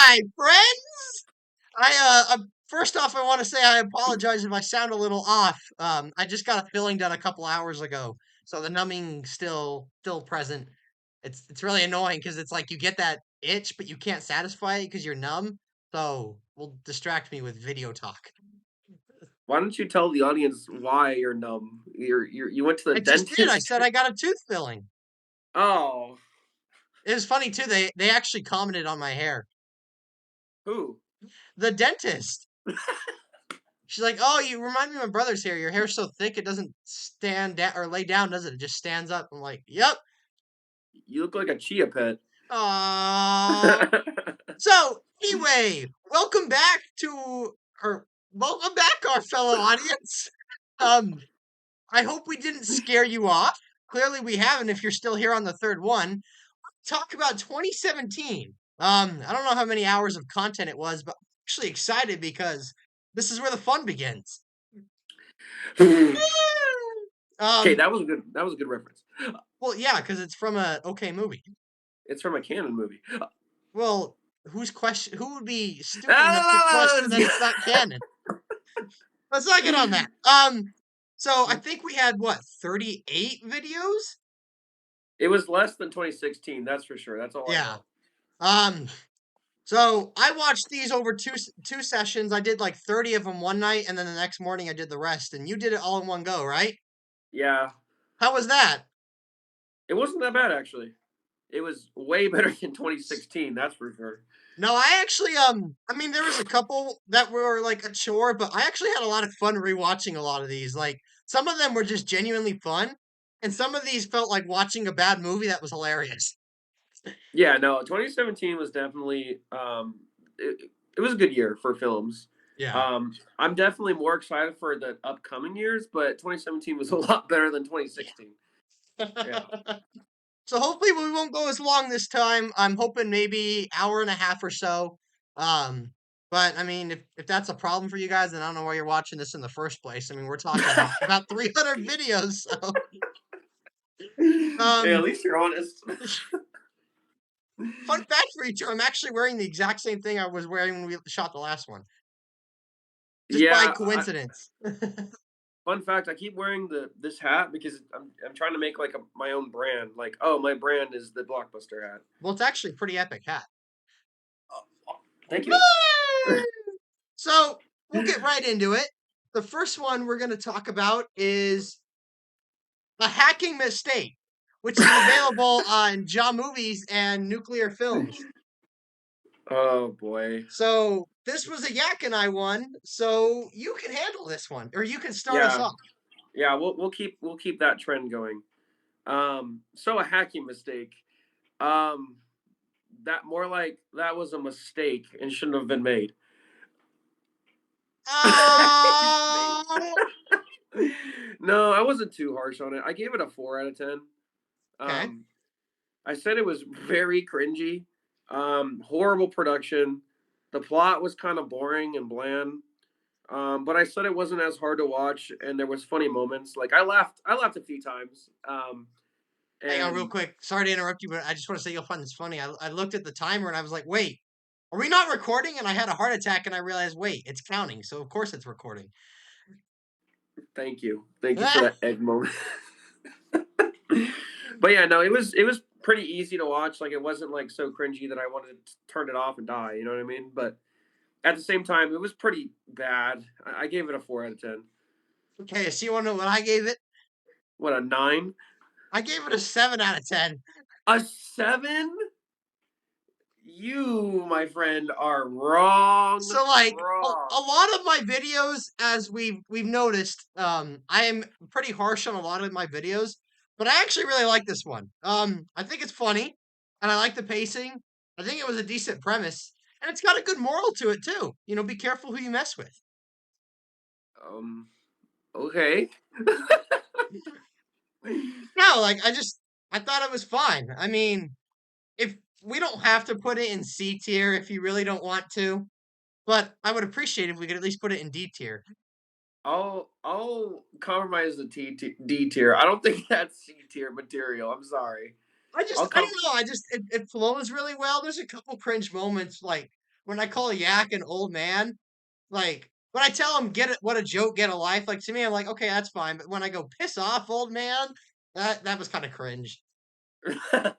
my friends. First off, I want to say I apologize if I sound a little off. I just got a filling done a couple hours ago, so the numbing still present. It's really annoying because it's like you get that itch, but you can't satisfy it because you're numb. So will distract me with video talk. Why don't you tell the audience why you're numb? You went to the I just did. I dentist. said I got a tooth filling. Oh, It was funny too. They actually commented on my hair. who? The dentist. She's like, "Oh, you remind me of my brother's hair. Your hair's so thick it doesn't stand down or lay down, does it? It just stands up." I'm like, "Yep." You look like a chia pet. Aww. So anyway, welcome back, our fellow audience. Um, I hope we didn't scare you off. Clearly, we haven't. If you're still here on the third one, talk about 2017. I don't know how many hours of content it was, but I'm actually excited because this is where the fun begins. Okay, Um, that was a good. That was a good reference. well, yeah, because it's from a okay movie. It's from a canon movie. Well, who would be stupid enough to question that it's not canon? Let's not get on that. So I think we had what 38 videos? It was less than 2016. That's for sure. That's all I Yeah. know. Um. So I watched these over two sessions. I did like 30 of them one night, and then the next morning I did the rest. And you did it all in one go, right? Yeah, How was that? it wasn't that bad actually. It was way better than 2016. That's for sure. No, I actually I mean there was a couple that were like a chore, but I actually had a lot of fun rewatching a lot of these. Like some of them were just genuinely fun, and some of these felt like watching a bad movie that was hilarious. Yeah, no, 2017 was definitely it was a good year for films. Yeah. I'm definitely more excited for the upcoming years, but 2017 was a lot better than 2016. Yeah. So hopefully we won't go as long this time. I'm hoping maybe hour and a half or so. Um, but I mean, if that's a problem for you guys, then I don't know why you're watching this in the first place. I mean, we're talking about 300 videos. So, Hey, at um, least you're honest. fun fact for you two, I'm actually wearing the exact same thing I was wearing when we shot the last one, just by Yeah, coincidence. fun fact, I keep wearing this hat because I'm trying to make like my own brand. Like, oh, my brand is the Blockbuster hat. Well, it's actually a pretty epic hat. Thank you. So we'll get right into it. The first one we're going to talk about is A Hacking Mistake, which is available on Jaw Movies and Nuclear Films. Oh boy. So this was a Yak and I one, so you can handle this one, or you can start us Yeah, off. yeah. We'll keep that trend going. So a hacking mistake. Um, that more like that was a mistake and shouldn't have been made. Oh, No, I wasn't too harsh on it. I gave it a 4 out of 10. okay. Um, I said it was very cringy, horrible production. The plot was kind of boring and bland. But I said it wasn't as hard to watch, and there was funny moments. Like I laughed a few times. Hang on, real And quick. Sorry to interrupt you, but I just want to say you'll find this funny. I looked at the timer and I was like, "Wait, are we not recording?" And I had a heart attack, and I realized, wait, it's counting, so of course it's recording. thank you for that egg moment. But yeah, no, it was pretty easy to watch. Like it wasn't like so cringy that I wanted to turn it off and die. You know what I mean? But at the same time, it was pretty bad. I gave it a 4 out of 10. Okay, so you want to know what I gave it? What, a 9? I gave it a 7 out of 10. A 7? You, my friend, are wrong. So like a Wrong. lot of my videos, as we've noticed, I am pretty harsh on a lot of my videos, but I actually really like this one. I think it's funny, and I like the pacing. I think it was a decent premise, and it's got a good moral to it too. You know, be careful who you mess with. Um. Okay. No, like I thought it was fine. I mean, if we don't have to put it in C tier if you really don't want to, but I would appreciate if we could at least put it in D tier. I'll compromise the D tier. I don't think that's C tier material. I'm sorry. I'll I come. don't know. It flows really well. There's a couple cringe moments, like when I call Yak an old man, like when I tell him get it, what a joke, get a life. Like to me, I'm like, okay, that's fine. But when I go piss off, old man, that was kind of cringe. But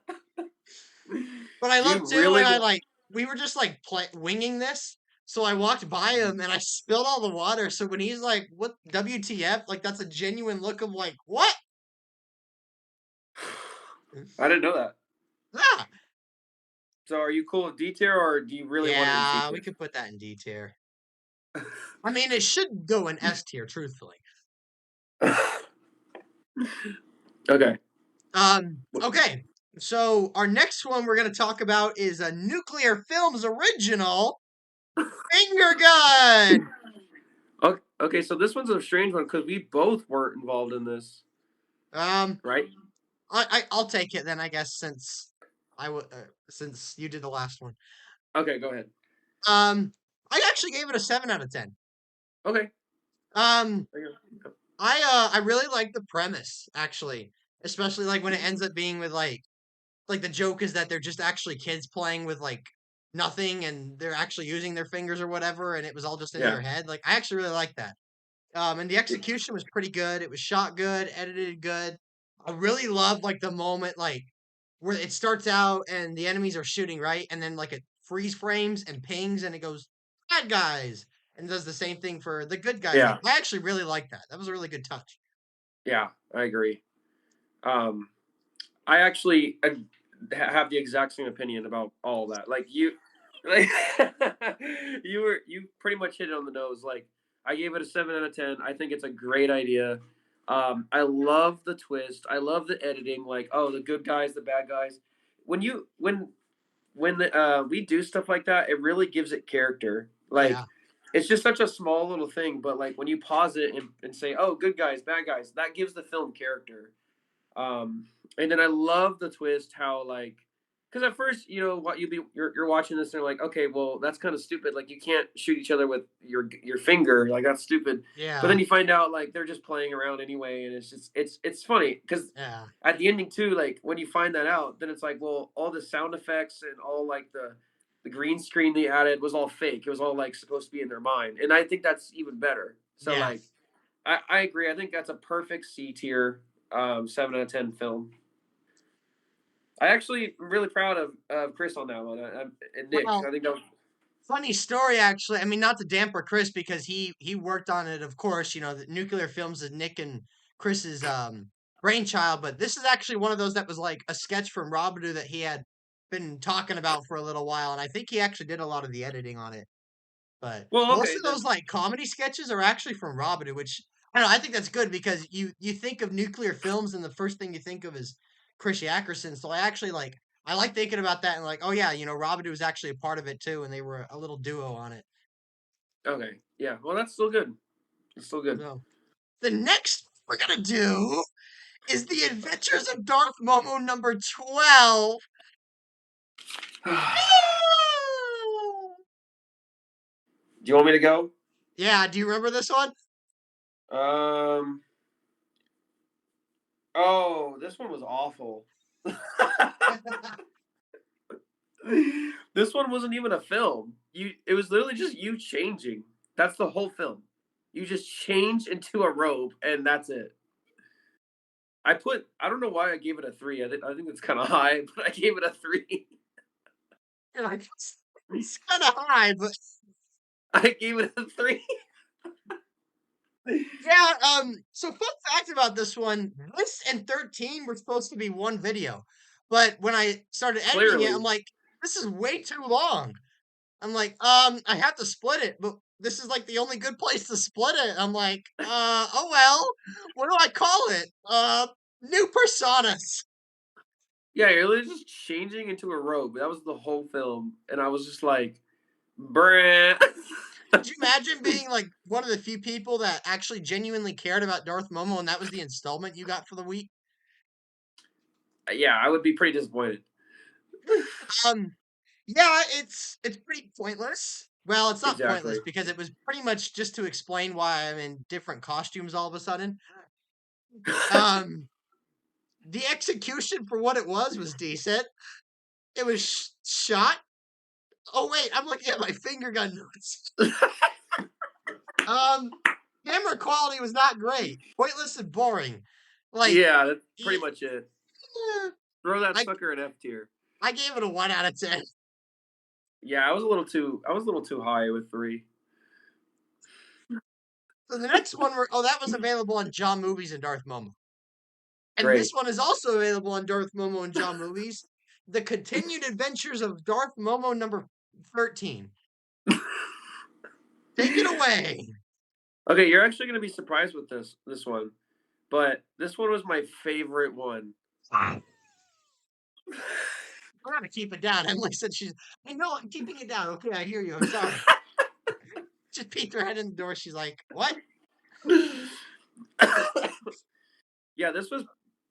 I Do love you too, and really? I like we were just like winging this. So I walked by him and I spilled all the water. So when he's like, "What WTF?" Like that's a genuine look of like, "What?" I didn't know that. Yeah, So are you cool with D tier, or do you really want it in C yeah, we tier? could put that in D tier. I mean, it should go in S tier, truthfully. Okay. Okay. So our next one we're gonna talk about is a Nuclear Films original, Finger Gun. Okay, so this one's a strange one because we both weren't involved in this, Um, right? I'll take it then, I guess, since since you did the last one. Okay, go ahead. Um, I actually gave it a 7 out of 10. Okay. Um, There you go. I really like the premise actually, especially like when it ends up being with like the joke is that they're just actually kids playing with like nothing and they're actually using their fingers or whatever, and it was all just in Yeah. their head. Like I actually really like that. And the execution was pretty good. It was shot good, edited good. I really love like the moment like where it starts out and the enemies are shooting right, and then like it freeze frames and pings and it goes bad guys and does the same thing for the good guys. Like Yeah. I actually really like that. That was a really good touch. Yeah. I agree. Um, I actually have the exact same opinion about all that. Like like you pretty much hit it on the nose. Like I gave it a 7 out of 10. I think it's a great idea. I love the twist. I love the editing. Like, oh, the good guys, the bad guys. When you we do stuff like that, it really gives it character. Like Yeah, it's just such a small little thing, but like when you pause it and say, "Oh, good guys, bad guys," that gives the film character. Um, and then I love the twist how like because at first what you're watching this and you're like, okay, well that's kind of stupid. Like you can't shoot each other with your finger, like that's stupid. But yeah, then you find out like they're just playing around anyway, and it's funny because yeah, at the ending too, like when you find that out, then it's like, well, all the sound effects and all like the green screen they added was all fake. It was all like supposed to be in their mind, and I think that's even better. So yeah. like I agree. I think that's a perfect C tier 7 out of 10 film. I actually am really proud of Chris on that one and Nick. Well, I think that was, funny story, actually. I mean, not to damper Chris because he worked on it, of course. You know, the Nuclear Films is Nick and Chris's brainchild, but this is actually one of those that was like a sketch from Robidoo that he had been talking about for a little while, and I think he actually did a lot of the editing on it. But well, most okay of those then. like comedy sketches are actually from Robidoo, which I don't know. I think that's good because you think of Nuclear Films and the first thing you think of is Chris Yackerson. So I actually like I like thinking about that and like, oh yeah, you know, Robidoo was actually a part of it too, and they were a little duo on it. Okay, yeah. Well, that's still good. It's still good. So the next we're gonna do is the Adventures of Darth Momo number 12. Do you want me to go? Yeah, do you remember this one? Um. Oh, this one was awful. This one wasn't even a film. It was literally just you changing. That's the whole film. You just change into a robe, and that's it. I don't know why I gave it a 3. I think it's kind of high, but I gave it a 3. You're like, it's kind of high, but I gave it a 3. yeah, so fun fact about this one, this and 13 were supposed to be one video. But when I started editing it, I'm Clearly. like, this is way too long. I'm like, I have to split it, but this is like the only good place to split it. I'm like, oh well, what do I call it? New personas. Yeah, you're literally just changing into a robe. That was the whole film. And I was just like, bruh. Could you imagine being like one of the few people that actually genuinely cared about Darth Momo and that was the installment you got for the week? Yeah, I would be pretty disappointed. Um, yeah, it's pretty pointless. Well, it's not pointless Exactly. because it was pretty much just to explain why I'm in different costumes all of a sudden. Um, the execution for what it was decent. It was shot Oh wait, I'm looking at my finger gun notes. Camera quality was not great. Pointless and boring. Like, Yeah, that's pretty yeah, much it. Throw that I sucker in F tier. I gave it a 1 out of 10. Yeah, I was a little too high with 3. So the next one, that was available on John Movies and Darth Momo. And this Great. one is also available on Darth Momo and John Movies. The Continued Adventures of Darth Momo number 13. Take it away. Okay, you're actually gonna be surprised with this one, but this one was my favorite one. I gotta keep it down. Emily said I know I'm keeping it down. Okay, I hear you. I'm sorry. Just peeked her head in the door. She's like, what? Yeah, this was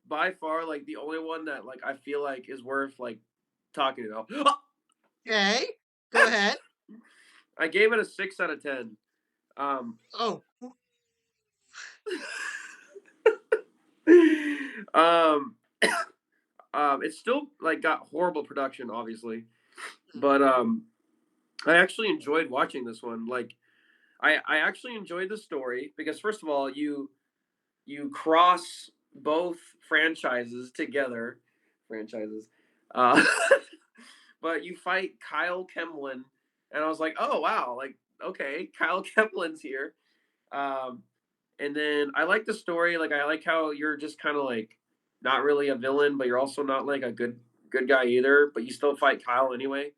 by far like the only one that like I feel like is worth like talking about. Okay, go ahead. I gave it a 6 out of 10. Um, Oh, um, it's still like got horrible production, obviously, mm, but I actually enjoyed watching this one. Like, I actually enjoyed the story because first of all, you cross both franchises together, franchises, uh, but you fight Kyle Kemlin, and I was like, oh wow, like okay, Kyle Kemlin's here. Um, and then I like the story. Like I like how you're just kind of like not really a villain, but you're also not like a good guy either. But you still fight Kyle anyway.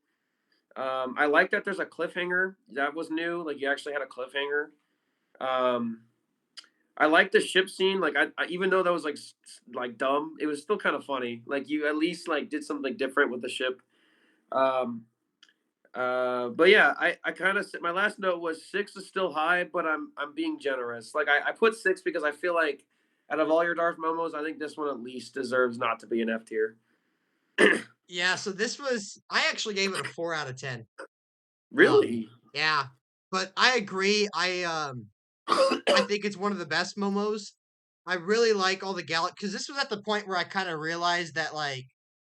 I like that there's a cliffhanger that was new. Like you actually had a cliffhanger. Um, I like the ship scene. Like I even though that was like dumb, it was still kind of funny. Like you at least like did something different with the ship. Um, but yeah, I kind of my last note was 6 is still high, but I'm being generous. Like I put 6 because I feel like out of all your Darth Momos, I think this one at least deserves not to be an F tier. yeah. So I actually gave it a 4 out of 10. Really? Yeah, but I agree. I think it's one of the best Momos. I really like all the because this was at the point where I kind of realized that like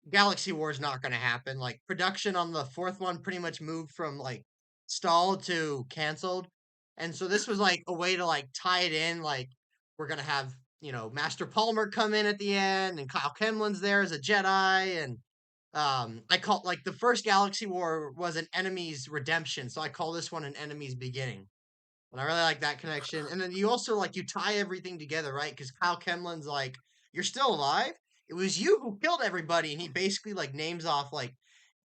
Galaxy War is not going to happen. Like production on the fourth one pretty much moved from like stalled to canceled, and so this was like a way to like tie it in. Like we're gonna have Master Palmer come in at the end, and Kyle Kemlin's there as a Jedi, and I call like the first Galaxy War was an enemy's redemption, so I call this one an enemy's beginning. And I really like that connection. And then you also like you tie everything together, right? Because Kyle Kemlin's like, "You're still alive. It was you who killed everybody," and he basically like names off like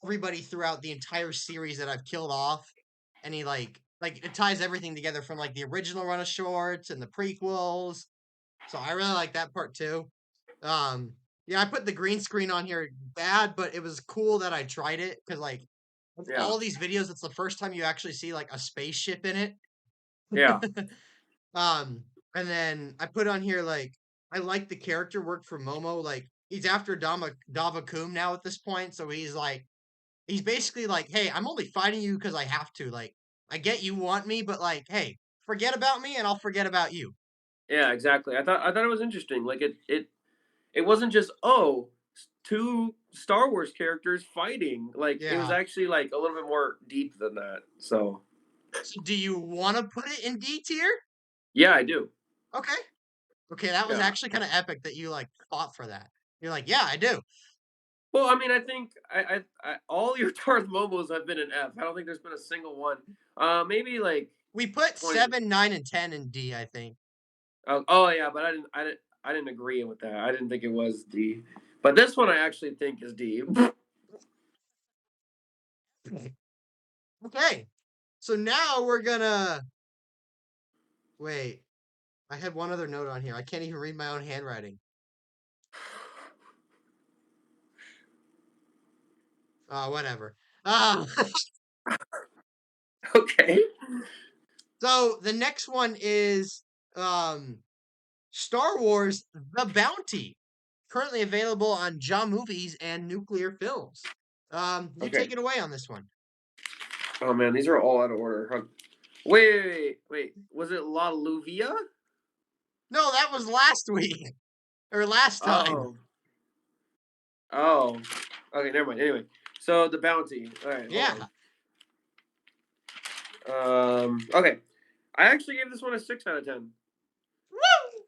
everybody throughout the entire series that I've killed off, and he like it ties everything together from like the original run of shorts and the prequels. So I really like that part too. Um, yeah, I put the green screen on here bad, but it was cool that I tried it because like of Yeah. all these videos, it's the first time you actually see like a spaceship in it. Yeah. Um, and then I put on here like I like the character work for Momo. Like he's after Davakum now at this point, so he's basically like, hey, I'm only fighting you because I have to. Like I get you want me, but like, hey, forget about me and I'll forget about you. Yeah. Exactly. I thought it was interesting. Like it wasn't just two Star Wars characters fighting. Like it was Yeah. actually like a little bit more deep than that. So So do you want to put it in D tier? yeah, I do. Okay. Okay, that was Yeah. actually kind of epic that you like fought for that. You're like, yeah, I do. Well, I mean, I think all your Darth Momos have been an F. I don't think there's been a single one. Maybe like We put 20. 7, 9, and 10 in D, I think. Oh yeah, but I didn't agree with that. I didn't think it was D. But this one I actually think is D. Okay. So now we're gonna wait. I had one other note on here. I can't even read my own handwriting. Whatever. Uh, Okay. so the next one is um Star Wars The Bounty, currently available on Jaw Movies and Nuclear Films. You Okay. take it away on this one. Oh man, these are all out of order. Huh? Wait. Was it La Luvia? No, that was last week or last time. Oh. Oh. Okay, never mind. Anyway, so the bounty. All right, hold Yeah. on. Okay. I actually gave this one a 6 out of 10. Woo!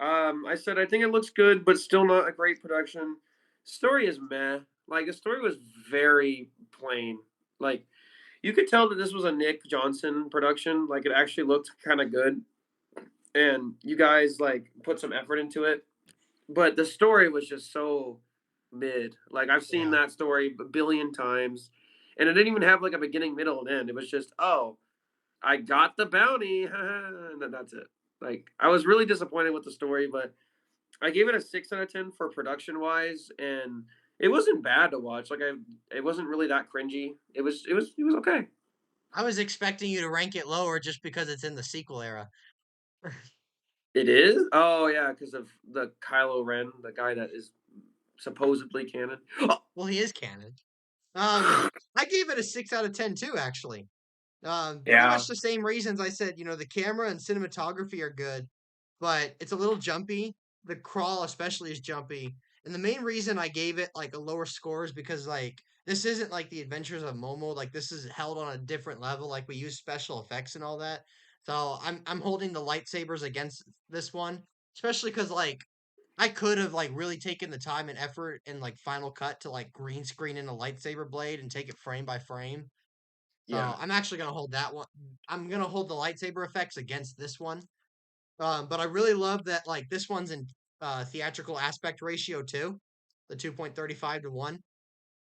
I said I think it looks good, but still not a great production. Story is meh. Like the story was very plain. Like you could tell that this was a Nick Johnson production. Like it actually looked kind of good, and you guys like put some effort into it. But the story was just so mid. Like I've seen Yeah. that story a billion times, and it didn't even have like a beginning, middle, and end. It was just, oh, I got the bounty, and then that's it. Like I was really disappointed with the story, but I gave it a 6 out of 10 for production wise, and it wasn't bad to watch. It wasn't really that cringy. It was okay. I was expecting you to rank it lower just because it's in the sequel era. It is. Oh yeah, because of the Kylo Ren, the guy that is supposedly canon. Well, he is canon. I gave it a 6 out of 10 too, actually. Pretty Yeah, much the same reasons I said, the camera and cinematography are good, but it's a little jumpy. The crawl especially is jumpy. And the main reason I gave it like a lower score is because like this isn't like the Adventures of Momo. Like this is held on a different level. Like we use special effects and all that. So I'm holding the lightsabers against this one, especially because like I could have like really taken the time and effort in like Final Cut to like green screen in a lightsaber blade and take it frame by frame. yeah, So I'm actually gonna hold that one. I'm gonna hold the lightsaber effects against this one. But I really love that like this one's in theatrical aspect ratio too, the 2.35 to 1.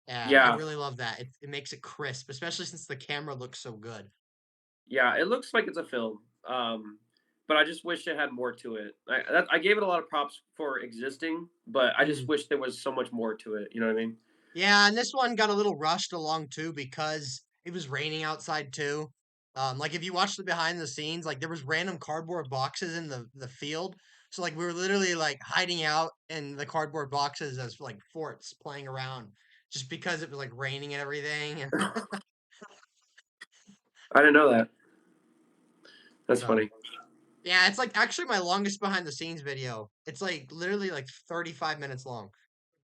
And I yeah, really love that. It makes it crisp, especially since the camera looks so good. yeah. It looks like it's a film, but I just wish it had more to it. I gave it a lot of props for existing, but I just Mm. wish there was so much more to it. You know what I mean? Yeah, and this one got a little rushed along too because it was raining outside too. Like if you watch the behind the scenes, like there was random cardboard boxes in the field. So like we were literally like hiding out in the cardboard boxes as like forts playing around just because it was like raining and everything. And I didn't know that. That's so funny. yeah, it's like actually my longest behind the scenes video. It's like literally like 35 minutes long.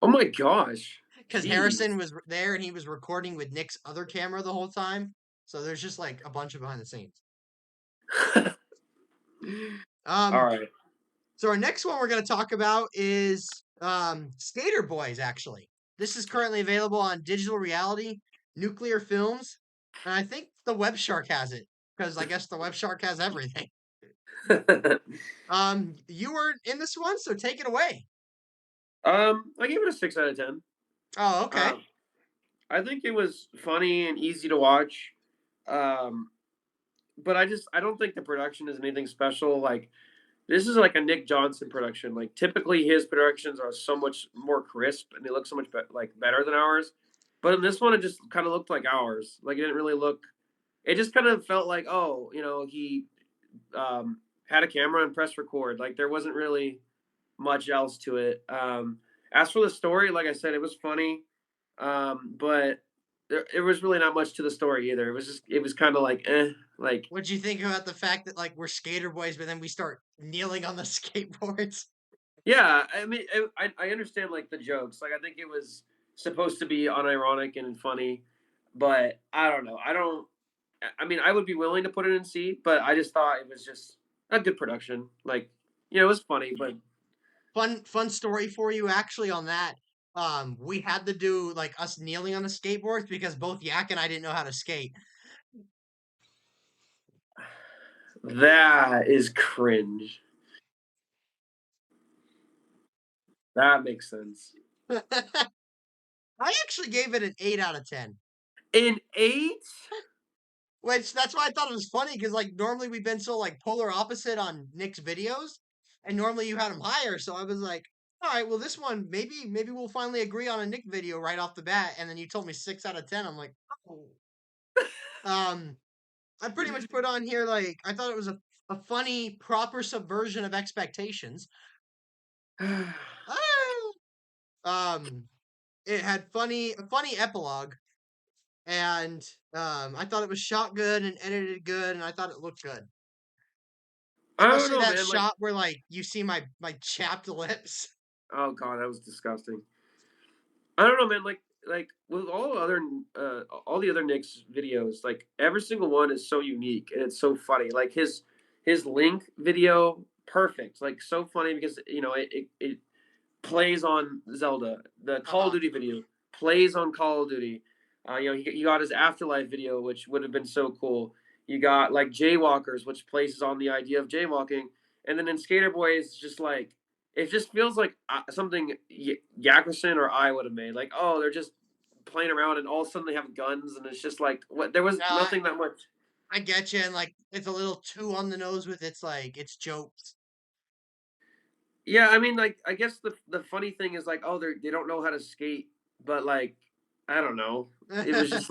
Oh my gosh. Because Jeez. Harrison was there and he was recording with Nick's other camera the whole time. So there's just like a bunch of behind the scenes. All Um, right. so our next one we're going to talk about is Sk8ter Bois. Actually, this is currently available on digital reality, nuclear films, and I think TheWebShark has it because I guess TheWebShark has everything. You were in this one, so take it away. I gave it a 6 out of 10. Oh, okay. Um, I think it was funny and easy to watch. Um, but I don't think the production is anything special. Like this is like a Nick Johnson production. Like typically his productions are so much more crisp and they look so much better than ours. But in this one, it just kind of looked like ours. Like it didn't really look. It just kind of felt like, oh, he had a camera and pressed record. Like there wasn't really much else to it. As for the story, like I said, it was funny, but it was really not much to the story either. It was kind of like like What'd you think about the fact that like we're Skater Boys, but then we start kneeling on the skateboards? yeah. I mean, I understand like the jokes. Like I think it was supposed to be unironic and funny, but I don't know. I don't. I mean, I would be willing to put it in C, but I just thought it was just a good production. Like it was funny, but Fun story for you actually on that. We had to do like us kneeling on the skateboards because both Yak and I didn't know how to skate. that is cringe. That makes sense. I actually gave it an 8 out of 10. An 8? Which that's why I thought it was funny because like normally we've been so like polar opposite on Nick's videos, and normally you had him higher. So I was like, all right, well this one maybe we'll finally agree on a Nick video right off the bat. And then you told me 6 out of 10. I'm like, oh. Um, I pretty much put on here like I thought it was a funny, proper subversion of expectations. Ah! Um, it had a funny epilogue, and I thought it was shot good and edited good, and I thought it looked good. I don't Especially know, that man. Like, shot where like you see my chapped lips. oh god, that was disgusting. I don't know, man. Like, like with all the other Nick's videos, like every single one is so unique and it's so funny. Like his Link video, perfect. Like so funny because it plays on Zelda. The Call of Uh-huh. Duty video plays on Call of Duty. He got his Afterlife video, which would have been so cool. You got like Jaywalkers, which places on the idea of jaywalking, and then in Sk8ter Bois, it's just like it just feels like something Yakerson or I would have made. Like, oh, they're just playing around, and all of a sudden they have guns, and it's just like what there was No, nothing that much. I get you, and like it's a little too on the nose with its jokes. Yeah, I mean, like I guess the funny thing is like, oh, they don't know how to skate, but like I don't know. It was just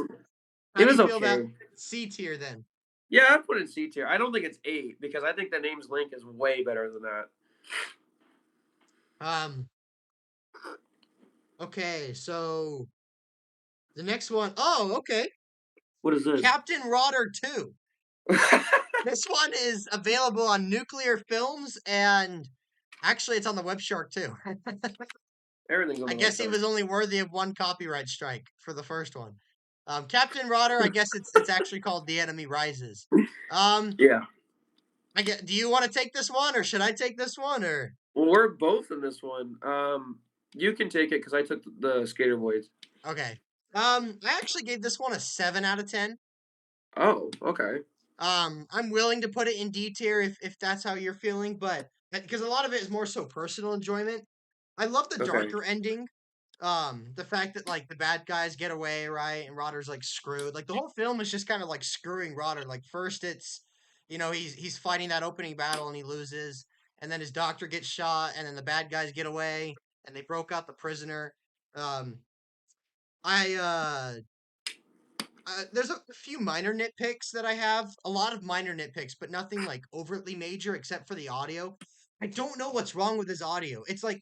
How it do you was feel about okay. C tier then? Yeah, I put it in C tier. I don't think it's 8 because I think the name's Link is way better than that. Um, okay, so the next one, oh, okay. What is this? Captain Rodder 2. This one is available on Nuclear Films and actually it's on the WebShark too. Everything's on I the guess he website. was only worthy of one copyright strike for the first one. Captain Rodder, I guess it's actually called The Enemy Rises. Um, Yeah. do you want to take this one or should I take this one or Well, we're both in this one. You can take it because I took the Sk8ter Boys. okay. I actually gave this one a 7 out of 10. Oh, okay. I'm willing to put it in D tier if that's how you're feeling, but because a lot of it is more so personal enjoyment. I love the Okay. darker ending. The fact that like the bad guys get away, right, and Rodder's like screwed. Like the whole film is just kind of like screwing Rodder. Like first it's, he's fighting that opening battle and he loses, and then his doctor gets shot, and then the bad guys get away, and they broke out the prisoner. Um, I there's a few minor nitpicks that I have. A lot of minor nitpicks, but nothing like overtly major except for the audio. I don't know what's wrong with his audio. It's like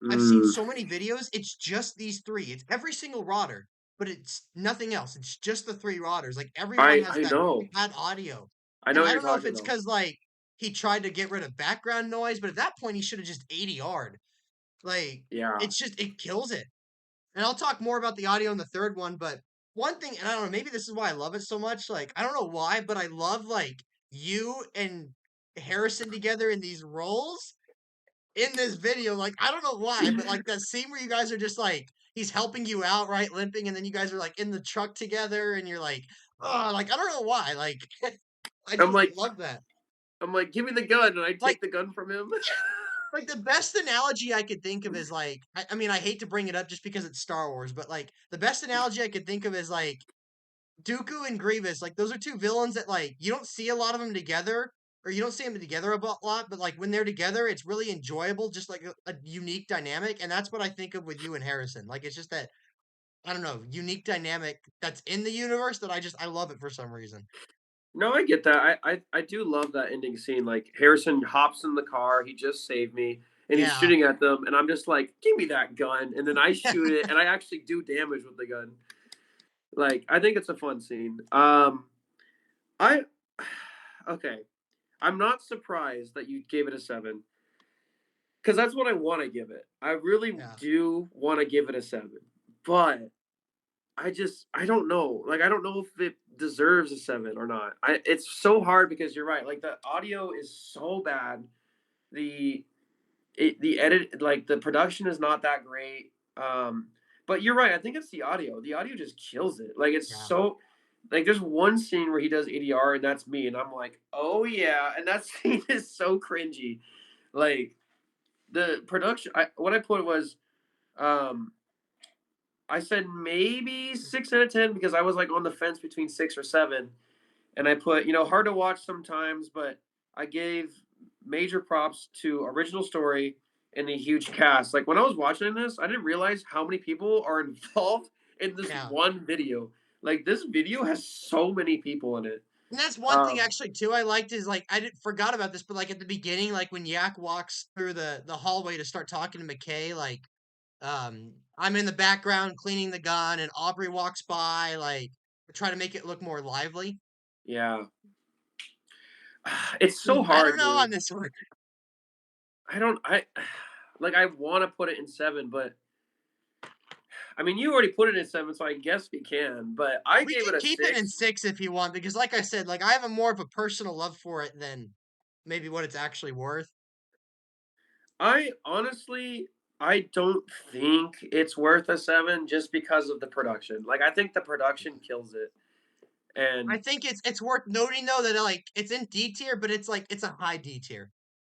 I've seen Mm, so many videos. It's just these three. It's every single rodder, but it's nothing else. It's just the three rodders. Like everyone has I that know. bad audio, I know and what I you're don't know if talking it's about. because like he tried to get rid of background noise, but at that point he should have just ADR'd. Like Yeah. it kills it. And I'll talk more about the audio in the third one, but one thing, and I don't know, maybe this is why I love it so much. Like, I don't know why, but I love like you and Harrison together in these roles in this video. Like, I don't know why, but like that scene where you guys are just like he's helping you out, right, limping, and then you guys are like in the truck together, and you're like, oh, like I don't know why, like I I'm just like love that. I'm like, give me the gun, and I Like, take the gun from him. like the best analogy I could think of is like, I mean, I hate to bring it up just because it's Star Wars, but like the best analogy I could think of is like Dooku and Grievous, like those are two villains that like you don't see a lot of them together, or you don't see them together lot. But like when they're together, it's really enjoyable, just like a unique dynamic, and that's what I think of with you and Harrison. Like it's just that I don't know, unique dynamic that's in the universe that I love it for some reason. No, I get that. I do love that ending scene. Like Harrison hops in the car, he just saved me, and he's Yeah, shooting at them, and I'm just like, give me that gun, and then I shoot it, and I actually do damage with the gun. Like I think it's a fun scene. I okay. I'm not surprised that you gave it a 7 because that's what I want to give it. I really yeah, do want to give it a 7, but I don't know. Like I don't know if it deserves a 7 or not. It's so hard because you're right. Like the audio is so bad. The the edit, like the production is not that great. But you're right. I think it's the audio. The audio just kills it. Like it's yeah. so like there's one scene where he does ADR and that's me and I'm like, "Oh yeah." And that scene is so cringy. Like the production what I put was um I said maybe 6 out of 10 because I was like on the fence between 6 or 7 and I put, hard to watch sometimes, but I gave major props to original story and the huge cast. Like when I was watching this, I didn't realize how many people are involved in this Yeah. one video. Like this video has so many people in it. And that's one thing Um, actually too I liked is like I didn't forgot about this, but like at the beginning, like when Yak walks through the hallway to start talking to McKay, like I'm in the background cleaning the gun and Aubrey walks by, like to try to make it look more lively. yeah, it's so I don't hard, know dude. on this one. I don't, I like, I want to put it in 7, but I mean, you already put it in 7, so I guess we can. But I We gave it can a keep it in 6. 6 if you want, because like I said, like, I have a more of a personal love for it than maybe what it's actually worth. I honestly, I don't think it's worth a 7 just because of the production. Like, I think the production kills it, I and think it's worth noting though that, like, it's in D tier, but it's, like, it's a high D tier.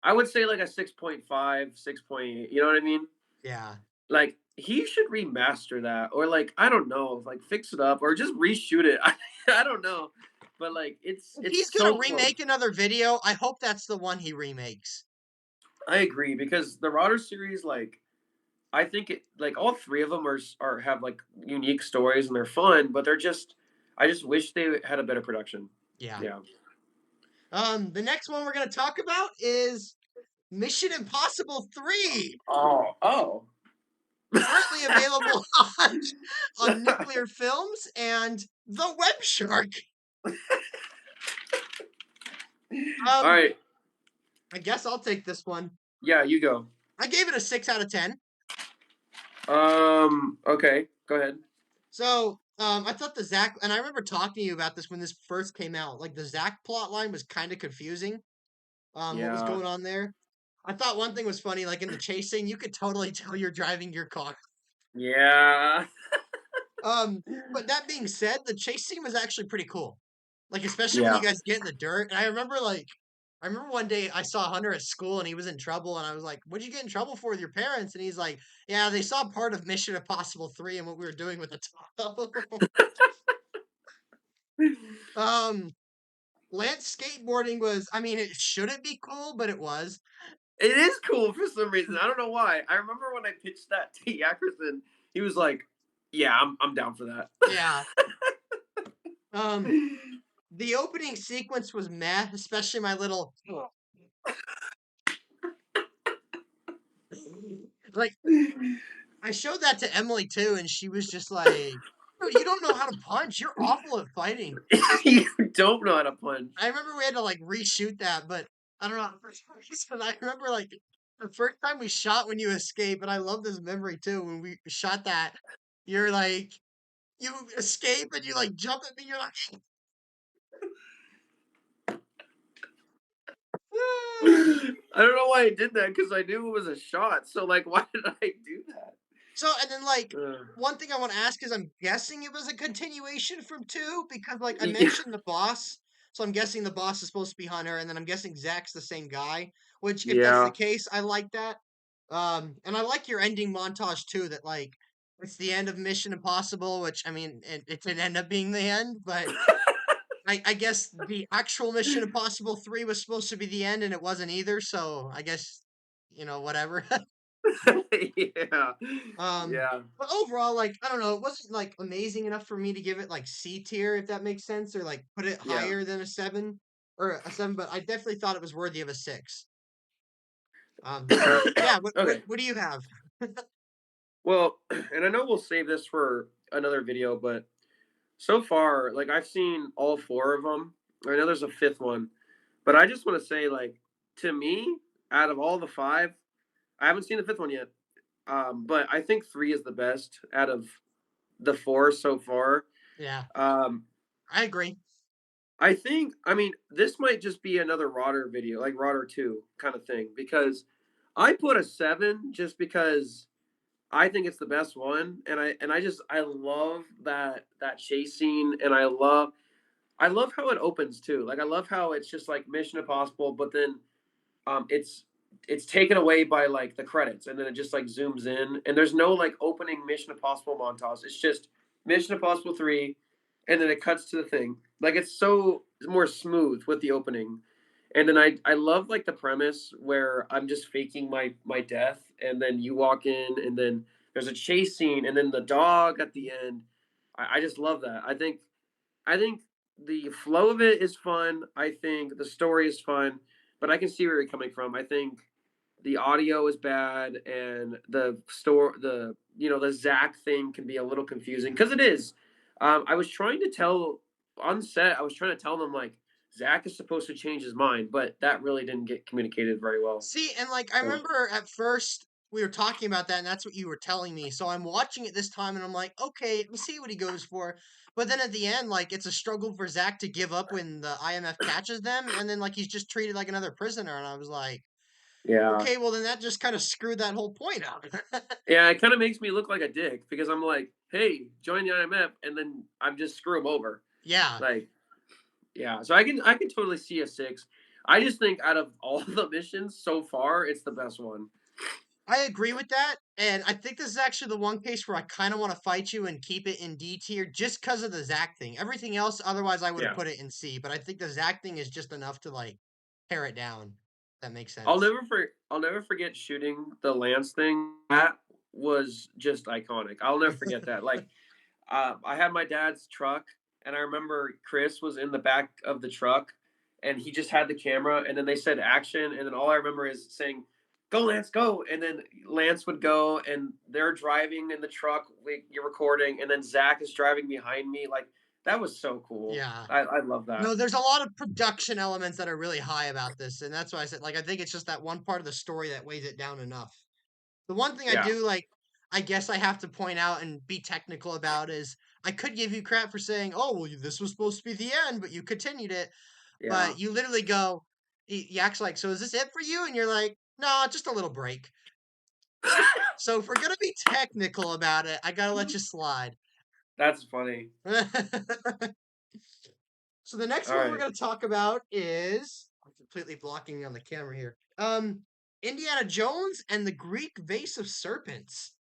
I would say like a 6.5, 6.8. You know what I mean? Yeah. Like, he should remaster that, or like I don't know, like fix it up, or just reshoot it. I don't know, but like If it's he's gonna so close. remake another video, I hope that's the one he remakes. I agree because the Rotter series, like I think it, like all three of them are have like unique stories and they're fun, but they're just I just wish they had a better production. Yeah. Yeah. The next one we're gonna talk about is Mission Impossible 3, Oh. currently available on Nuclear Films and TheWebShark. All Um, right. I guess I'll take this one. Yeah, you go. I gave it a 6 out of 10. Okay. Go ahead. So, I thought the Zach, and I remember talking to you about this when this first came out. Like the Zach plot line was kind of confusing. What was Yeah. going on there? I thought one thing was funny, like in the chase scene, you could totally tell you're driving your car. Yeah. Um, but that being said, the chase scene was actually pretty cool. Like especially when you Yeah. guys get in the dirt. And I remember one day I saw Hunter at school and he was in trouble and I was like, "What'd you get in trouble for with your parents?" And he's like, "Yeah, they saw part of Mission Impossible 3 and what we were doing with the tow." um, Lance skateboarding was, I mean, it shouldn't be cool, but it was. It is cool for some reason. I don't know why. I remember when I pitched that to Yackerson, he was like, "Yeah, I'm down for that." Yeah. Um, the opening sequence was meh, especially my little like I showed that to Emily too, and she was just like, "No, you don't know how to punch. You're awful at fighting." You don't know how to punch. I remember we had to like reshoot that, but I don't know. For some reason, I remember like the first time we shot when you escape, and I love this memory too. When we shot that, you're like, you escape and you like jump at me. You're like, I don't know why I did that because I knew it was a shot. So like, why did I do that? so, and then like Uh, one thing I want to ask is, I'm guessing it was a continuation from 2 because like I yeah, mentioned the boss, so I'm guessing the boss is supposed to be Hunter, and then I'm guessing Zach's the same guy. Which, if that's the yeah. case, I like that. And I like your ending montage too. That like it's the end of Mission Impossible, which I mean, it didn't end up being the end, but I guess the actual Mission Impossible 3 was supposed to be the end, and it wasn't either. So I guess whatever. Yeah, Um, yeah, but overall, like, I don't know, it wasn't like amazing enough for me to give it like C tier, if that makes sense, or like put it yeah. higher than a 7 or a 7, but I definitely thought it was worthy of a 6. So yeah, Okay. what do you have? Well, and I know we'll save this for another video, but so far, like I've seen all four of them. I know there's a fifth one, but I just want to say, like, to me, out of all the five, I haven't seen the fifth one yet. But I think three is the best out of the four so far. Yeah, Um, I agree. I think, I mean, this might just be another Rotter video, like Rotter 2 kind of thing, because I put a 7 just because I think it's the best one, and I just I love that chase scene, and I love how it opens too. Like I love how it's just like Mission Impossible, but then it's taken away by like the credits, and then it just like zooms in, and there's no like opening Mission Impossible montage. It's just Mission Impossible 3, and then it cuts to the thing. Like it's so more smooth with the opening. And then I love like the premise where I'm just faking my death, and then you walk in, and then there's a chase scene, and then the dog at the end. I just love that. I think the flow of it is fun. I think the story is fun, but I can see where you're coming from. I think the audio is bad, and the Zach thing can be a little confusing because it is. I was trying to tell on set. I was trying to tell them like Zach is supposed to change his mind, but that really didn't get communicated very well. See, and like I So remember at first we were talking about that, and that's what you were telling me. So I'm watching it this time, and I'm like, okay, we'll see what he goes for. But then at the end, like it's a struggle for Zach to give up when the IMF catches them, and then like he's just treated like another prisoner. And I was like, Yeah. okay, well then that just kind of screwed that whole point up. Yeah, it kind of makes me look like a dick because I'm like, hey, join the IMF, and then I'm just screw them over. Yeah, Like, yeah. So I can totally see a 6. I just think out of all the missions so far, it's the best one. I agree with that, and I think this is actually the one case where I kind of want to fight you and keep it in D tier just because of the Zach thing. Everything else, otherwise, I would have Yeah. put it in C, but I think the Zach thing is just enough to like tear it down. If that makes I'll sense. never for I'll never forget shooting the Lance thing. That was just iconic. I'll never forget that. Like, I had my dad's truck, and I remember Chris was in the back of the truck, and he just had the camera, and then they said action, and then all I remember is saying, "Go, Lance, go!" And then Lance would go, and they're driving in the truck. You're recording, and then Zach is driving behind me. Like that was so cool. Yeah. I love that. No, there's a lot of production elements that are really high about this, and that's why I said like I think it's just that one part of the story that weighs it down enough. The one thing I Yeah, do like, I guess I have to point out and be technical about is I could give you crap for saying, "Oh, well, this was supposed to be the end, but you continued it." yeah. But you literally go, he acts like, "So is this it for you?" And you're like, "No, just a little break." So if we're gonna be technical about it, I gotta let you slide. That's funny. So the next All one we're right. going to talk about is I'm completely blocking me on the camera here. Indiana Jones and the Greek Vase of Serpents,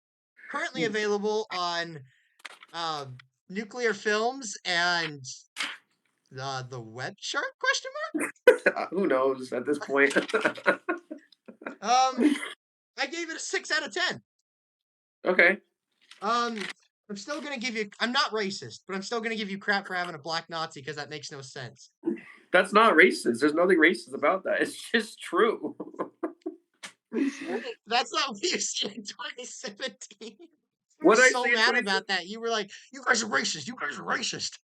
currently available on uh, Nuclear Films and the WebShark question Who knows at this point? mark. I gave it a 6 out of 10. Okay. Um, I'm still gonna give you. I'm not racist, but I'm still gonna give you crap for having a black Nazi because that makes no sense. That's not racist. There's nothing racist about that. It's just true. That's not what you said in 2017. You were What did I so say in mad 20? about that. You were like, "You guys are racist. You guys are racist."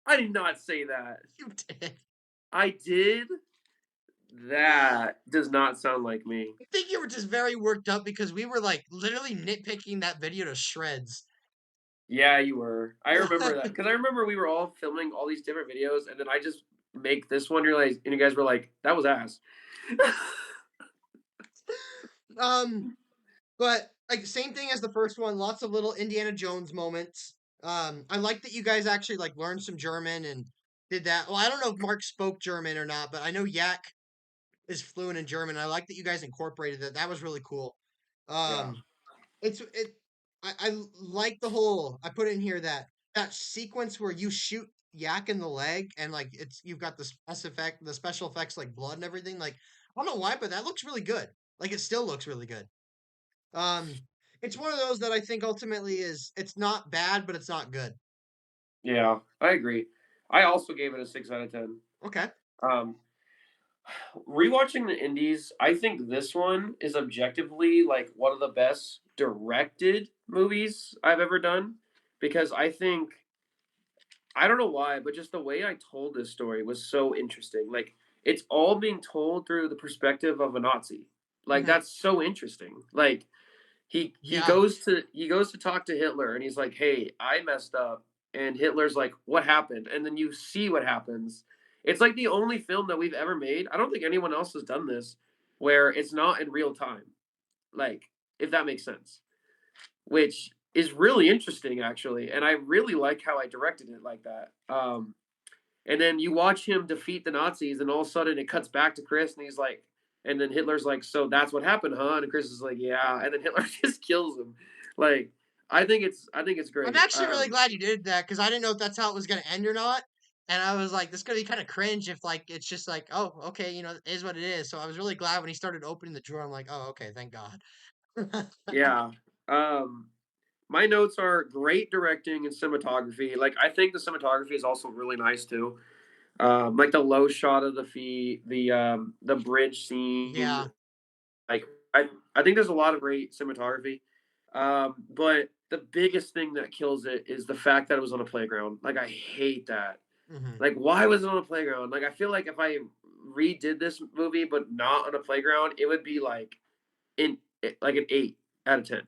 I did not say that. You did. I did. That does not sound like me. I think you were just very worked up because we were like literally nitpicking that video to shreds. Yeah, you were. I remember that because I remember we were all filming all these different videos, and then I just make this one. You're like, and you guys were like, "That was ass." um, but like same thing as the first one. Lots of little Indiana Jones moments. I like that you guys actually like learned some German and did that. Well, I don't know if Mark spoke German or not, but I know Yak is fluent in German. I like that you guys incorporated that. That was really cool. Yeah, Um, it's it. I like the whole. I put in here that sequence where you shoot Yak in the leg and like it's you've got the special effects like blood and everything. Like I don't know why, but that looks really good. Like it still looks really good. Um, it's one of those that I think ultimately is it's not bad, but it's not good. yeah, I agree. I also gave it a 6 out of 10. Okay. Um, Rewatching the indies, I think this one is objectively like one of the best directed movies I've ever done because I don't know why, but just the way I told this story was so interesting. Like it's all being told through the perspective of a Nazi. Like Hmm. that's so interesting. Like he Yeah. goes to talk to Hitler and he's like, "Hey, I messed up." And Hitler's like, "What happened?" And then you see what happens. It's like the only film that we've ever made. I don't think anyone else has done this where it's not in real time. Like, if that makes sense. Which is really interesting actually, and I really like how I directed it like that. And then you watch him defeat the Nazis, and all of a sudden it cuts back to Chris, and he's like, and then Hitler's like, "So that's what happened, huh?" And Chris is like, "Yeah," and then Hitler just kills him. Like, I think it's I'm great. actually really glad you did that because I didn't know if that's how it was gonna end or not. And I was like, this is gonna be kind of cringe if like it's just like, oh, okay, it is what it is. So I was really glad when he started opening the drawer. I'm like, oh, okay, thank God. Yeah. Um, my notes are great directing and cinematography. Like, I think the cinematography is also really nice too. Like the low shot of the feet, the bridge scene. Yeah. Like I think there's a lot of great cinematography. But the biggest thing that kills it is the fact that it was on a playground. Like I hate that. Hmm. Like why was it on a playground? Like I feel like if I redid this movie but not on a playground, it would be like like an 8. out of 10.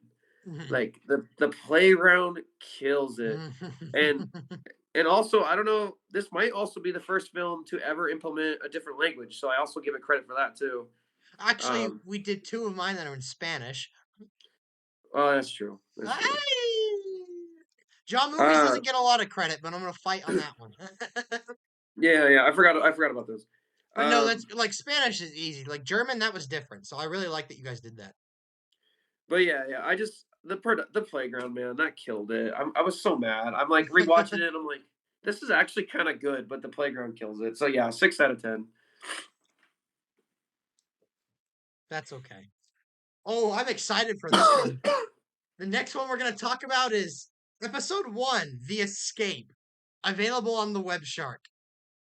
Mhm. Like the playground kills it. And and also, I don't know, this might also be the first film to ever implement a different language. So I also give it credit for that too. Actually, Um, we did two of mine that are in Spanish. oh, that's true. That's true. Ay! John Movies Uh, doesn't get a lot of credit, but I'm gonna fight on that one. yeah, yeah. I forgot about this. But no, that's Um, like Spanish is easy. Like German, that was different. So I really like that you guys did that. but yeah, yeah. I just the playground man that killed it. I was so mad. I'm like rewatching it. And I'm like, this is actually kind of good, but the playground kills it. So yeah, 6 out of 10. That's okay. Oh, I'm excited for this one. The next one we're gonna talk about is episode one, The Escape, available on TheWebShark.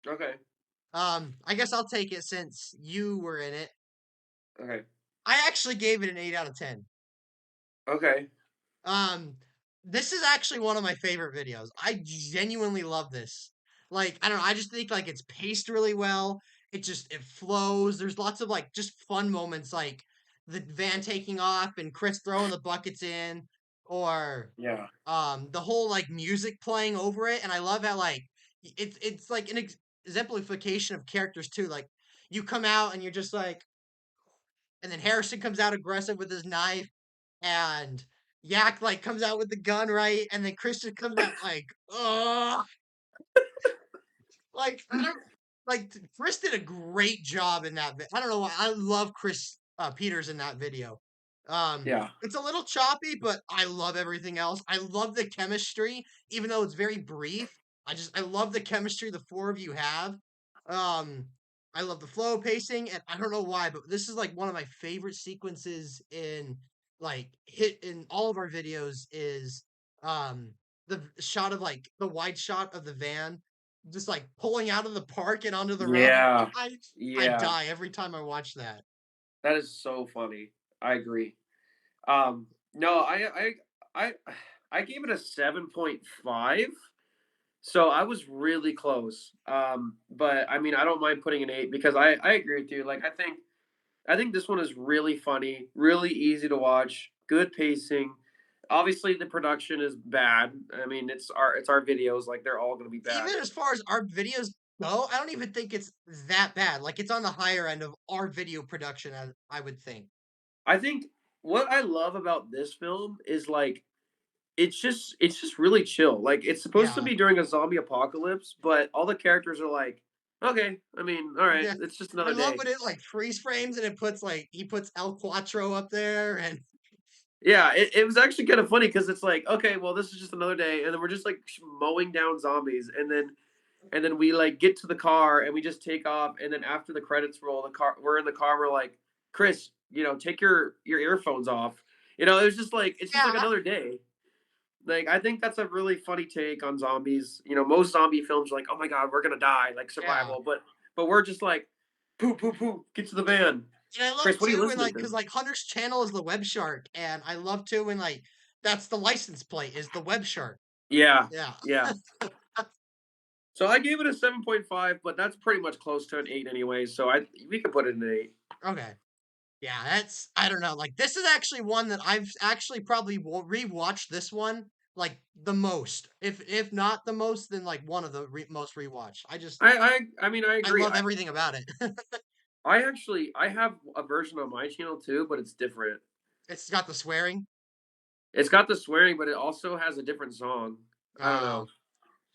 Okay, I guess I'll take it since you were in it. okay, I actually gave it an 8 out of 10. okay. Um, this is actually one of my favorite videos. I genuinely love this. Like, I don't know, I just think like it's paced really well. It flows. There's lots of like just fun moments like the van taking off and Chris throwing the buckets in, or Yeah, the whole like music playing over it. And I love how like it's like an exemplification of characters too. Like you come out and you're just like, and then Harrison comes out aggressive with his knife, and Yak like comes out with the gun, right? And then Christian comes out like, oh, like I don't like Chris did a great job in that. I don't know why I love Chris Peters in that video. yeah, It's a little choppy, but I love everything else. I love the chemistry, even though it's very brief. I love the chemistry the four of you have. Um, I love the flow, pacing, and I don't know why, but this is like one of my favorite sequences in like hit in all of our videos is the shot of like the wide shot of the van just like pulling out of the park and onto the road. yeah, I yeah. die every time I watch that. That is so funny. I agree. No, I I gave it a 7.5. So I was really close. But I mean, I don't mind putting an 8 because I agree with you. Like I think this one is really funny, really easy to watch, good pacing. Obviously, the production is bad. I mean, it's our videos, like they're all gonna be bad. Even as far as our videos go, I don't even think it's that bad. Like it's on the higher end of our video production, I would think. I think what I love about this film is like it's just really chill. Like it's supposed to Yeah. be during a zombie apocalypse, but all the characters are like, okay, I mean, all right, Yeah. it's just I another love day. when it like freeze frames and it puts like he puts El Quattro up there and Yeah, it was actually kind of funny because it's like, okay, well, this is just another day, and then we're just like mowing down zombies, and then we like get to the car and we just take off, and then after the credits roll, we're in the car, we're like, Chris, take your earphones off. It's just like yeah, another day. Like I think that's a really funny take on zombies. Most zombie films are like, oh my god, we're gonna die, like yeah. survival, but we're just like, poo poo poo, get to the van. And I love Chris, what are you too when listening like to? because like Hunter's channel is the Web Shark, and I love too when like that's the license plate is the Web Shark. Yeah, Yeah. yeah. So I gave it a 7.5, but that's pretty much close to an 8 anyway. So we could put it in an 8. Okay. Yeah, that's I don't know. Like this is actually one that I've actually probably rewatched this one like the most. If not the most, then like one of the most rewatched. I mean I I agree. love everything about it. I have a version on my channel too, but it's different. It's got the swearing. It's got the swearing, but it also has a different song. I don't know. Oh.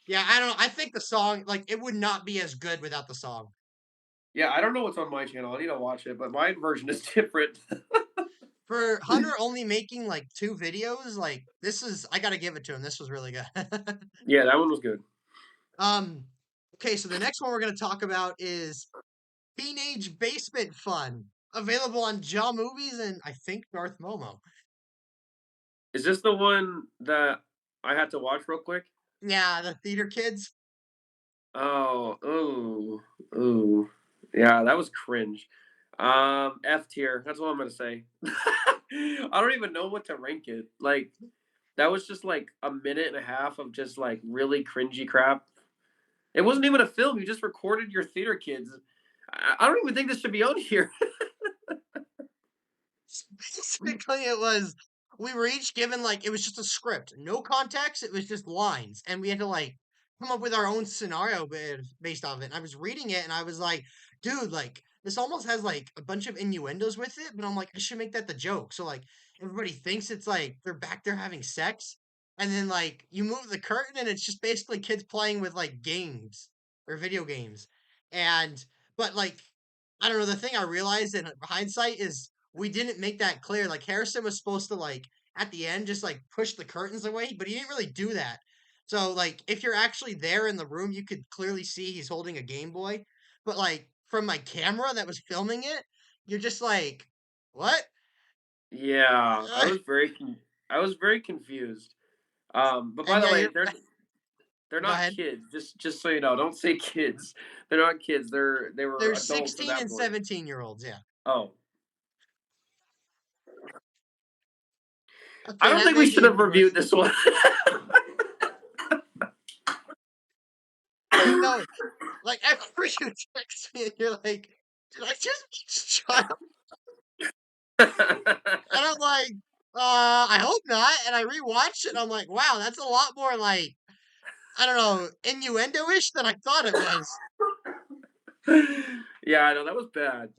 Yeah, I don't know. I think the song like it would not be as good without the song. Yeah, I don't know what's on my channel. I need to watch it, but my version is different. For Hunter only making like two videos, like this is I gotta give it to him. This was really good. Yeah, that one was good. um okay, so the next one we're gonna talk about is Teenage Basement Fun, available on Jaw Movies and I think Darth Momo. Is this the one that I had to watch real quick? Yeah, the theater kids. Oh, ooh, ooh. Yeah, that was cringe. F tier. That's what I'm gonna say. I don't even know what to rank it. Like that was just like a minute and a half of just like really cringy crap. It wasn't even a film. You just recorded your theater kids. I don't even think this should be on here. Basically, it was. we were each given like it was just a script, no context. It was just lines, and we had to like come up with our own scenario based off it. And I was reading it, and I was like, dude, like this almost has like a bunch of innuendos with it. But I'm like, I should make that the joke. So like everybody thinks it's like they're back there having sex, and then like you move the curtain, and it's just basically kids playing with like games or video games, and but like I don't know. The thing I realized in hindsight is we didn't make that clear. Like Harrison was supposed to like at the end just like push the curtains away, but he didn't really do that. So like if you're actually there in the room, you could clearly see he's holding a Game Boy. But like from my camera that was filming it, you're just like, what? Yeah, I was very confused. But by And the yeah, way, you're they're go not ahead. kids. Just so you know, don't say kids. They're not kids. They were There's adults at 16 that and point. 17-year-olds. Yeah. Oh, I Okay, don't that think we may be should even have worse. reviewed this one. Like no, like after you text me and you're like, did I just child? And I'm like, I hope not. And I rewatched it and I'm like, wow, that's a lot more like, I don't know, innuendo-ish than I thought it was. Yeah, I know that was bad.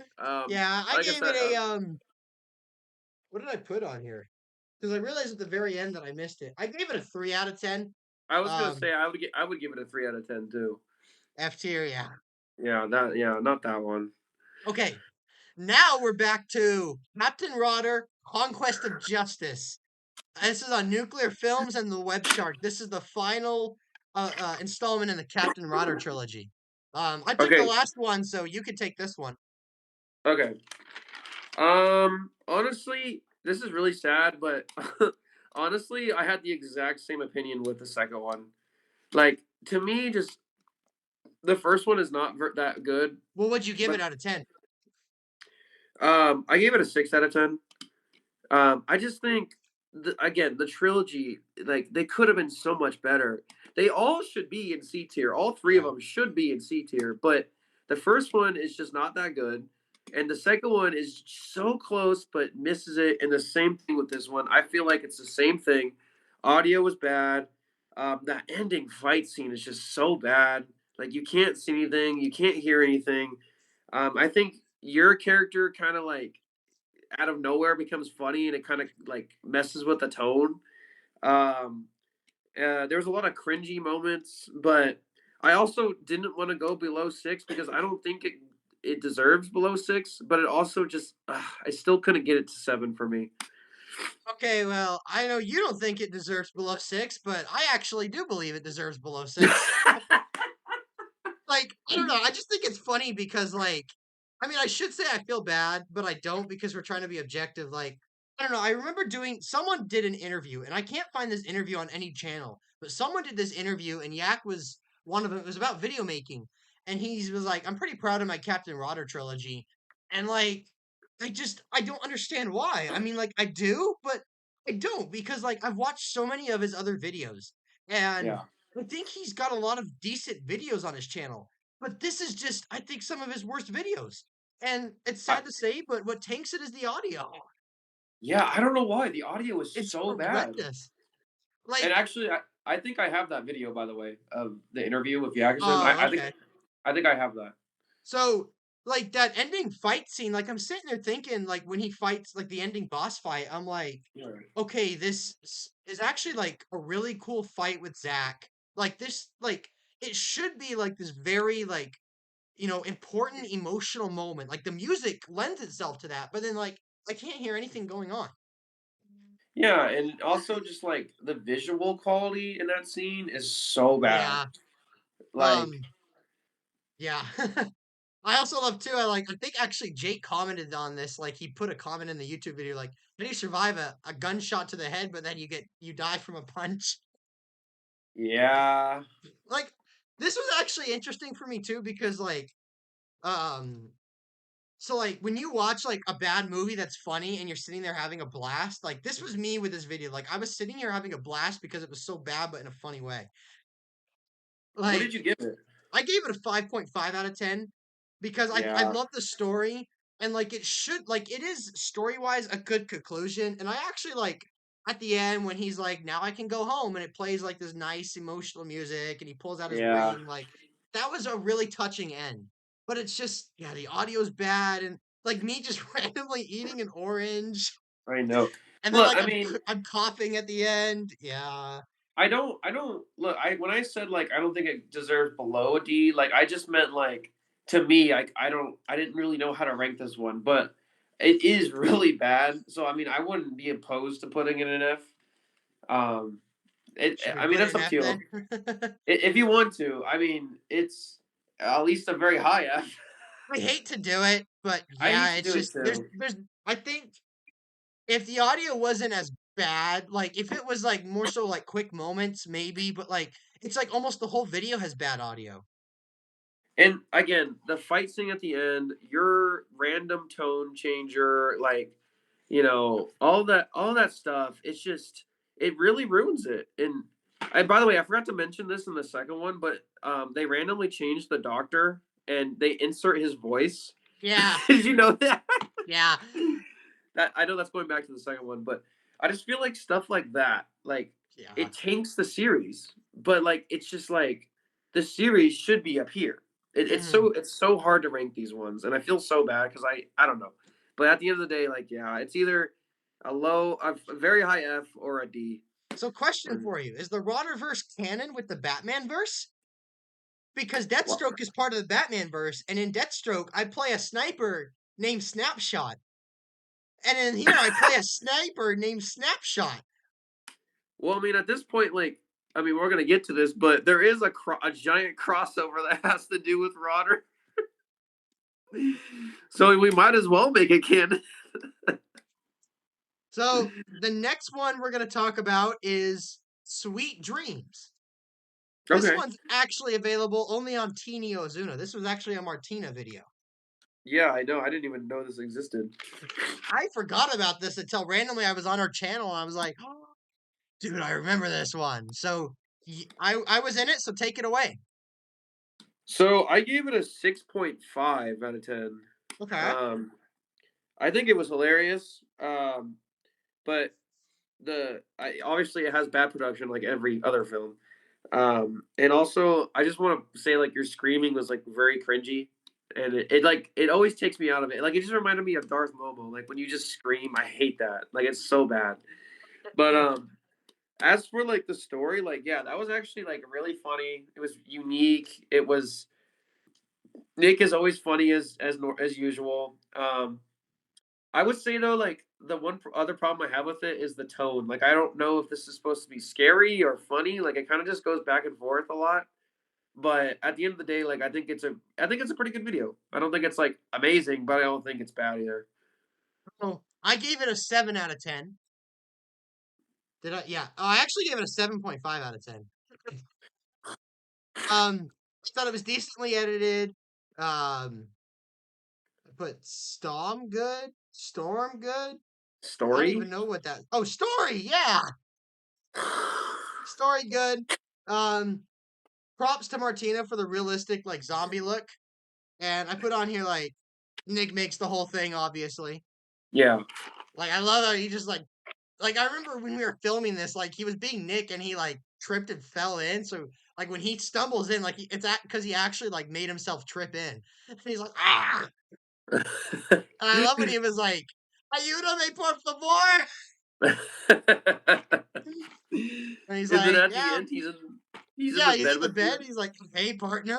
Yeah, I Like I gave it said, a what did I put on here? Because I realized at the very end that I missed it. I gave it a 3 out of 10. I was gonna Um, say I would give it a 3 out of 10 too. F tier, yeah. Yeah, not that one. Okay. Now we're back to Captain Rodder, Conquest of Justice. This is on Nuclear Films and the WebShark. This is the final installment in the Captain Rodder trilogy. I took the Okay, last one, so you could take this one. okay. Honestly, this is really sad, but honestly, I had the exact same opinion with the second one. Like to me, just the first one is not that good, Well, what'd you give but it out of 10? I gave it a 6 out of 10. I just think again the trilogy, like they could have been so much better. They all should be in C tier. All three of Yeah. them should be in C tier, but the first one is just not that good, and the second one is so close but misses it. And the same thing with this one. I feel like it's the same thing. Audio was bad. That ending fight scene is just so bad. Like you can't see anything, you can't hear anything. I think your character kind of like out of nowhere becomes funny and it kind of like messes with the tone. Um, there was a lot of cringy moments, but I also didn't want to go below 6 because I don't think it deserves below 6. But it also just I still couldn't get it to 7 for me. Okay, well, I know you don't think it deserves below 6, but I actually do believe it deserves below 6. Like, I don't know. I just think it's funny because, like, I mean, I should say I feel bad, but I don't because we're trying to be objective. Like, I don't know. I remember someone did an interview, and I can't find this interview on any channel, but someone did this interview, and Yak was one of them. It was about video making. And he was like, I'm pretty proud of my Captain Rodder trilogy. And, like, I don't understand why. I mean, like, I do, but I don't because, like, I've watched so many of his other videos. And Yeah. I think he's got a lot of decent videos on his channel, but this is just, I think, some of his worst videos. And it's I, sad to say, but what tanks it is the audio. yeah, I don't know why the audio is It's so bad. horrendous. And Like, actually, I think I have that video by the way of the interview with Jagerson. oh, okay. I think I have that. So, like, that ending fight scene, like, I'm sitting there thinking, like, when he fights, like, the ending boss fight, I'm like, Yeah. okay, is actually, like, a really cool fight with Zack. Like, this, like, it should be, like, this very, like, important emotional moment. Like the music lends itself to that, but then like I can't hear anything going on. Yeah, and also just like the visual quality in that scene is so bad. Yeah. Like, Um, yeah. I also love too, I think actually Jake commented on this, like he put a comment in the YouTube video like, how do you survive a gunshot to the head, but then you die from a punch? yeah, Like this was actually interesting for me too, because um so like when you watch like a bad movie that's funny and you're sitting there having a blast, like this was me with this video. Like I was sitting here having a blast because it was so bad but in a funny way. what did Like you give it? I gave it a 5.5 out of 10 because I Yeah, love the story and like it is story-wise a good conclusion and I actually like at the end when he's like, "Now I can go home," and it plays like this nice emotional music, and he pulls out his Yeah, ring, like that was a really touching end. But it's just, yeah, the audio's bad, and like me just randomly eating an orange, I know. and then Look, like I mean, I'm coughing at the end. Yeah, I don't look. I when I said like I don't think it deserves below a D. Like I just meant like to me, I didn't really know how to rank this one, but it is really bad. So I mean, I wouldn't be opposed to putting it in F. Um, should we I mean, put it that's in up F to then? you. If you want to, I mean, it's at least a very high F. I hate to do it, but I hate yeah, to it's do it just too. there's I think if the audio wasn't as bad, like if it was like more so like quick moments, maybe, but like it's like almost the whole video has bad audio. And again, the fight scene at the end, your random tone changer, like all that stuff. It's just it really ruins it. And by the way, I forgot to mention this in the second one, but they randomly changed the doctor and they insert his voice. Yeah, Did you know that? yeah. That I know that's going back to the second one, but I just feel like stuff like that, like Yeah. it tanks the series. But like it's just like the series should be up here. Hmm. It's so hard to rank these ones, and I feel so bad because I don't know. But at the end of the day, like yeah, it's either a very high F or a D. So, question And for you: is the Roderverse canon with the Batman verse? Because well, Deathstroke is part of the Batman verse, and in Deathstroke, I play a sniper named Snapshot, and in here, I play a sniper named Snapshot. well, I mean, at this point, like I mean, we're gonna get to this, but there is a giant crossover that has to do with Rodder. So we might as well make it canon. So, the next one we're going to talk about is Sweet Dreams. This Okay. one's actually available only on Tini Ozuna. This was actually a Martina video. Yeah, I know. I didn't even know this existed. I forgot about this until randomly I was on her channel and I was like, oh, dude, I remember this one. So I was in it, so take it away. So I gave it a 6.5 out of 10. Okay. Um, I think it was hilarious. But obviously it has bad production like every other film. And also I just want to say like your screaming was like very cringy, and it always takes me out of it. Like it just reminded me of Darth Momo. Like when you just scream, I hate that. Like it's so bad. But as for like the story, like yeah, that was actually like really funny. It was unique. It was Nick is always funny as usual. I would say though, like the other problem I have with it is the tone. Like I don't know if this is supposed to be scary or funny. Like it kind of just goes back and forth a lot. But at the end of the day, like I think it's a pretty good video. I don't think it's like amazing, but I don't think it's bad either. So I gave it a 7 out of 10. Did I? Yeah. Oh, I actually gave it a 7.5 out of 10. I thought it was decently edited. But Storm good? Storm good? I don't Story. even know what that. Oh, story. Yeah. Story good. Um, props to Martina for the realistic like zombie look. And I put on here like Nick makes the whole thing obviously. Yeah. Like I love how he just like I remember when we were filming this, like he was being Nick and he like tripped and fell in. So like when he stumbles in, like it's because he actually like made himself trip in. And he's like ah. And I love when he was like, "Ayúdame por favor." And he's And then like, at the "Yeah, end, he's in yeah." the He's bed in the with bed. you. He's like, "Hey, partner."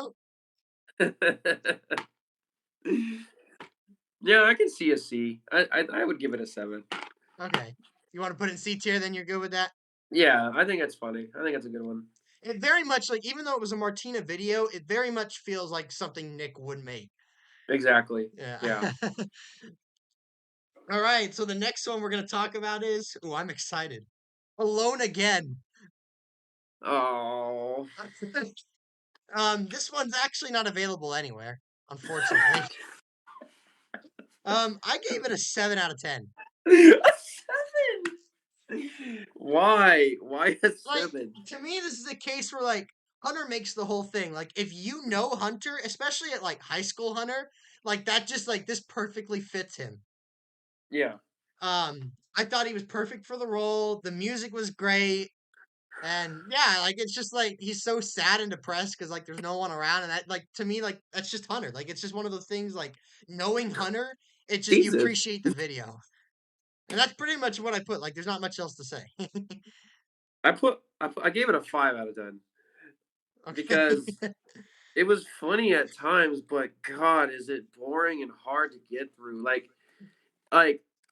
Yeah, I can see a C. I would give it a 7. Okay. You want to put it in C tier? Then you're good with that. Yeah, I think it's funny. I think it's a good one. It very much like even though it was a Martina video, it very much feels like something Nick would make. Exactly. Yeah. Yeah. All right. So the next one we're gonna talk about is oh, I'm excited. Alone Again. Oh. This one's actually not available anywhere, unfortunately. I gave it a 7 out of 10. A 7. Why? Why a Like 7? to me, this is a case where like Hunter makes the whole thing. Like if you know Hunter, especially at like high school Hunter, like that just like this perfectly fits him. Yeah. I thought he was perfect for the role. The music was great. And yeah, like it's just like he's so sad and depressed because like there's no one around, and that like to me like that's just Hunter. Like it's just one of those things like knowing Hunter, it's just you Jesus. appreciate the video, and that's pretty much what I put. Like there's not much else to say. I gave it a 5 out of 10 Okay. because it was funny at times, but God, is it boring and hard to get through? Like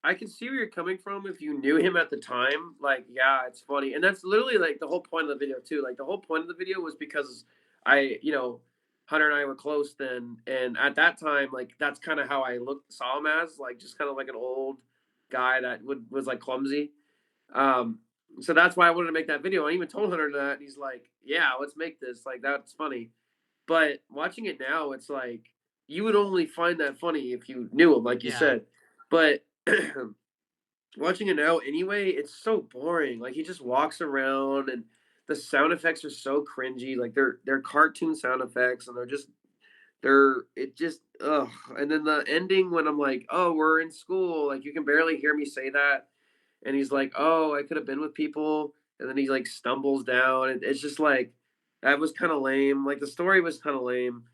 I can see where you're coming from if you knew him at the time. Like, yeah, it's funny, and that's literally like the whole point of the video too. Like the whole point of the video was because Hunter and I were close then, and at that time, like that's kind of how I saw him as, like just kind of like an old guy that was like clumsy. Um, so that's why I wanted to make that video. I even told Hunter that, and he's like, "Yeah, let's make this. Like that's funny." But watching it now, it's like you would only find that funny if you knew him, like you Yeah. said. But watching it now anyway, it's so boring. Like he just walks around and the sound effects are so cringy. Like they're cartoon sound effects and they're it just ugh. And then the ending when I'm like, oh, we're in school, like you can barely hear me say that. And he's like, oh, I could have been with people. And then he like stumbles down. And it's just like that was kind of lame. Like the story was kind of lame.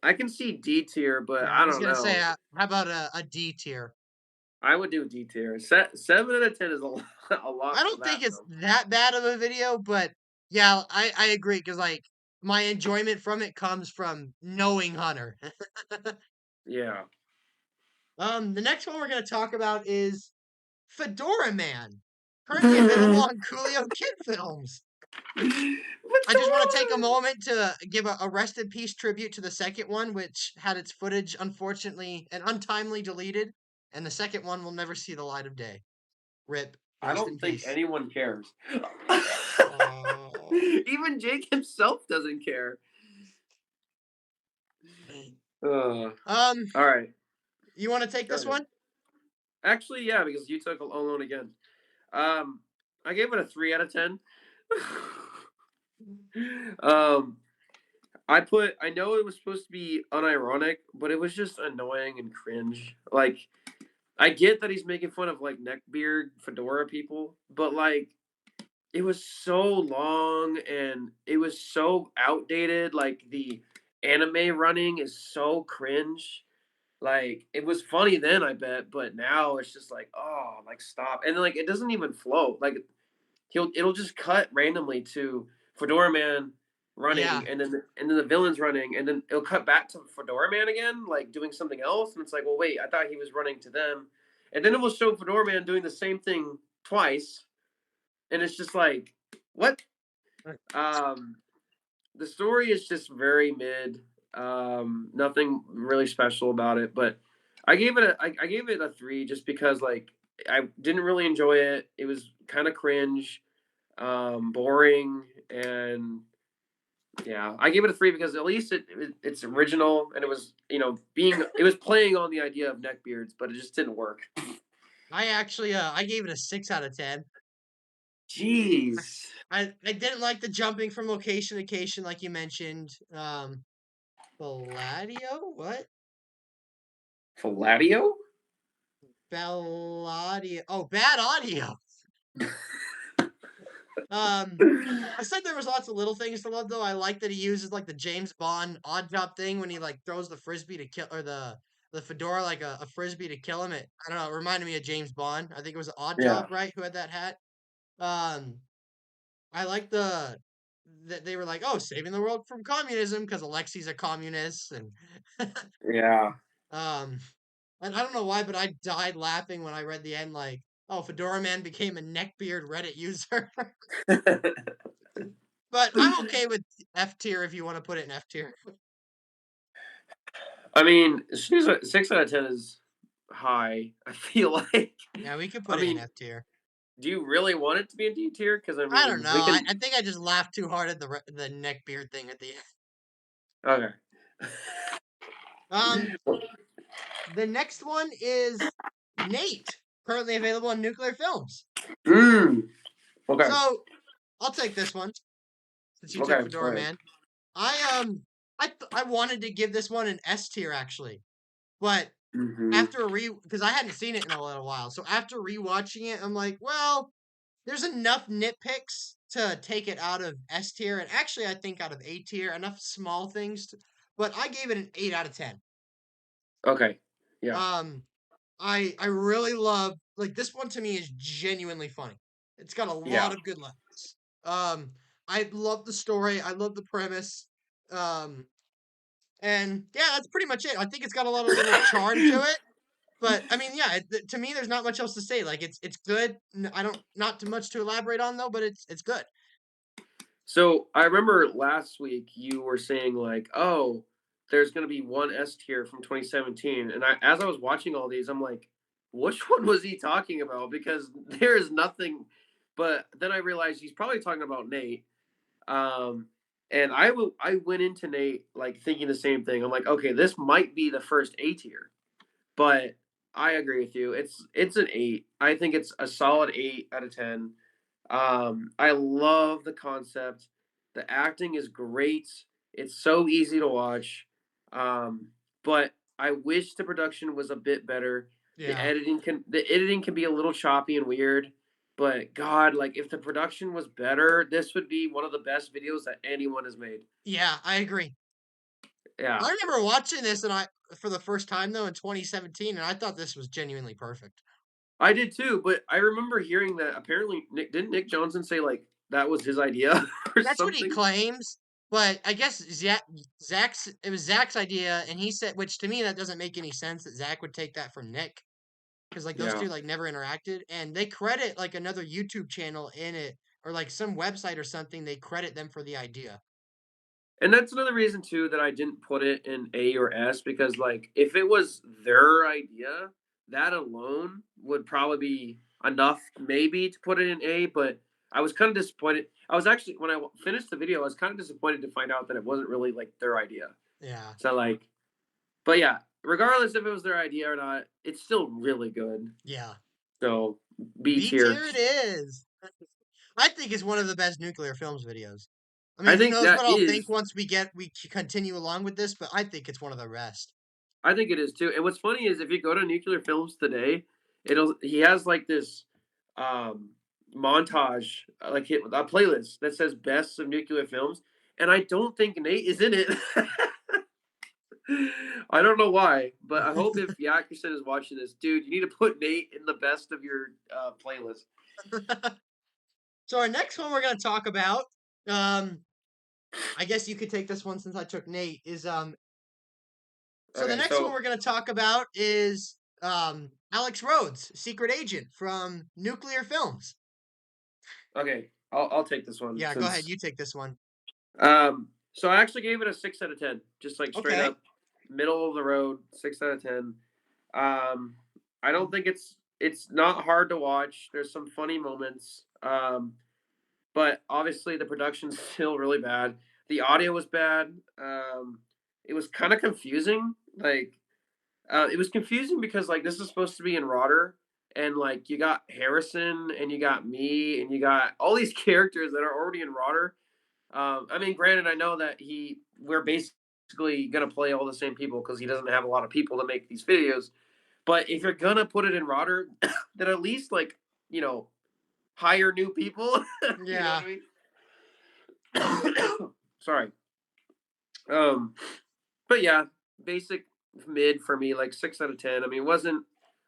I can see D tier, but Yeah, I I was don't gonna say, know. how about a D tier? I would do D tier. 7 out of 10 is a lot, a I lot for don't think that it's though. that bad of a video, but yeah, I agree because like my enjoyment from it comes from knowing Hunter. Yeah. The next one we're gonna talk about is Fedora Man, currently available on Coolio Kid Films. I just want to take a Fedora! moment to give a rest in peace tribute to the second one, which had its footage unfortunately and untimely deleted, and the second one will never see the light of day. Rip. I Rest in don't think peace. anyone cares. Oh. Even Jake himself doesn't care. Uh, Um, all right, you want to take go this ahead. one? Actually, yeah, because you took alone again. Um, I gave it a 3 out of 10. um, I know it was supposed to be unironic, but it was just annoying and cringe. Like, I get that he's making fun of like neckbeard fedora people, but like it was so long and it was so outdated. Like the anime running is so cringe. Like it was funny then, I bet, but now it's just like, oh, like stop. And like it doesn't even flow. Like it'll just cut randomly to Fedora Man Yeah. running and then the villain's running and then it'll cut back to Fedora Man again, like doing something else. And it's like, well, wait, I thought he was running to them. And then it will show Fedora Man doing the same thing twice. And it's just like, what? Um, the story is just very mid. Nothing really special about it, but I gave it a 3 just because like I didn't really enjoy it. It was kind of cringe, boring, and yeah, I gave it a 3 because at least it's original and it was it was playing on the idea of neckbeards, but it just didn't work. I actually I gave it a 6 out of 10. Jeez, I didn't like the jumping from location to location like you mentioned. Belladio? What? Faladio. Belladio. Oh, bad audio. Um, I said there was lots of little things to love though. I like that he uses like the James Bond odd job thing when he like throws the frisbee to kill or the fedora like a frisbee to kill him. It I don't know. It reminded me of James Bond. I think it was Odd Yeah, Job, right? Who had that hat? Um, I like that they were like, oh, saving the world from communism because Alexi's a communist and yeah. um, and I don't know why, but I died laughing when I read the end like, oh, Fedora Man became a neckbeard Reddit user. But I'm okay with F tier if you want to put it in F tier. I mean, 6 out of 10 is high. I feel like. Yeah, we could I put it in mean, F tier. do you really want it to be a D tier? Because I I don't mean, know. we can. I think I just laughed too hard at the neckbeard thing at the end. Okay. Um, the next one is Nate, currently available on Nuclear Films. Mm, okay. So I'll take this one since you took Okay. Go Fedora ahead. Man. I I wanted to give this one an S tier actually, but Mhm. after because I hadn't seen it in a little while, so after rewatching it, I'm like, well, there's enough nitpicks to take it out of S tier, and actually, I think out of A tier, enough small things. But I gave it an 8 out of 10. Okay. Yeah. Um, I really love like this one to me is genuinely funny. It's got a Yeah. lot of good levels. Um, I love the story. I love the premise. Um, and yeah, that's pretty much it. I think it's got a lot of little charm to it. But I mean, yeah, to me, there's not much else to say. Like it's good. I don't not too much to elaborate on though, but it's good. So I remember last week you were saying like, "Oh, there's gonna be one S tier from 2017," and as I was watching all these, I'm like, "Which one was he talking about?" Because there is nothing. But then I realized he's probably talking about Nate. Um, and I went into Nate like thinking the same thing. I'm like, okay, this might be the first A tier, but I agree with you. It's an 8. I think it's a solid 8 out of 10. I love the concept. The acting is great. It's so easy to watch. Um, but I wish the production was a bit better. Yeah, The editing can be a little choppy and weird, but God, like if the production was better, this would be one of the best videos that anyone has made. yeah, I agree. Yeah. I remember watching this and I for the first time though in 2017, and I thought this was genuinely perfect. I did too, but I remember hearing that apparently Nick Johnson say like that was his idea or That's what he something? claims, but I guess Zach's it was Zach's idea, and he said, which to me that doesn't make any sense that Zach would take that from Nick because like those Yeah. two like never interacted, and they credit like another YouTube channel in it or like some website or something. They credit them for the idea. And that's another reason too that I didn't put it in A or S because like if it was their idea, that alone would probably be enough maybe to put it in A, but I was kind of disappointed. I was actually when finished the video, I was kind of disappointed to find out that it wasn't really like their idea. Yeah, So like but yeah, regardless if it was their idea or not, it's still really good. yeah. So B B tier. tier it is. I think it's one of the best nuclear films videos. I I mean, who think knows that what I'll think is once we continue along with this, but I think it's one of the best. I think it is too. And what's funny is if you go to Nuclear Films today, he has like this um montage, like a playlist that says best of nuclear films, and I don't think Nate is in it. I don't know why, but I hope if Yakerson is watching this, dude, you need to put Nate in the best of your playlist. So our next one we're gonna talk about, um, I guess you could take this one since I took Nate. Is so the Okay, next one so we're gonna talk about is Alex Rhodes, secret agent from Nuclear Films. okay, I'll take this one Yeah, go ahead. since You take this one. so I actually gave it a 6 out of 10, just like straight Okay. up middle of the road, 6 out of 10. Um, I don't think it's not hard to watch. There's some funny moments, but obviously the production's still really bad. The audio was bad. It was kind of confusing. Like it was confusing because like this is supposed to be in Rotter, and like you got Harrison and you got me and you got all these characters that are already in Rotter. I mean, granted, I know that we're basically gonna play all the same people because he doesn't have a lot of people to make these videos. But if you're gonna put it in Rotter, then at least like you know hire new people. You know what Yeah. I mean? Sorry. Um, but yeah, basic mid for me, like 6 out of 10. I mean, it wasn't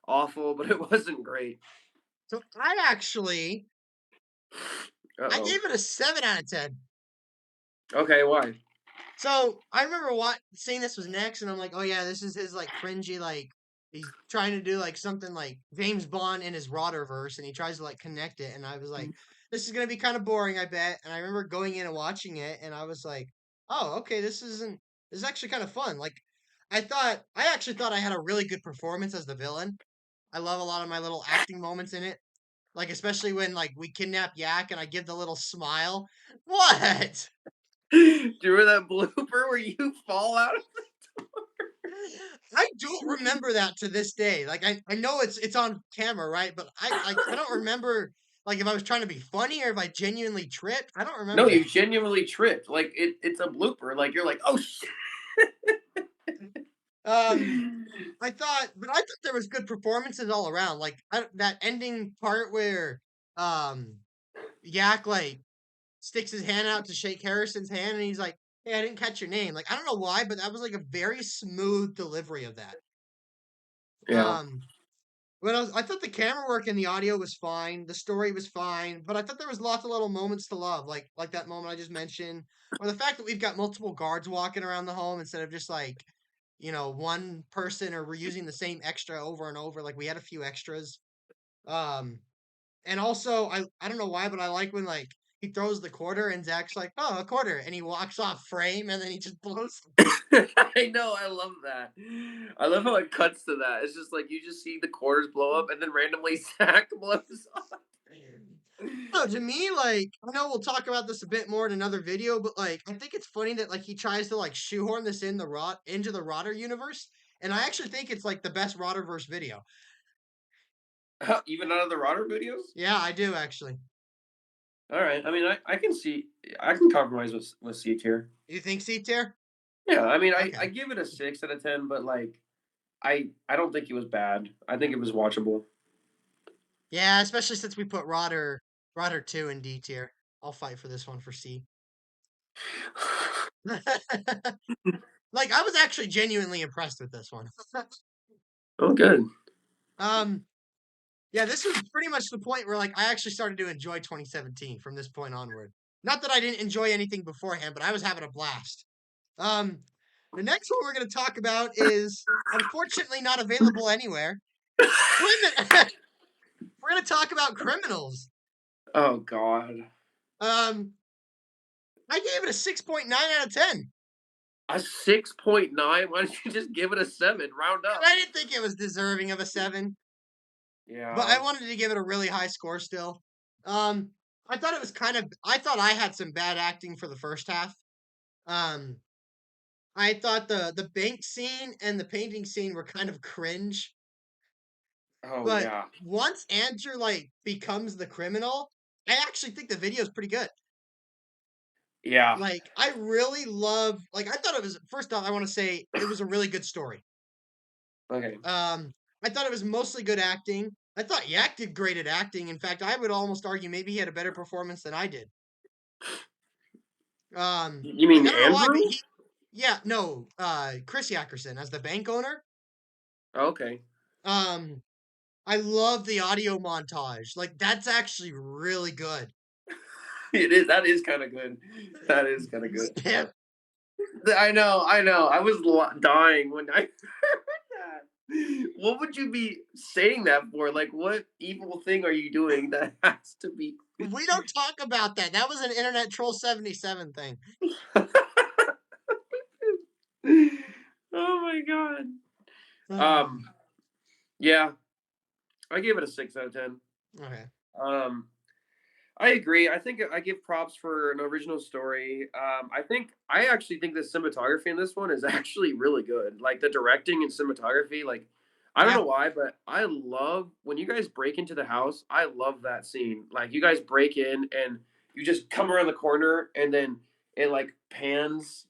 awful, but it wasn't great. So I Uh-oh. gave it a 7 out of 10. Okay, why? So I remember seeing this was next, and I'm like, oh yeah, this is his like cringy like he's trying to do like something like James Bond in his Rotterverse, and he tries to like connect it, and I was like, this is gonna be kind of boring, I bet. And I remember going in and watching it, and I was like, oh okay, this is actually kind of fun. Like I actually thought I had a really good performance as the villain. I love a lot of my little acting moments in it. Like especially when like we kidnap Yak and I give the little smile. What? Do you remember that blooper where you fall out? I don't remember that to this day. Like I know it's on camera, right? But I don't remember like if I was trying to be funny or if I genuinely tripped. I don't No, remember you that. genuinely tripped. Like it's a blooper. Like you're like, oh shit. Um, but I thought there was good performances all around. Like that ending part where Yak like sticks his hand out to shake Harrison's hand, and he's like, "Hey, I didn't catch your name." Like I don't know why, but that was like a very smooth delivery of that. Yeah. Um, But I thought the camera work and the audio was fine. The story was fine, but I thought there was lots of little moments to love, like that moment I just mentioned, or the fact that we've got multiple guards walking around the home instead of just like, one person, or we're using the same extra over and over. Like we had a few extras. Um, and also I don't know why, but I like when like he throws the quarter and Zach's like, "Oh, a quarter," and he walks off frame and then he just blows. I know, I love that. I love how it cuts to that. It's just like you just see the quarters blow up and then randomly Zach blows up. No, to me, like, I know we'll talk about this a bit more in another video, but like, I think it's funny that like he tries to like shoehorn this into the Rotter universe, and I actually think it's like the best Rotterverse video. Even out of the Rotter videos? Yeah, I do actually. All right. I mean, I can see I can compromise with C tier. You think C tier? Yeah, I mean, I Okay. give it a 6 out of 10, but like I don't think it was bad. I think it was watchable. Yeah, especially since we put Rotter 2 in D tier. I'll fight for this one for C. Like, I was actually genuinely impressed with this one. Oh, good. um, yeah, this was pretty much the point where like I actually started to enjoy 2017 from this point onward. Not that I didn't enjoy anything beforehand, but I was having a blast. Um, the next one we're going to talk about is unfortunately not available anywhere. Crimin- we're going to talk about criminals. Oh God. Um, I gave it a 6.9 out of 10. A 6.9? Why don't you just give it a 7? Round And up. I didn't think it was deserving of a 7, but Yeah. I wanted to give it a really high score still. Um, I thought it was I thought I had some bad acting for the first half. Um, I thought the bank scene and the painting scene were kind of cringe. Oh But yeah. once Andrew like becomes the criminal, I actually think the video is pretty good. Yeah. Like I really love like I thought it was first off, I want to say it was a really good story. Okay. Um I thought it was mostly good acting. I thought Yak did great at acting. In fact, I would almost argue maybe he had a better performance than I did. You Like mean I don't know why, but Andrew? he yeah, no, Chris Yackerson as the bank owner. Okay. Um I love the audio montage. Like that's actually really good. It is. That is kind of good. That is kind of good. Yeah. I know. I know. I was dying when I heard that. What would you be saying that for? Like, what evil thing are you doing that has to be? We don't talk about that. That was an Internet Troll 77 thing. Oh my god. Um, Um. Yeah, I gave it a 6 out of 10. okay. Um. I agree. I think I give props for an original story. I actually think the cinematography in this one is actually really good. Like the directing and cinematography, like I don't Yeah. know why, but I love when you guys break into the house. I love that scene. Like you guys break in and you just come around the corner and then it like pans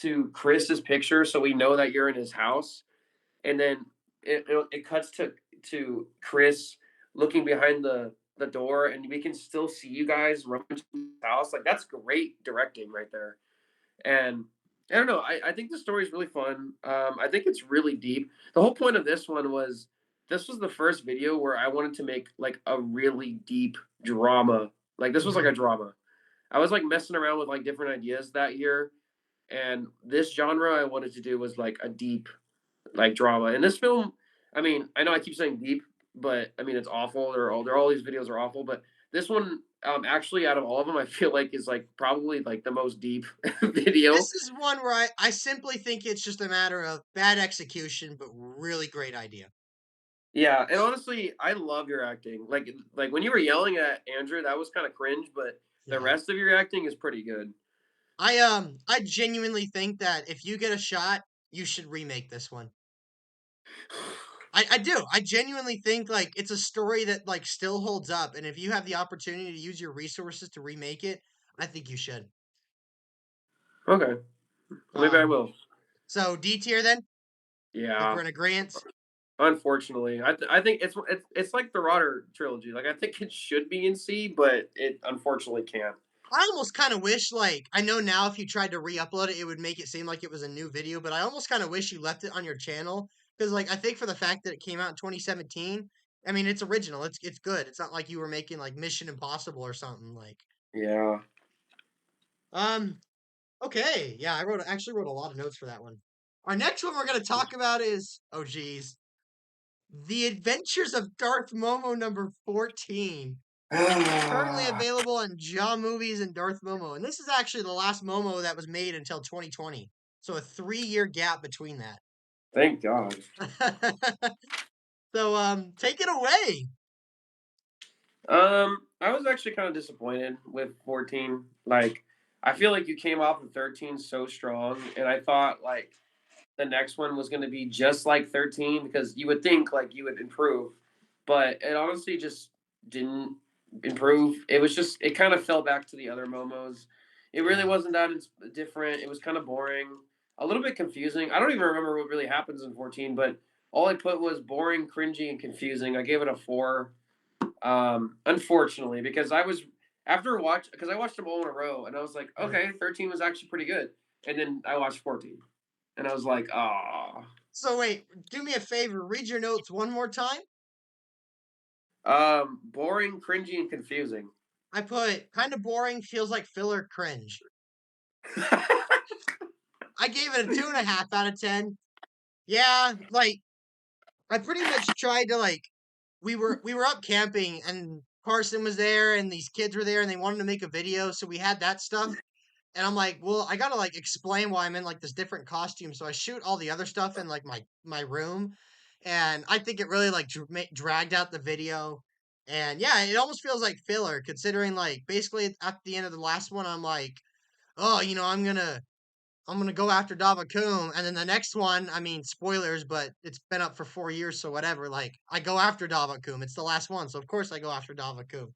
to Chris's picture so we know that you're in his house and then it cuts to Chris looking behind the door, and we can still see you guys run into the house. Like that's great directing right there. And I don't know. I think the story is really fun. I think it's really deep. The whole point of this one was this was the first video where I wanted to make like a really deep drama. Like this was like Hmm. a drama. I was like messing around with like different ideas that year, and this genre I wanted to do was like a deep like drama. And this film, I mean, I know I keep saying deep, but I mean it's awful. All these videos are awful, but this one actually out of all of them, I feel like is like probably like the most deep video. This is one where I simply think it's just a matter of bad execution, but really great idea. Yeah, and honestly, I love your acting. Like when you were yelling at Andrew, that was kind of cringe, but the Yeah. rest of your acting is pretty good. I genuinely think that if you get a shot, you should remake this one. I do. I genuinely think like it's a story that like still holds up, and if you have the opportunity to use your resources to remake it, I think you should. Okay, well, maybe I Um, will. so D tier then? Think Yeah. we're in agreement? Unfortunately, I think it's like the Rotter trilogy. Like I think it should be in C, but it unfortunately can't. I almost kind of wish, like, I know now if you tried to re-upload it, it would make it seem like it was a new video, but I almost kind of wish you left it on your channel because, like, I think for the fact that it came out in 2017, I mean, it's original. It's good. It's not like you were making like Mission Impossible or something. Like, Yeah. um, okay, yeah, I actually wrote a lot of notes for that one. Our next one we're gonna talk about is, oh geez, The Adventures of Darth Momo number 14. Currently available on Jaw Movies and Darth Momo. And this is actually the last Momo that was made until 2020. So a 3-year gap between Thank God. that. So take it away. I was actually kind of disappointed with 14. Like, I feel like you came off of 13 so strong, and I thought like the next one was going to be just like 13 because you would think like you would improve, but it honestly just didn't improve. It was just it kind of fell back to the other Momos. It really Yeah. wasn't that different. It was kind of boring, a little bit confusing. I don't even remember what really happens in 14, but all I put was boring, cringy, and confusing. I gave it a 4. Unfortunately, because I was after watch because I watched them all in a row, and I was like, Right. okay, 13 was actually pretty good, and then I watched 14, and I was like, ah, So wait, do me a favor. Read your notes one more time. boring, cringy, and confusing. I put kind of boring, feels like filler, cringe. I gave it a 2.5 out of 10. Yeah, like I pretty much tried to like we were up camping and Carson was there and these kids were there and they wanted to make a video, so we had that stuff. And I'm like, well, I gotta like explain why I'm in like this different costume. So I shoot all the other stuff in like my room, and I think it really like dragged out the video. And yeah, it almost feels like filler considering like basically at the end of the last one, I'm like, oh, I'm gonna go after Davakum, and then the next one, I mean, spoilers, but it's been up for 4 years, so whatever. Like, I go after Davakum. It's the last one, so of course I go after Davakum.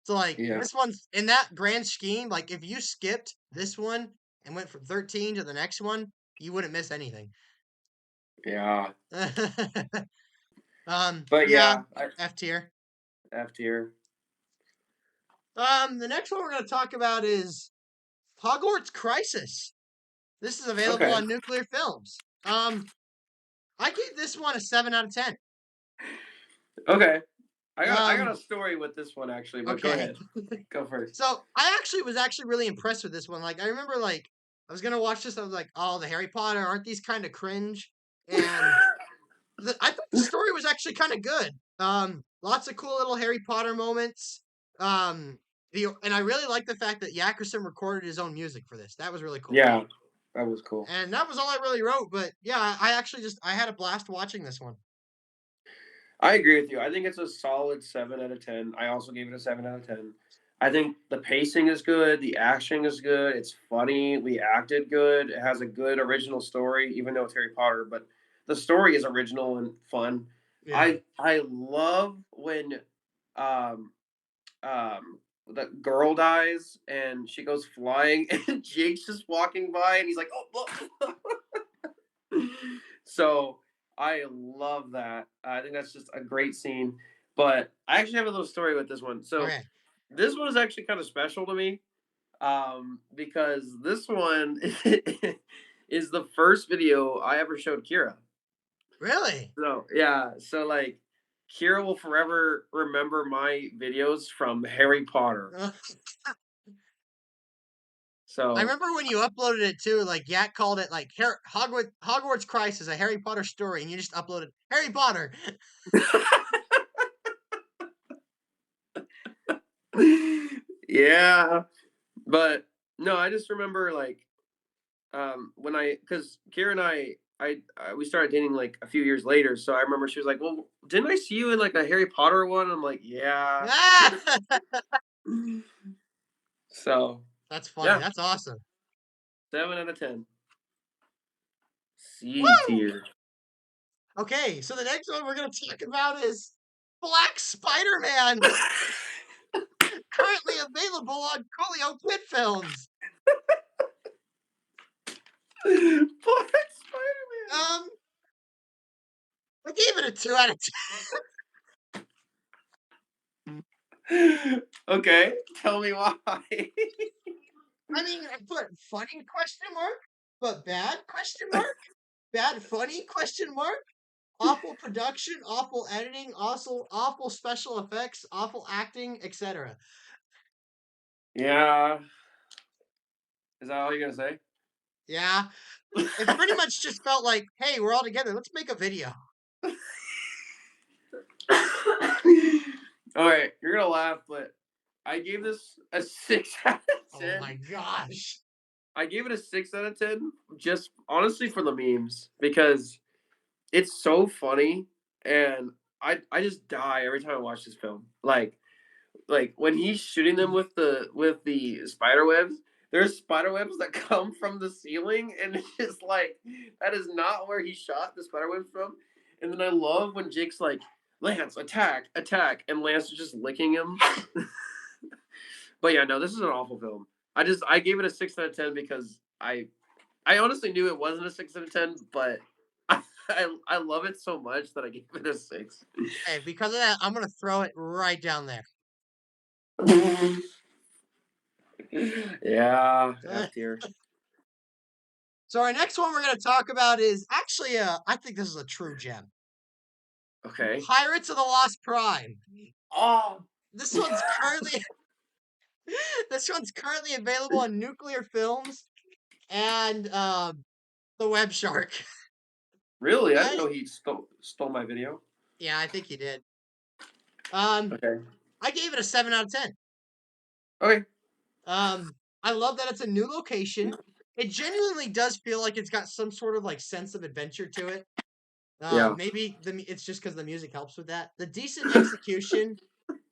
So like Yeah, this one's in that grand scheme, like if you skipped this one and went from 13 to the next one, you wouldn't miss anything. yeah, but Yeah, yeah, F tier. F tier. The next one we're gonna talk about is Hogwarts Crisis. This is available Okay, on Nuclear Films. I gave this one a 7 out of 10. okay. I got a Um, story with this one actually, but go okay. ahead, go first. So I actually was actually really impressed with this one. Like I remember like I was gonna watch this, I was like, oh, the Harry Potter, aren't these kind of cringe? And I thought the story was actually kind of good. Lots of cool little Harry Potter moments. And I really like the fact that Yackerson recorded his own music for this. That was really cool. Yeah, that was cool. And that was all I really wrote. But yeah, I actually just I had a blast watching this one. I agree with you. I think it's a solid 7 out of 10. I also gave it a 7 out of 10. I think the pacing is good, the action is good, it's funny, we acted good, it has a good original story, even though it's Harry Potter, but the story is original and fun. Yeah. I love when um um the girl dies and she goes flying and Jake's just walking by and he's like, oh, so I love that. I think that's just a great scene. But I actually have a little story with this one. So Okay. this one is actually kind of special to me because this one is the first video I ever showed Kira. Really? So yeah, so like Kira will forever remember my videos from Harry Potter. I So remember when you uploaded it too, like Yak called it like Hogwarts Crisis, a Harry Potter story, and you just uploaded Harry Potter. yeah, but no, I just remember like when I because Kira and I we started dating like a few years later, so I remember she was like, "Well, didn't I see you in like a Harry Potter one?" I'm like, "Yeah." Ah! So That's funny. yeah, That's awesome. 7 out of 10. C Woo! tier. Okay, so the next one we're gonna talk about is Black Spider-Man, currently available on Coolio Kid Films. Black Spider Man. Um, gave it a 2 out of 10. Okay, tell me why. I mean, I put funny question mark, but bad question mark, bad funny question mark, awful production, awful editing, also awful special effects, awful acting, etc. Yeah. Is that all you're gonna say? Yeah, it pretty much just felt like, hey, we're all together. Let's make a video. All right, you're gonna laugh, but I gave this a 6 out of Oh my 10. gosh. I gave it a 6 out of 10, just honestly for the memes because it's so funny, and I just die every time I watch this film. Like when he's shooting them with the spider webs, there's spider webs that come from the ceiling, and it's just like that is not where he shot the spider webs from. And then I love when Jake's like, Lance, attack, attack, and Lance is just licking him. But yeah, no, this is an awful film. I gave it a 6 out of 10 because I honestly knew it wasn't a 6 out of 10, but I love it so much that I gave it a 6. Hey, because of that, I'm gonna throw it right down there. Yeah, F tier. So our next one we're gonna talk about is actually I think this is a true gem. Okay. Pirates of the Lost Prime. Oh, This one's currently this one's currently available on Nuclear Films and TheWebShark. really? I didn't Okay? know he stole my video. Yeah, I think you did. Um, Okay. I gave it a 7 out of 10. Okay. I love that it's a new location. It genuinely does feel like it's got some sort of like sense of adventure to it. Yeah. Maybe it's just because the music helps with that. The decent execution.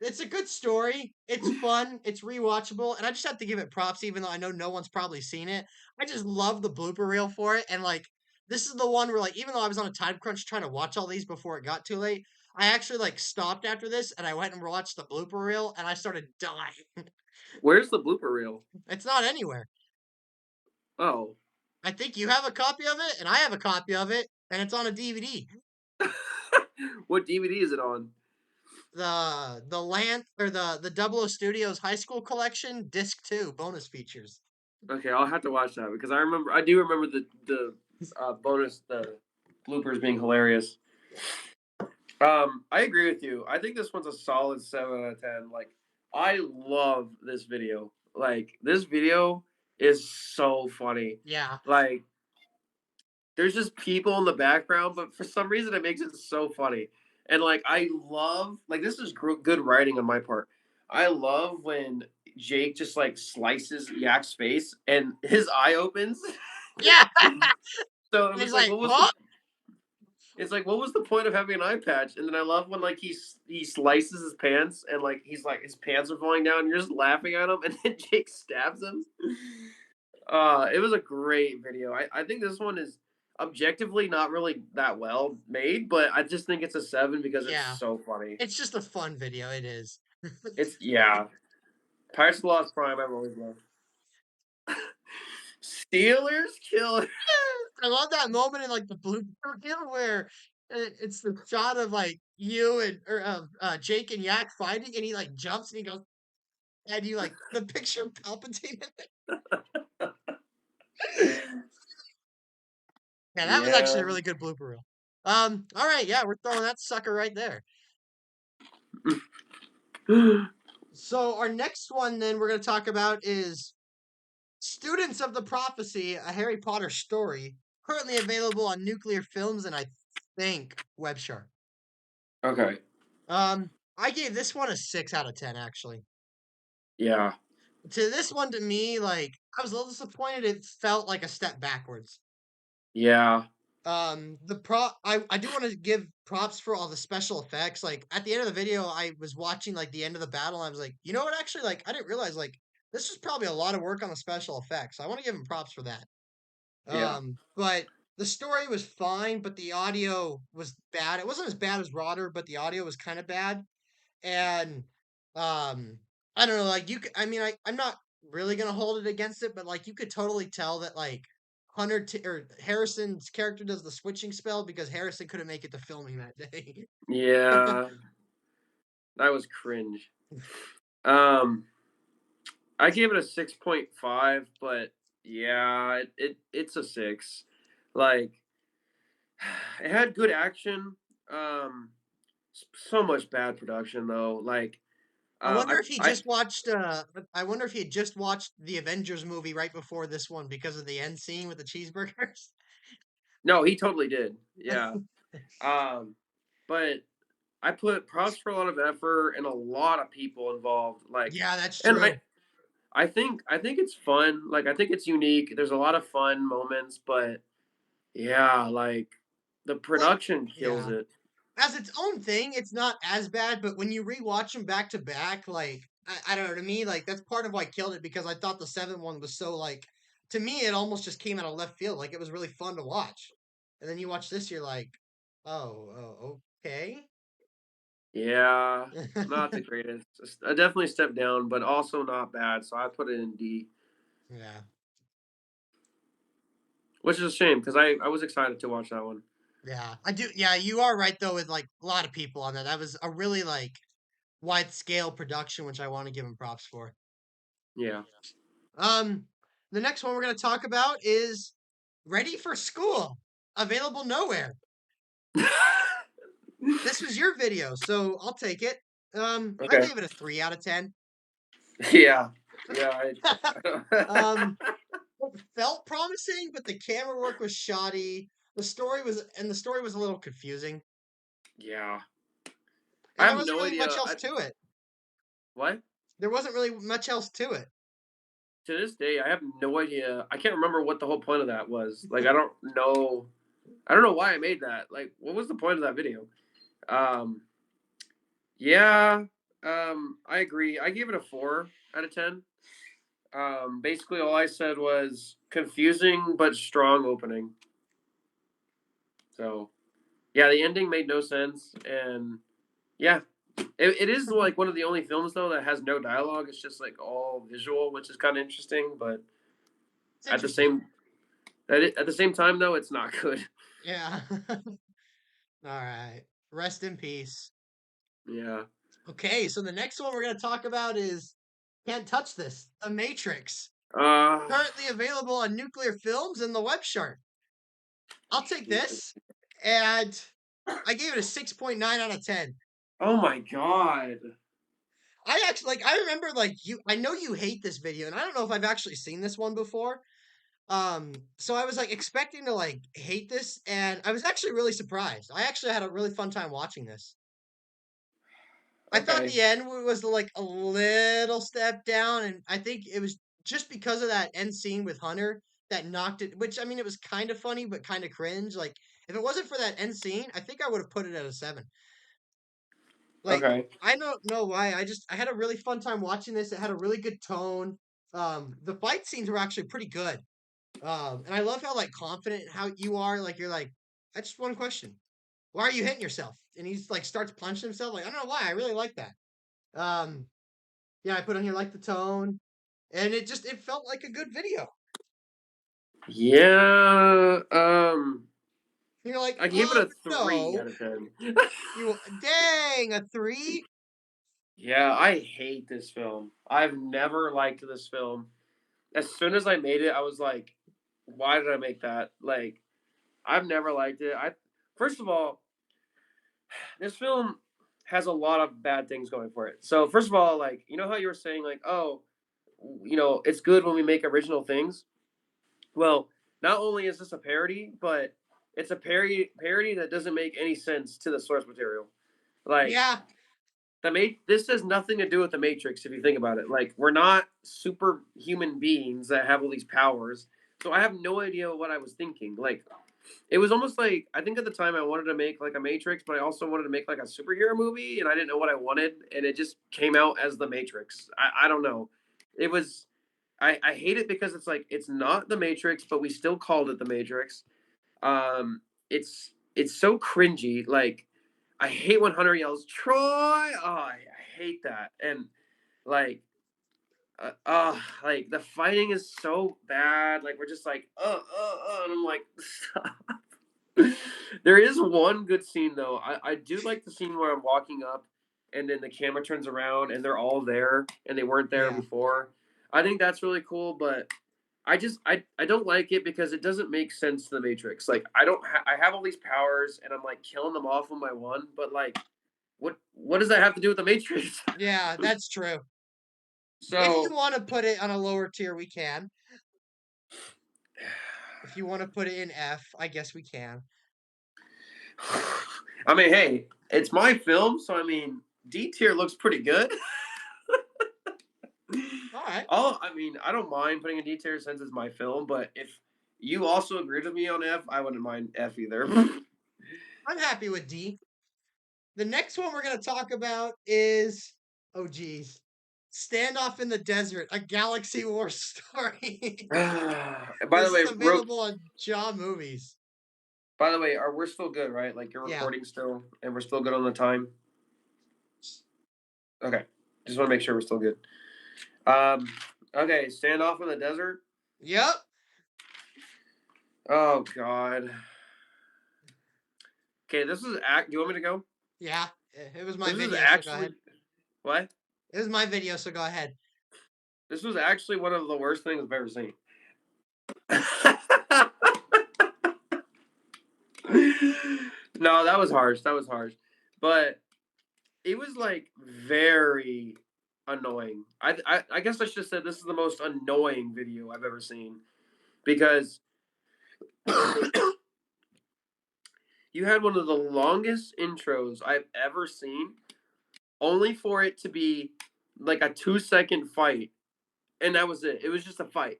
It's a good story. It's fun. It's rewatchable, and I just have to give it props, even though I know no one's probably seen it. I just love the blooper reel for it, and like this is the one where like even though I was on a time crunch trying to watch all these before it got too late, I actually like stopped after this and I went and watched the blooper reel, and I started dying. Where's the blooper reel? It's not anywhere. Oh. I think you have a copy of it, and I have a copy of it, and it's on a DVD. What DVD is it on? The Lance or the Double O Studios High School Collection Disc 2 bonus features. Okay, I'll have to watch that because I do remember the bonus the bloopers being hilarious. I agree with you. I think this one's a solid 7 out of 10. Like, I love this video. Like, this video is so funny. Yeah. Like, there's just people in the background, but for some reason, it makes it so funny. And like, I love like this is good writing on my part. I love when Jake just like slices Yak's face and his eye opens. Yeah. So it And he's was like, like, what was the huh? it's like, what was the point of having an eye patch? And then I love when like he slices his pants and like he's like his pants are falling down. And you're just laughing at him, and then Jake stabs him. It was a great video. I think this one is objectively not really that well made, but I just think it's a 7 because it's Yeah. so funny. It's just a fun video. It is. It's yeah. Pirates of the Lost Prime. I've always loved. Steelers kill. I love that moment in like the blooper reel where it's the shot of like you and or Jake and Yak fighting, and he like jumps and he goes, and you like the picture Palpatine. Yeah, that was actually a Yeah. really good blooper reel. All right, yeah, we're throwing that sucker right there. So our next one then we're gonna talk about is Students of the Prophecy, a Harry Potter story, currently available on Nuclear Films and I think WebShark. Okay. I gave this one a 6 out of 10 actually. Yeah. To this one to me, like I was a little disappointed. It felt like a step backwards. Yeah. I do want to give props for all the special effects. Like at the end of the video, I was watching like the end of the battle. And I was like, you know what? Actually, like I didn't realize like this was probably a lot of work on the special effects. So I want to give him props for that. Yeah. But the story was fine, but the audio was bad. It wasn't as bad as Rotter, but the audio was kind of bad. And um, I don't know, like I mean, I'm not really gonna hold it against it, but like you could totally tell that like or Harrison's character does the switching spell because Harrison couldn't make it to filming that day. Yeah, that was cringe. Um, I gave it a 6.5, but yeah, it's a 6. Like it had good action. Um, so much bad production though. Like I wonder I if he I just watched. I wonder if he had just watched the Avengers movie right before this one because of the end scene with the cheeseburgers. no, he totally did. Yeah. Um, but I put props for a lot of effort and a lot of people involved. Like, Yeah, that's and true. I think it's fun. Like, I think it's unique. There's a lot of fun moments, but yeah, like the Well, production kills yeah. it. As its own thing, it's not as bad, but when you rewatch them back to back, I don't know, to me, like that's part of why I killed it because I thought the seventh one was so like to me it almost just came out of left field. Like it was really fun to watch. And then you watch this, you're like, okay. Yeah, not the greatest. Definitely step down, but also not bad. So I put it in D, Yeah. which is a shame because I was excited to watch that one. Yeah. I do yeah, you are right though with like a lot of people on that. That was a really like wide scale production, which I want to give him props for. Yeah. Um, the next one we're gonna talk about is Ready for School, available nowhere. This was your video, so I'll take it. I Okay. gave it a 3 out of 10. Yeah. Yeah. um, it felt promising, but the camera work was shoddy. The story was a little confusing, Yeah. I and there have wasn't no really much idea. else to it. What? There wasn't really much else to it. To this day, I have no idea. I can't remember what the whole point of that was. Like, I don't know. I don't know why I made that. Like, what was the point of that video? Um, yeah. I agree. I gave it a 4 out of 10. Basically, all I said was confusing but strong opening. So, yeah, the ending made no sense, and yeah, it is like one of the only films though that has no dialogue. It's just like all visual, which is kind of interesting. But It's at the interesting. same at the same time though, it's not good. Yeah. All right. Rest in peace. Yeah. Okay, so the next one we're going to talk about is Can't Touch This, The Matrix. Uh, Currently available on Nuclear Films and TheWebShark. I'll take this, and I gave it a 6.9 out of 10. oh my god. I actually like. I remember like you. I know you hate this video, and I don't know if I've actually seen this one before. So I was like expecting to like hate this, and I was actually really surprised. I actually had a really fun time watching this. I thought Okay. the end was like a little step down, and I think it was just because of that end scene with Hunter that knocked it. Which I mean, it was kind of funny, but kind of cringe. Like if it wasn't for that end scene, I think I would have put it at a 7. Like Okay. I don't know why. I had a really fun time watching this. It had a really good tone. The fight scenes were actually pretty good. And I love how like confident how you are. Like you're like, I just one question. Why are you hitting yourself? And he's like starts punching himself. Like I don't know why. I really like that. Um, yeah, I put on here like the tone, and it felt like a good video. Yeah. And you're like, I gave it a 3 no, out of 10. you dang a 3. Yeah, I hate this film. I've never liked this film. As soon as I made it, I was like, why did I make that? Like, I've never liked it. I First of all, this film has a lot of bad things going for it. So, first of all, like, you know how you were saying like, oh, it's good when we make original things? Well, not only is this a parody, but it's a parody that doesn't make any sense to the source material. Like, Yeah, this has nothing to do with the Matrix if you think about it. Like, we're not superhuman beings that have all these powers. So I have no idea what I was thinking. Like, it was almost like, I think at the time I wanted to make like a Matrix, but I also wanted to make like a superhero movie, and I didn't know what I wanted, and it just came out as the Matrix. I don't know. It was I hate it because it's like it's not the Matrix, but we still called it the Matrix. It's so cringy. Like, I hate when Hunter yells Troy. Oh, I hate that. And like like the fighting is so bad. Like we're just like, and I'm like, stop. There is one good scene though. I do like the scene where I'm walking up, and then the camera turns around and they're all there and they weren't there Yeah. before. I think that's really cool, but I don't like it because it doesn't make sense to the Matrix. Like I have all these powers and I'm like killing them off one by one, but like what does that have to do with the Matrix? Yeah, that's true. If you So want to put it on a lower tier, we can. If you want to put it in F, I guess we can. I mean, hey, it's my film, so I mean, D tier looks pretty good. All right. I mean, I don't mind putting a D tier since it's my film, but if you also agreed with me on F, I wouldn't mind F either. I'm happy with D. The next one we're going to talk about is, oh geez, Standoff in the Desert, a Galaxy War story. By the This is way, available on Jaw Movies. are we're still good, right? Like you're Yeah. recording still, and we're still good on the time. Okay, just want to make sure we're still good. Um, okay, standoff in the desert. Yep. Oh God. Okay, this is act. Do you want me to go? Yeah. It was my This is video, so go ahead. actually what? It was my video, so go ahead. This was actually one of the worst things I've ever seen. No, that was harsh. That was harsh. But it was like very annoying. I guess I should have said this is the most annoying video I've ever seen because you had one of the longest intros I've ever seen, only for it to be like a 2 second fight, and that was it. It was just a fight.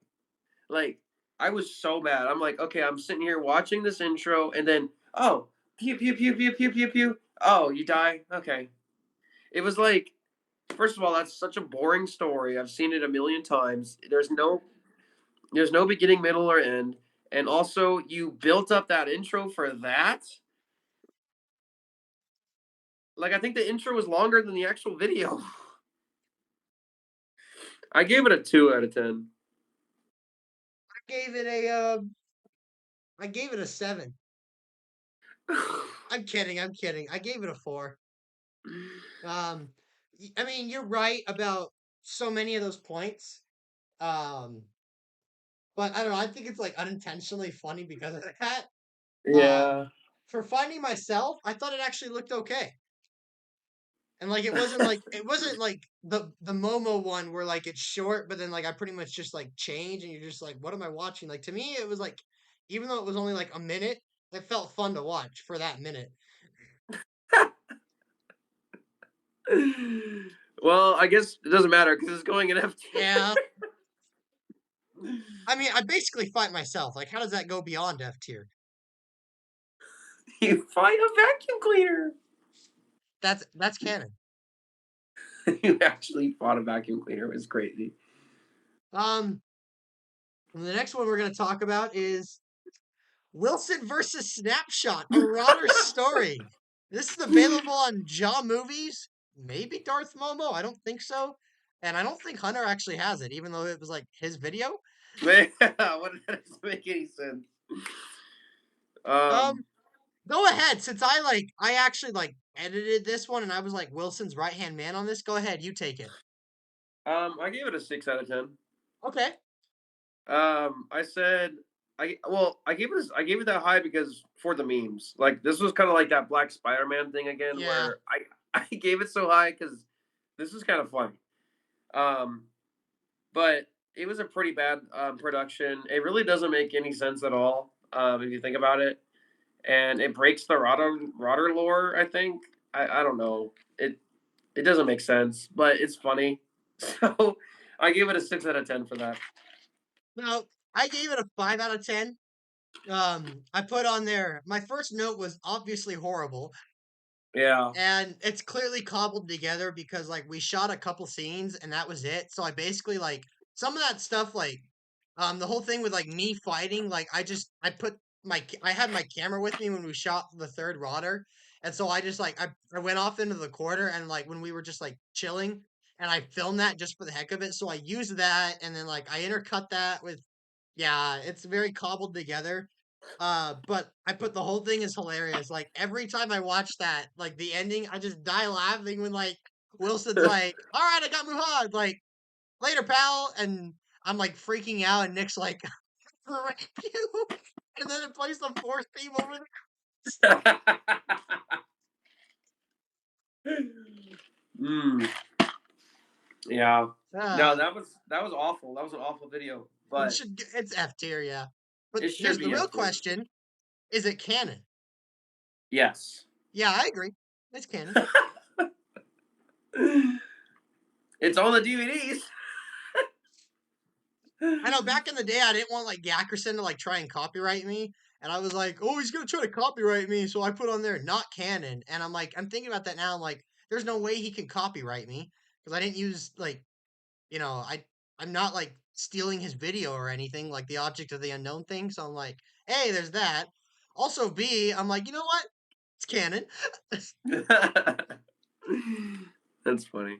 Like I was so mad. I'm like, okay, I'm sitting here watching this intro, and then oh, pew pew pew pew pew pew pew. Oh, you die. Okay. It was like, first of all, that's such a boring story. I've seen it a million times. There's no beginning, middle, or end. And also, you built up that intro for that. Like, I think the intro was longer than the actual video. I gave it a 2 out of 10. I gave it I gave it a 7. I'm kidding. I'm kidding. I gave it a 4. Um, I mean, you're right about so many of those points. Um, but I don't know. I think it's like unintentionally funny because of that. Yeah. For Finding Myself, I thought it actually looked okay. And like it wasn't like the Momo one where like it's short, but then like I pretty much just like change and you're just like, what am I watching? Like to me, it was like even though it was only like a minute, it felt fun to watch for that minute. Well, I guess it doesn't matter because it's going in F tier. Yeah. I mean, I basically fight myself. Like, how does that go beyond F tier? You find a vacuum cleaner. That's canon. You actually fought a vacuum cleaner. It was crazy. Um, the next one we're gonna talk about is Wilson versus Snapshot, a Rodder story. This is available on Jaw Movies, maybe Darth Momo. I don't think so, and I don't think Hunter actually has it, even though it was like his video. Man, what that doesn't make any sense. Um, Um, Go ahead, since I actually like edited this one, and I was like Wilson's right hand man on this. Go ahead, you take it. I gave it a 6 out of 10. Okay. I said I gave it that high because for the memes. Like this was kind of like that Black Spider-Man thing again, Yeah. where I gave it so high because this was kind of funny. Um, but it was a pretty bad production. It really doesn't make any sense at all if you think about it, and it breaks the Rotter lore. I think I don't know it doesn't make sense, but it's funny. So I gave it a 6 out of 10 for that. Now, I gave it a 5 out of 10. I put on there, my first note was obviously horrible, Yeah. and it's clearly cobbled together because like we shot a couple scenes and that was it. So I basically like some of that stuff like the whole thing with like me fighting, like I had my camera with me when we shot the third rodder. And so I just like I went off into the corner and like when we were just like chilling and I filmed that just for the heck of it. So I used that, and then like I intercut that with, yeah, it's very cobbled together. But I put the whole thing is hilarious. Like every time I watch that, like the ending, I just die laughing when like Wilson's like, "All right, I got Muhad." Like, later, pal. And I'm like freaking out, and Nick's like, "Rank you," and then it plays the fourth theme over Mm, yeah. there. No, that was awful. That was an awful video. It But should it's F tier, yeah. But it should here's the be real F tier. question: is it canon? Yes. Yeah, I agree. It's canon. It's on the DVDs. I know back in the day, I didn't want like Yackerson to like try and copyright me, and I was like, "Oh, he's gonna try to copyright me," so I put on there not canon, and I'm like, I'm thinking about that now. I'm like, there's no way he can copyright me because I didn't use like, you know, I'm not like stealing his video or anything like the object of the unknown thing. So I'm like, hey, there's that. Also, B, I'm like, you know what? It's canon. That's funny.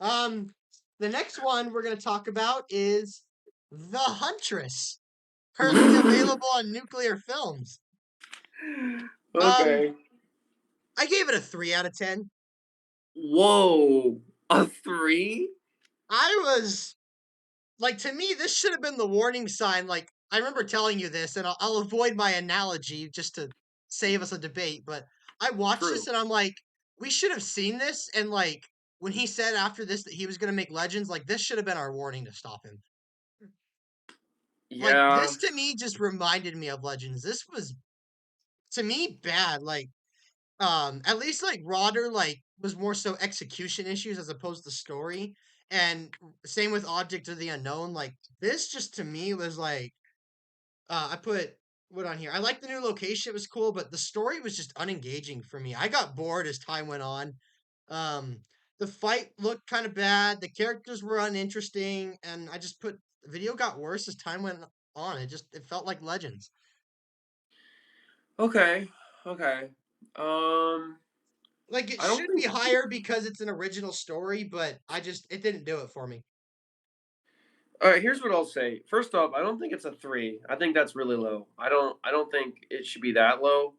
Um, the next one we're gonna talk about is The Huntress, currently available on Nuclear Films. Um, Okay. I gave it a 3 out of 10. Whoa. A 3? I was like, to me, this should have been the warning sign. Like, I remember telling you this, and I'll avoid my analogy just to save us a debate. But I watched this, True. and I'm like, we should have seen this. And like, when he said after this that he was gonna make Legends, like this should have been our warning to stop him. Like Yeah. this to me just reminded me of Legends. This was to me bad. Like at least like Rodder like was more so execution issues as opposed to story. And same with Object of the Unknown. Like this just to me was like I put what on here. I like the new location, it was cool, but the story was just unengaging for me. I got bored as time went on. Um the fight looked kind of bad, the characters were uninteresting, and I just put the video got worse as time went on. It felt like Legends. Okay. Okay. Um, Like it I don't should be think. higher because it's an original story, but it didn't do it for me. All right. Here's what I'll say. First off, I don't think it's a 3. I think that's really low. I don't think it should be that low.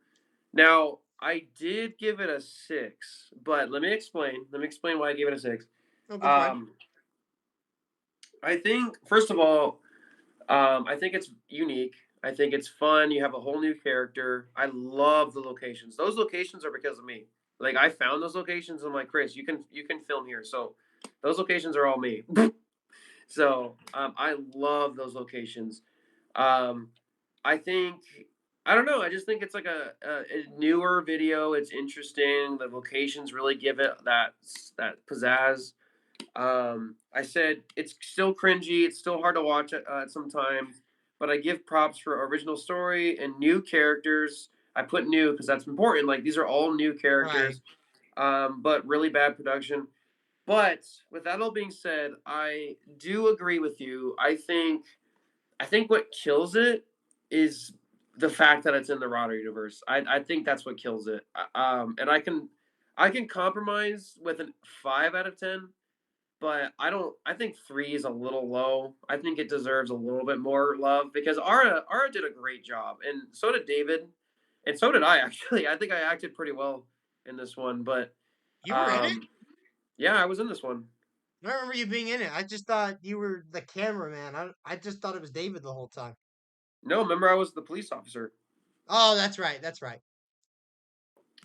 Now, I did give it a 6, but let me explain. Let me explain why I gave it a 6. Oh, go for it. Um, I think first of all, I think it's unique. I think it's fun. You have a whole new character. I love the locations. Those locations are because of me. Like I found those locations. I'm like, Chris, you can film here. So those locations are all me. So I love those locations. Um, I think I don't know. I just think it's like a newer video. It's interesting. The locations really give it that pizzazz. I said it's still cringy. It's still hard to watch at sometimes, but I give props for original story and new characters. I put new because that's important. Like these are all new Right. characters, but really bad production. But with that all being said, I do agree with you. I think what kills it is the fact that it's in the Rodder universe. I think that's what kills it. And I can compromise with a 5 out of 10, but I don't. I think 3 is a little low. I think it deserves a little bit more love because Ara did a great job, and so did David, and so did I actually. I think I acted pretty well in this one, but You were in it? um, yeah, I was in this one. I don't remember you being in it. I just thought you were the cameraman. I just thought it was David the whole time. No, remember I was the police officer, Oh, that's right. That's right.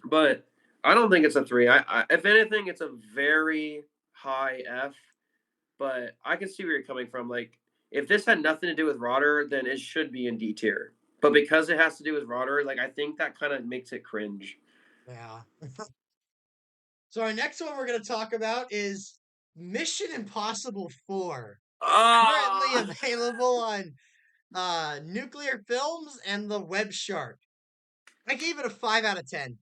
but I don't think it's a 3. If anything, it's a very high F. But I can see where you're coming from. Like, if this had nothing to do with Rodder, then it should be in D tier. But because it has to do with Rodder, like I think that kind of makes it cringe. Yeah. So our next one we're gonna talk about is Mission Impossible 4. Currently Ah, available on Nuclear Films and the WebShark. I gave it a 5 out of 10.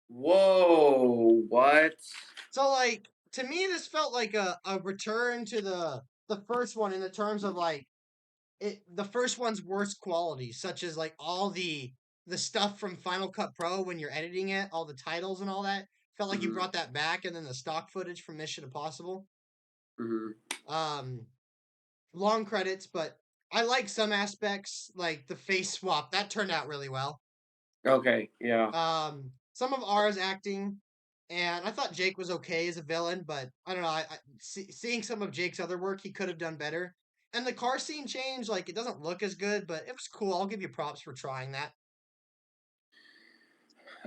whoa, what? So like to me this felt like a return to the first one in the terms of like the first one's worst quality, such as like all the stuff from Final Cut Pro when you're editing it, all the titles and all that. Felt like you Mhm. brought that back, and then the stock footage from Mission Impossible. Mhm. Um, long credits, but I like some aspects, like the face swap. That turned out really well. Okay, yeah. Some of R's acting, and I thought Jake was okay as a villain, but I don't know. Seeing some of Jake's other work, he could have done better. And the car scene change, like it doesn't look as good, but it was cool. I'll give you props for trying that.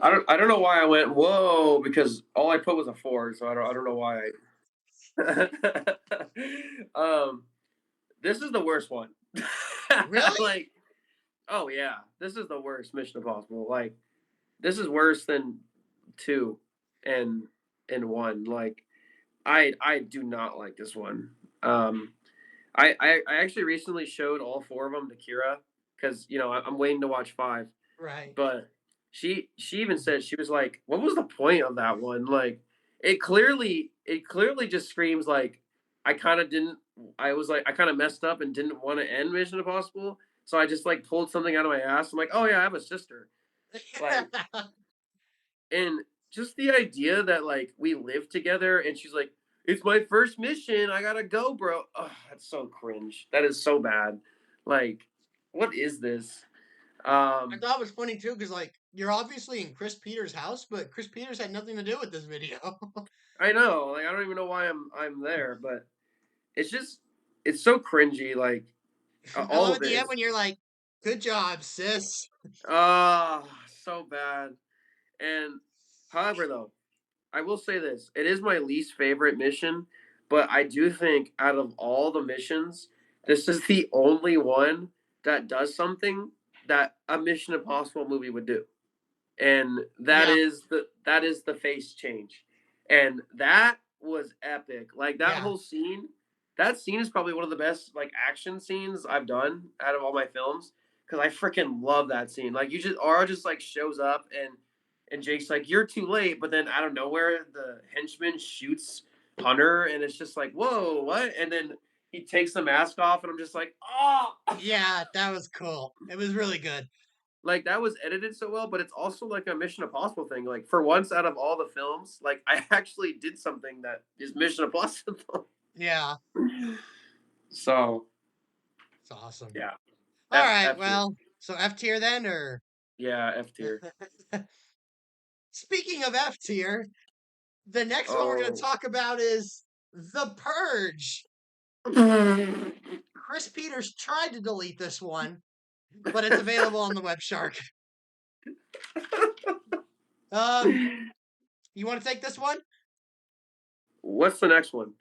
I don't know why I went, "Whoa," because all I put was a 4, so I don't know why Um, this is the worst one. Really? Like, oh, yeah, this is the worst Mission Impossible, like, this is worse than 2 and 1, like, I do not like this one. I actually recently showed all 4 of them to Kira because I'm waiting to watch 5, Right. but she even said, she was like, "What was the point of that one?" Like, it clearly just screams like, I kinda didn't I was like, I kinda messed up and didn't wanna end Mission Impossible, so I just, like, pulled something out of my ass. I'm like, "Oh, yeah, I have a sister." Like, and just the idea that, like, we live together and she's like, "It's my first mission. I gotta go, bro." Oh, that's so cringe. That is so bad. Like, what is this? I Um, thought it was funny too, because like you're obviously in Chris Peters' house, but Chris Peters had nothing to do with this video. I know. Like, I don't even know why I'm there, but it's just it's so cringy. Like, I all love of at it the end is when you're like, "Good job, sis." so bad. And however, though, I will say this: it is my least favorite mission, but I do think out of all the missions, this is the only one that does something that a Mission Impossible movie would do, and Yeah, that is the face change, and that was epic. Like, yeah, that scene is probably one of the best, like, action scenes I've done out of all my films, because I freaking love that scene. Like, you just Aura just, like, shows up, and Jake's like, "You're too late," but then out of nowhere the henchman shoots Hunter, and it's just like, "Whoa, what?" And then he takes the mask off, and I'm just like, "Oh!" yeah. That was cool. It was really good. Like, that was edited so well, but it's also like a Mission Impossible thing. Like, for once out of all the films, like, I actually did something that is Mission Impossible. Yeah, So it's awesome. yeah, All right, F tier. well, so F tier then, or Yeah, F tier. speaking of F tier, the next one we're going to Oh. talk about is The Purge. Chris Peters tried to delete this one, but it's available on the WebShark. Um, you want to take this one What's the next one?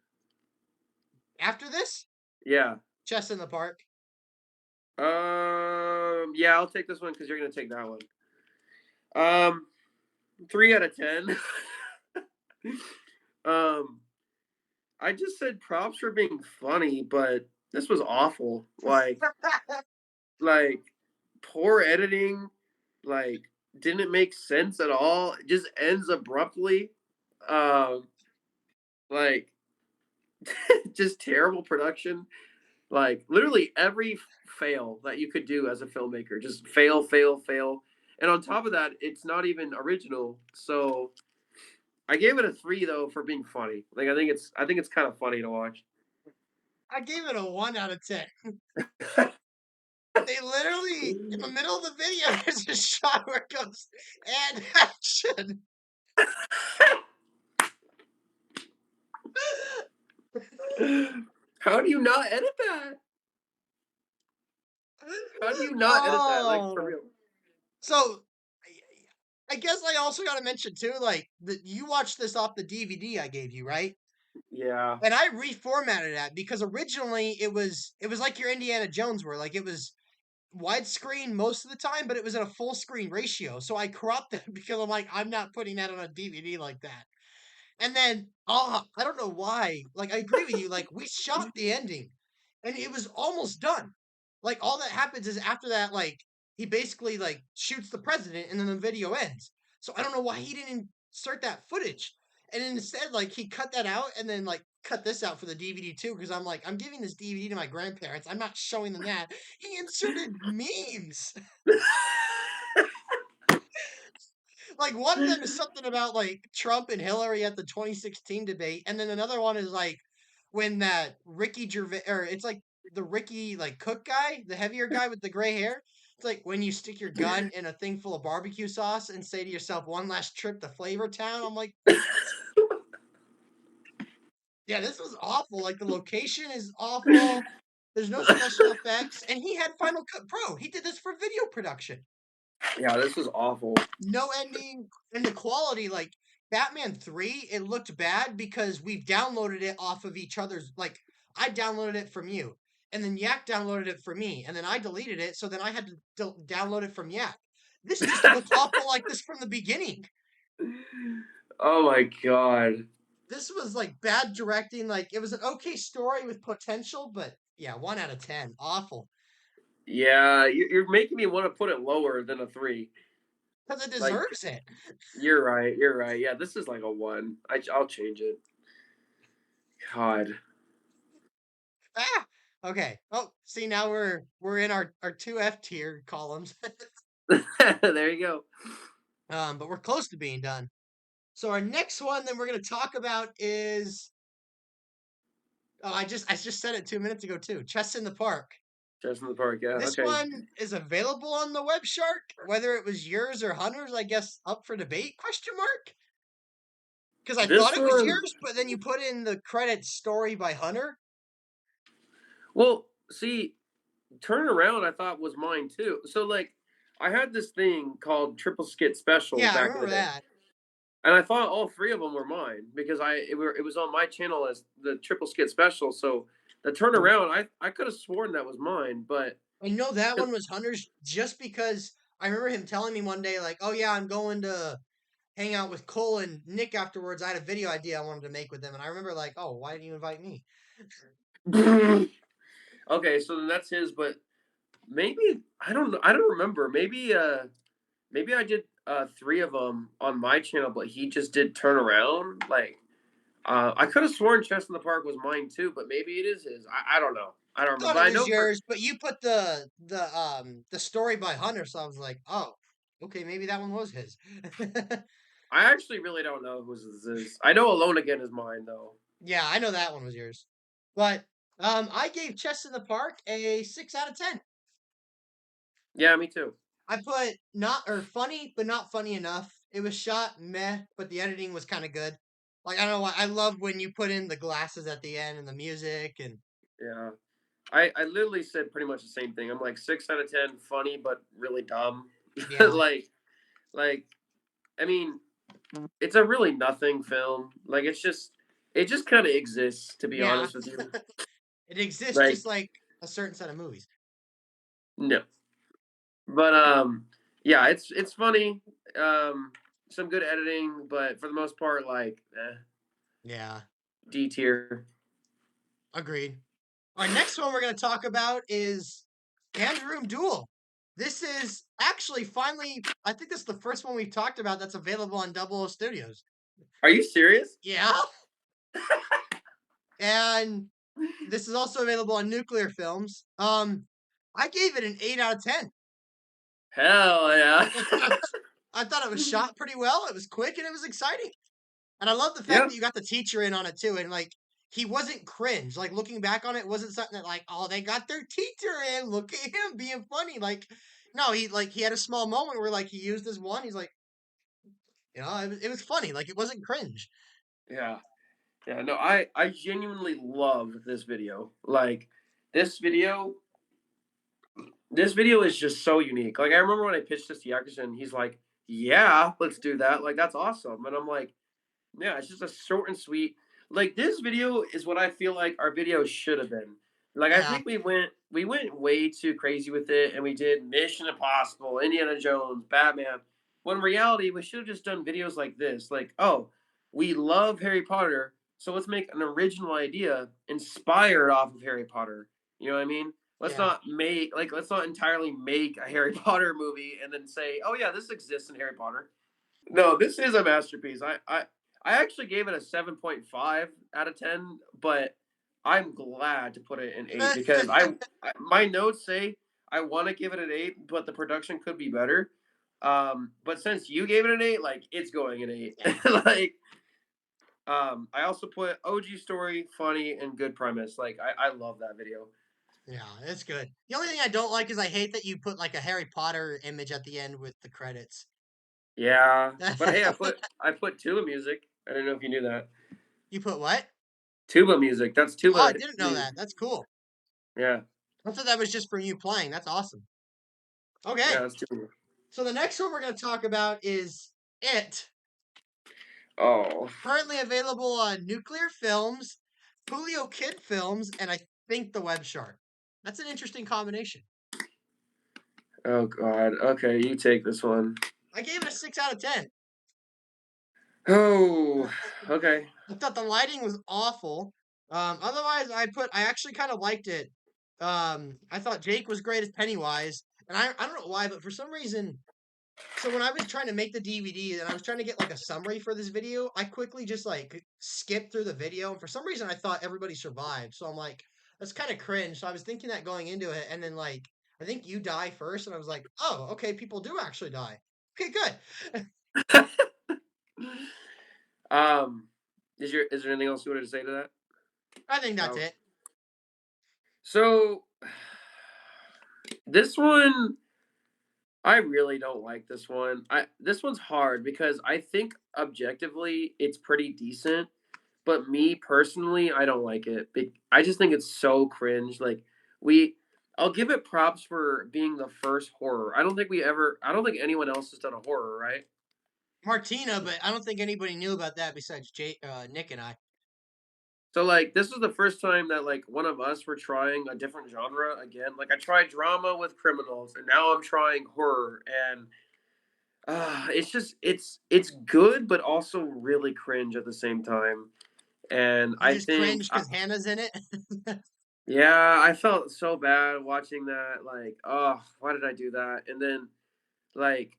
after this? Yeah. Chess in the Park. Yeah, I'll take this one because you're gonna take that one. Um, 3 out of 10. um, I just said props for being funny, but this was awful. Like, poor editing, like, didn't make sense at all. It just ends abruptly. Um, like, just terrible production. Like, literally every fail that you could do as a filmmaker, just fail, fail, fail. And on top of that, it's not even original. So I gave it a 3 though for being funny. Like, I think it's kind of funny to watch. I gave it a 1 out of 10. They literally, in the middle of the video, there's a shot where it goes, and action. How do you not edit that? How do you not edit that? Like, for Oh, real. so I guess I also got to mention too, like that you watched this off the DVD I gave you, right? Yeah. And I reformatted that because originally it was like your Indiana Jones were like it was widescreen most of the time, but it was in a full screen ratio. So I cropped it because I'm like I'm not putting that on a DVD like that. And then, I don't know why. Like, I agree with you. Like, we shot the ending, and it was almost done. Like, all that happens is after that, like, he basically like shoots the president, and then the video ends. So I don't know why he didn't insert that footage, and instead, like, he cut that out, and then like cut this out for the DVD too. Because I'm like, I'm giving this DVD to my grandparents. I'm not showing them that. He inserted memes. Like one of them is something about like Trump and Hillary at the 2016 debate, and then another one is like when that Ricky Gervais, or it's like the Ricky like cook guy, the heavier guy with the gray hair. It's like when you stick your gun in a thing full of barbecue sauce and say to yourself, "One last trip to Flavor Town." I'm like, yeah, this was awful. Like the location is awful. There's no special effects, and he had Final Cut Pro. He did this for video production. Yeah, this was awful. No ending, and the quality, like Batman 3, it looked bad because we've downloaded it off of each other's. Like I downloaded it from you, and then Yak downloaded it from me, and then I deleted it, so then I had to download it from Yak. This just looked awful like this from the beginning. Oh my god. This was like bad directing. Like it was an okay story with potential, but yeah, 1 out of 10, awful. Yeah, you're making me want to put it lower than a 3. Because it Like, deserves it. you're right. You're right. Yeah, this is like a 1. I'll change it. God. Ah, okay. Oh, see now we're in our two F tier columns. There you go. But we're close to being done. So our next one that we're gonna talk about is I just said it 2 minutes ago too. Chess in the Park. Just in the park. Yeah. This Okay. one is available on the WebShark. Whether it was yours or Hunter's, I guess up for debate? Question mark. Because I thought This it was one. yours, but then you put in the credit story by Hunter. Well, see, turn around. I thought was mine too. So like, I had this thing called Triple Skit Special Yeah, I back in the remember day. that. And I thought all 3 of them were mine because it was on my channel as the Triple Skit Special. So the turnaround, I could have sworn that was mine, but I know that one was Hunter's just because I remember him telling me one day, like, "Oh yeah, I'm going to hang out with Cole and Nick afterwards. I had a video idea I wanted to make with them," and I remember like, "Oh, why didn't you invite me?" okay, so then that's his. But maybe I don't know. I don't remember. Maybe I did 3 of them on my channel, but he just did turnaround. Like I could have sworn Chess in the Park was mine too, but maybe it is his. I don't know. I don't I remember. thought But it I was know for yours, but you put the story by Hunter, so I was like, "Oh, okay, maybe that one was his." I actually really don't know whose this is. I know Alone Again is mine though. Yeah, I know that one was yours, but I gave Chess in the Park a 6 out of 10. Yeah, me too. I put not or funny, but not funny enough. It was shot meh, but the editing was kind of good. Like I don't know why I love when you put in the glasses at the end and the music and Yeah. I literally said pretty much the same thing. I'm like 6 out of 10, funny but really dumb. yeah, like I mean, it's a really nothing film. Like it just kind of exists to be yeah. honest with you. It exists Like just like a certain set of movies. no, but yeah, it's funny. Some good editing, but for the most part, like Yeah, D tier. agreed. Our next one we're going to talk about is Hand Room Duel. This is actually finally, I think this is the first one we've talked about that's available on Double O Studios. Are you serious? Yeah. And this is also available on Nuclear Films. I gave it an 8 out of 10. Hell yeah. I thought it was shot pretty well. It was quick and it was exciting. And I love the fact Yeah. that you got the teacher in on it too. And like he wasn't cringe. Like looking back on it, wasn't something that like, oh, they got their teacher in. Look at him being funny. Like, no, he had a small moment where like he used his one. He's like, it was funny. Like it wasn't cringe. Yeah. Yeah, no, I genuinely love this video. Like this video this video is just so unique. Like I remember when I pitched this to Yakuza, he's like, "Yeah, let's do that. Like that's awesome." And I'm like, "Yeah, it's just a short and sweet. Like this video is what I feel like our video should have been. Like I Yeah, think we went way too crazy with it, and we did Mission Impossible, Indiana Jones, Batman. When in reality, we should have just done videos like this. Like, oh, we love Harry Potter, so let's make an original idea inspired off of Harry Potter. You know what I mean? yeah. Let's not entirely make a Harry Potter movie and then say, "Oh yeah, this exists in Harry Potter." No, this is a masterpiece. I actually gave it a 7.5 out of 10, but I'm glad to put it in 8 because my notes say I want to give it an 8, but the production could be better. But since you gave it an 8, like it's going an 8. Yeah. like I also put OG story, funny, and good premise. Like I love that video. Yeah, it's good. The only thing I don't like is I hate that you put like a Harry Potter image at the end with the credits. Yeah, but hey, I put tuba music. I don't know if you knew that. You put what? Tuba music. That's Oh, I tuba didn't know music. that. That's cool. Yeah, I thought that was just from you playing. That's awesome. yeah, Okay, that's tuba. so the next one we're going to talk about is It. Oh, Currently available on Nuclear Films, Coolio Kid Films, and I think TheWebShark. That's an interesting combination. oh God. Okay, you take this one. I gave it a 6 out of 10. Oh, okay. I thought the lighting was awful. Otherwise, I actually kind of liked it. I thought Jake was great as Pennywise, and I don't know why, but for some reason, so when I was trying to make the DVD and I was trying to get like a summary for this video, I quickly just like skipped through the video, and for some reason, I thought everybody survived. So I'm like, that's kind of cringe. So I was thinking that going into it, and then like I think you die first, and I was like, oh, okay, people do actually die. Okay, good. um, is there anything else you wanted to say to that? I think that's Oh, it. so this one, I really don't like this one. This one's hard because I think objectively it's pretty decent, but me personally, I don't like it. I just think it's so cringe. Like we, I'll give it props for being the first horror. I don't think anyone else has done a horror, right? Martina, but I don't think anybody knew about that besides Nick and I. So like this was the first time that like one of us were trying a different genre again. Like I tried drama with criminals, and now I'm trying horror, and it's just it's good, but also really cringe at the same time. And You I just think, cringe because Hannah's in it. yeah, I felt so bad watching that. Like, oh, why did I do that? And then like,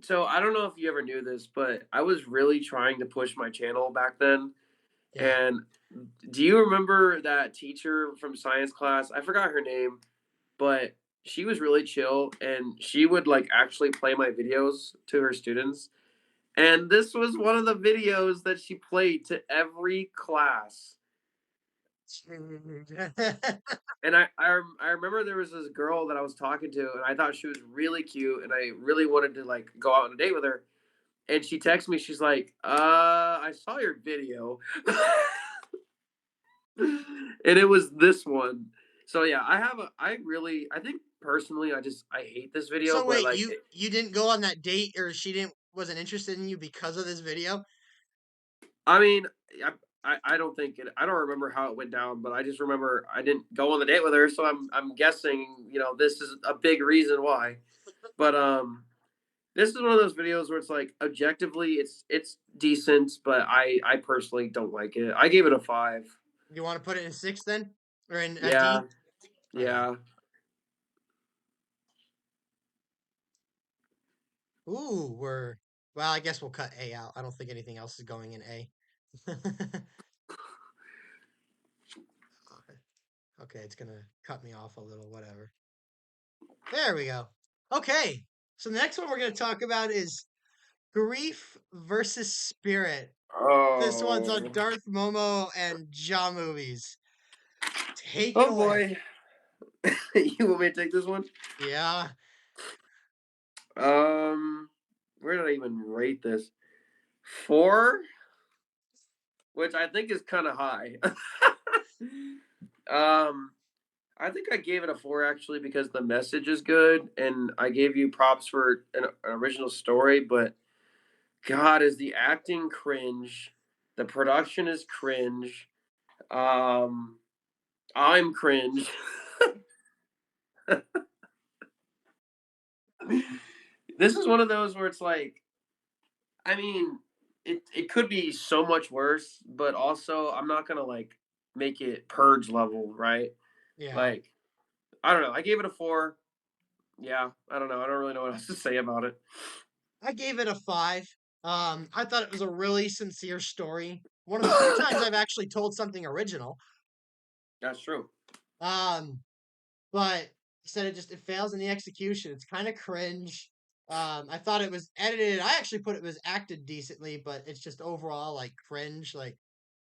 so I don't know if you ever knew this, but I was really trying to push my channel back then. Yeah, And do you remember that teacher from science class? I forgot her name, but she was really chill and she would like actually play my videos to her students. And this was one of the videos that she played to every class. And I remember there was this girl that I was talking to, and I thought she was really cute, and I really wanted to like go out on a date with her. And she texted me, she's like, I saw your video. And it was this one. So yeah, I think personally I hate this video, so but wait, like you didn't go on that date, or she didn't wasn't interested in you because of this video? I mean, I don't think I don't remember how it went down, but I just remember I didn't go on the date with her, so I'm guessing, this is a big reason why. But this is one of those videos where it's like objectively it's decent, but I personally don't like it. I gave it a 5. You want to put it in six then, or in a Yeah, D? Okay. yeah. Ooh, well. I guess we'll cut A out. I don't think anything else is going in A. Okay, it's gonna cut me off a little. Whatever. There we go. Okay, so the next one we're gonna talk about is Grief versus Spirit. This one's on Oh, Darth Momo and Ja movies. Take it oh away. boy. You want me to take this one? Yeah. Um, where did I even rate this? 4, which I think is kind of high. um, I think I gave it a 4 actually because the message is good, and I gave you props for an original story. But God, is the acting cringe? The production is cringe. Um, I'm cringe. This is one of those where it's like, I mean, it could be so much worse, but also I'm not gonna like make it purge level, right? Yeah. Like, I don't know. I gave it a 4. Yeah, I don't know. I don't really know what else to say about it. I gave it a 5. I thought it was a really sincere story. One of the few times I've actually told something original. That's true. Um, but said it fails in the execution. It's kind of cringe. I thought it was edited. I actually put it was acted decently, but it's just overall like cringe. Like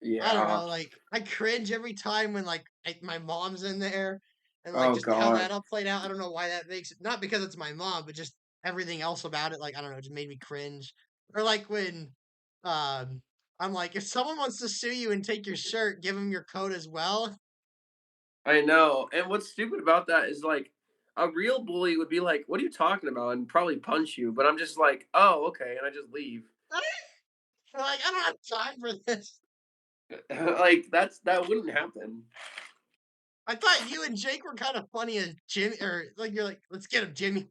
I don't Yeah. know, like I cringe every time when my mom's in there and like Oh just how God. that all played out. I don't know why that makes it not because it's my mom, but just everything else about it. Like I don't know, it just made me cringe. Or like when I'm like, if someone wants to sue you and take your shirt, give them your coat as well. I know. And what's stupid about that is like a real bully would be like, "What are you talking about?" and probably punch you. But I'm just like, "Oh, okay," and I just leave. Like I don't have time for this. Like that wouldn't happen. I thought you and Jake were kind of funny as Jimmy, or like you're like, let's get him, Jimmy.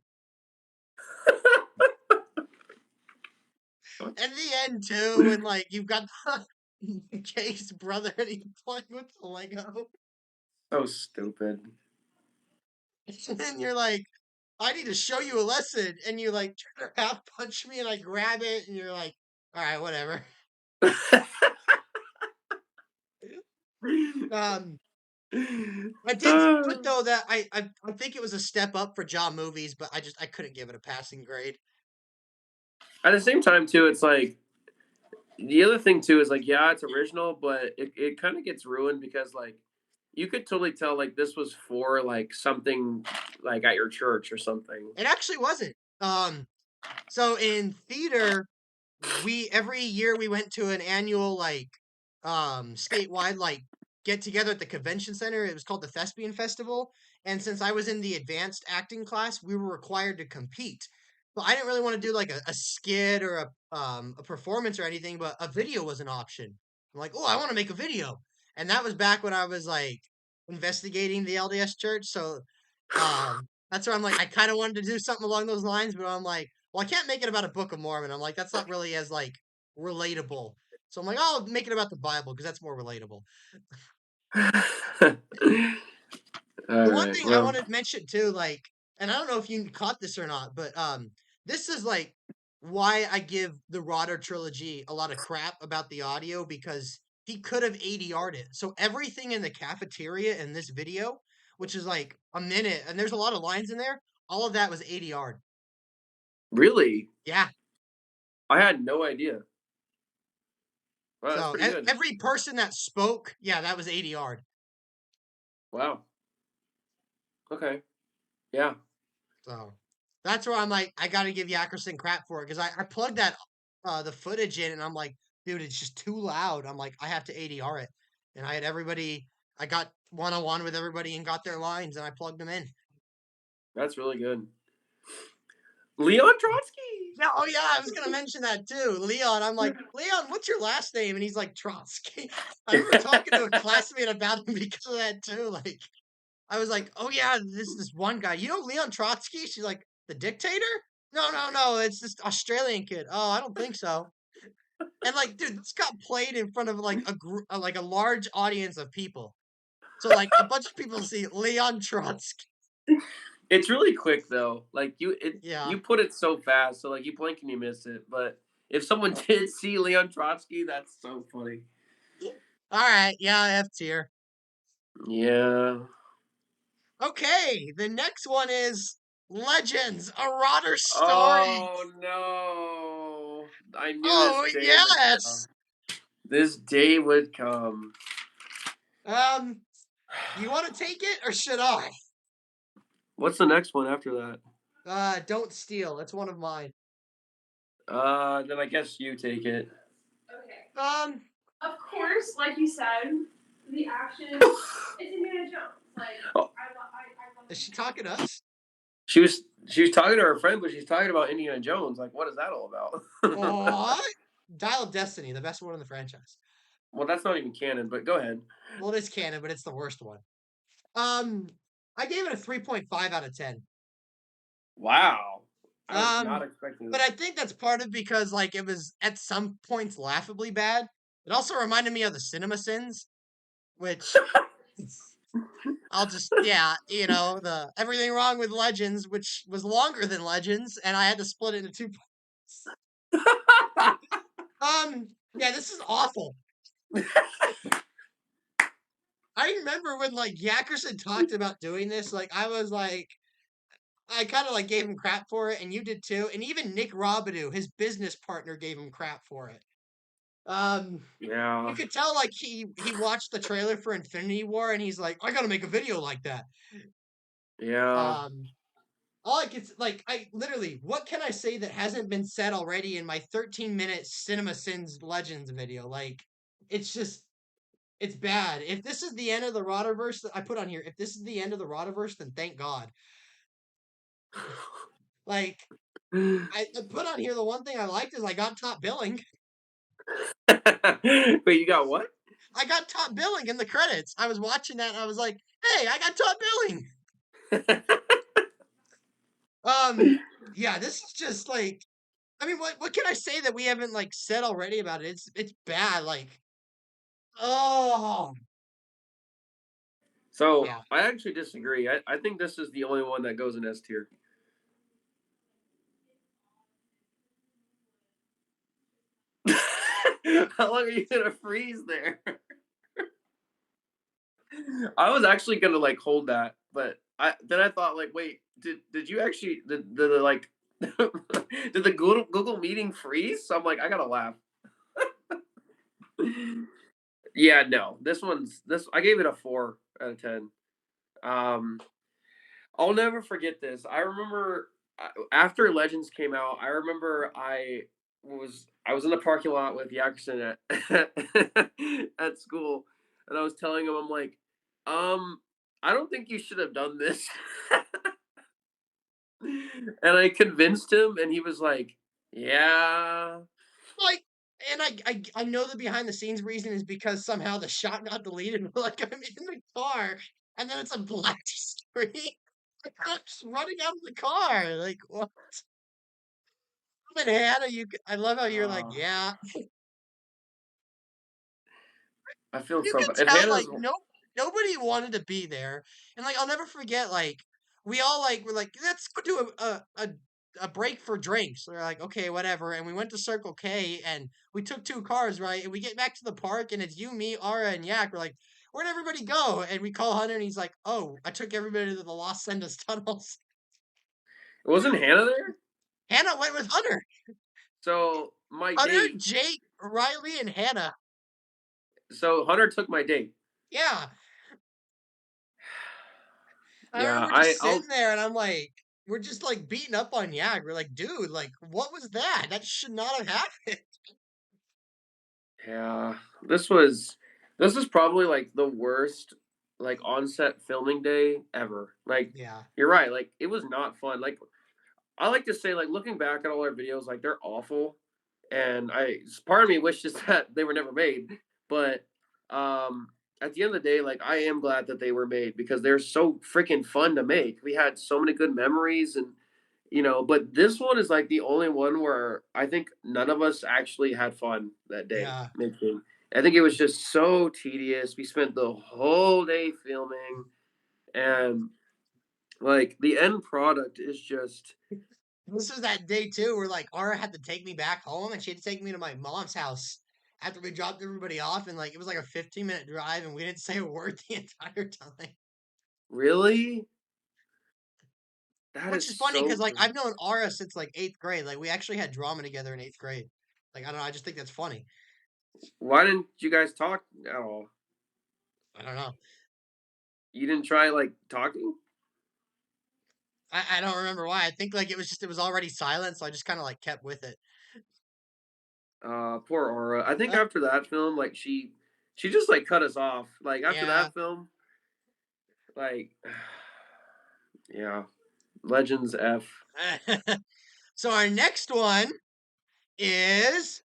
And the end too, when like you've got Jake's brother and he's playing with the Lego, So stupid. and then you're like, I need to show you a lesson, and you like turn around, punch me, and I grab it, and you're like, all right, whatever. Um, I did put though that I think it was a step up for Jaw movies, but I couldn't give it a passing grade. At the same time, too, it's like the other thing too is like, yeah, it's original, but it kind of gets ruined because like you could totally tell like this was for like something like at your church or something. It actually wasn't. So in theater, we every year we went to an annual like statewide like get together at the convention center. It was called the Thespian Festival, and since I was in the advanced acting class, we were required to compete. But I didn't really want to do like a skit or a performance or anything, but a video was an option. I'm like, oh, I want to make a video, and that was back when I was like investigating the LDS church. So that's where I'm like, I kind of wanted to do something along those lines, but I'm like, well, I can't make it about a Book of Mormon. I'm like, that's not really as like relatable. So I'm like, oh, I'll make it about the Bible because that's more relatable. All The one right. thing I Well, wanted to mention too, like, and I don't know if you caught this or not, but this is like why I give the Rodder trilogy a lot of crap about the audio because he could have ADR'd it. So everything in the cafeteria in this video, which is like a minute, and there's a lot of lines in there, all of that was ADR'd. really, Yeah. I had no idea. Wow, that's So pretty good. every person that spoke, yeah, that was ADR'd. Wow. Okay. Yeah. So that's where I'm like, I got to give Yackerson crap for it because I plugged that the footage in and I'm like, dude, it's just too loud. I'm like, I have to ADR it, and I had everybody. I got one on one with everybody and got their lines and I plugged them in. That's really good. Leon Trotsky. Yeah, oh yeah, I was gonna mention that too. Leon, I'm like, Leon, what's your last name? And he's like Trotsky. I remember talking to a classmate about him because of that too. Like, I was like, oh yeah, this one guy. You know Leon Trotsky? She's like, the dictator? No, no, no. It's this Australian kid. Oh, I don't think so. And like, dude, this got played in front of like a group, like a large audience of people. So like a bunch of people see Leon Trotsky. It's really quick though. Like Yeah. you put it so fast, so like you blink and you miss it. But if someone did see Leon Trotsky, that's so funny. All right. Yeah, F tier. Yeah. Okay. The next one is Legends, a Rotter story. Oh no! I knew this Oh day would come. yes. This day would come. Um, you want to take it or should I? What's the next one after that? Don't steal. That's one of mine. Then I guess you take it. Okay. Um, Of course, like you said, the action it's Indiana Jones. Like Oh, I love is she Indiana talking to Jones. us? she was talking to her friend, but she's talking about Indiana Jones. Like, what is that all about? What? Dial of Destiny, the best one in the franchise. Well, that's not even canon. But go ahead. Well, it is canon, but it's the worst one. Um, I gave it a 3.5 out of 10. Wow, I was not Um, expecting but that. I think that's part of because like it was at some points laughably bad. It also reminded me of the Cinema Sins, which I'll just yeah, the everything wrong with Legends, which was longer than Legends, and I had to split it into two parts. Yeah, this is awful. I remember when like Yackerson talked about doing this, like I was like, I kind of like gave him crap for it, and you did too. And even Nick Robidoux, his business partner, gave him crap for it. You Yeah. could tell like he watched the trailer for Infinity War, and he's like, I gotta make a video like that. Yeah. All I could like, I literally, what can I say that hasn't been said already in my 13-minute Cinema Sins Legends video? Like, it's just, it's bad. If this is the end of the Rotterverse, I put on here, if this is the end of the Rotterverse, then thank God. Like, I put on here the one thing I liked is I got top billing. Wait, you got what? I got top billing in the credits. I was watching that and I was like, hey, I got top billing. Yeah, this is just like, I mean, what can I say that we haven't like said already about it? It's bad. Like, oh So yeah. I actually disagree. I think this is the only one that goes in S tier. How long are you gonna freeze there? I was actually gonna like hold that, but I thought like, wait, did you actually did the like did the Google meeting freeze? So I'm like, I gotta laugh. Yeah, no, this I gave it a 4 out of 10. Um, I'll never forget this. I remember after Legends came out, I remember I was in the parking lot with Yakerson at school, and I was telling him, I'm like, I don't think you should have done this. And I convinced him, and he was like, yeah. Like, and I know the behind the scenes reason is because somehow the shot got deleted. But like, I'm in the car, and then it's a black screen. The cops running out of the car. Like, what? And Hannah, I love how you're like, Uh, yeah. I feel You so could bad. And tell Hannah's like nobody wanted to be there, and like I'll never forget like we all like were like let's go do a break for drinks. We're like okay whatever, and we went to Circle K and we took 2 cars right, and we get back to the park and it's you, me, Ara, and Yak. We're like where'd everybody go? And we call Hunter and he's like oh I took everybody to the Los Sendas tunnels. wasn't Hannah there? Hannah went with Hunter, So my Hunter, date. Jake, Riley, and Hannah. So Hunter took my date. Yeah. I Yeah, remember just I'll sitting there and I'm like, we're just like beating up on Yag. We're like, dude, like, what was that? That should not have happened. yeah. This was probably like the worst like on-set filming day ever. Like Yeah. you're right, like it was not fun. Like I like to say like looking back at all our videos like they're awful and I part of me wishes that they were never made, but um at the end of the day like I am glad that they were made because they're so freaking fun to make. We had so many good memories and but this one is like the only one where I think none of us actually had fun that day Yeah. making. I think it was just so tedious. We spent the whole day filming, and like the end product is just This was that day too where like Ara had to take me back home and she had to take me to my mom's house after we dropped everybody off. And like, it was like a 15-minute drive and we didn't say a word the entire time. really that Which is is funny so because like crazy. I've known Ara since like 8th grade. Like, we actually had drama together in 8th grade. Like, I don't know. I just think that's funny. Why didn't you guys talk at all? I don't know. You didn't try like talking? I don't remember why. I think like it was already silent, so I just kind of like kept with it. Poor Aura. I think Uh, after that film, like she just like cut us off. Like after yeah. that film, like yeah. Legends F. So our next one is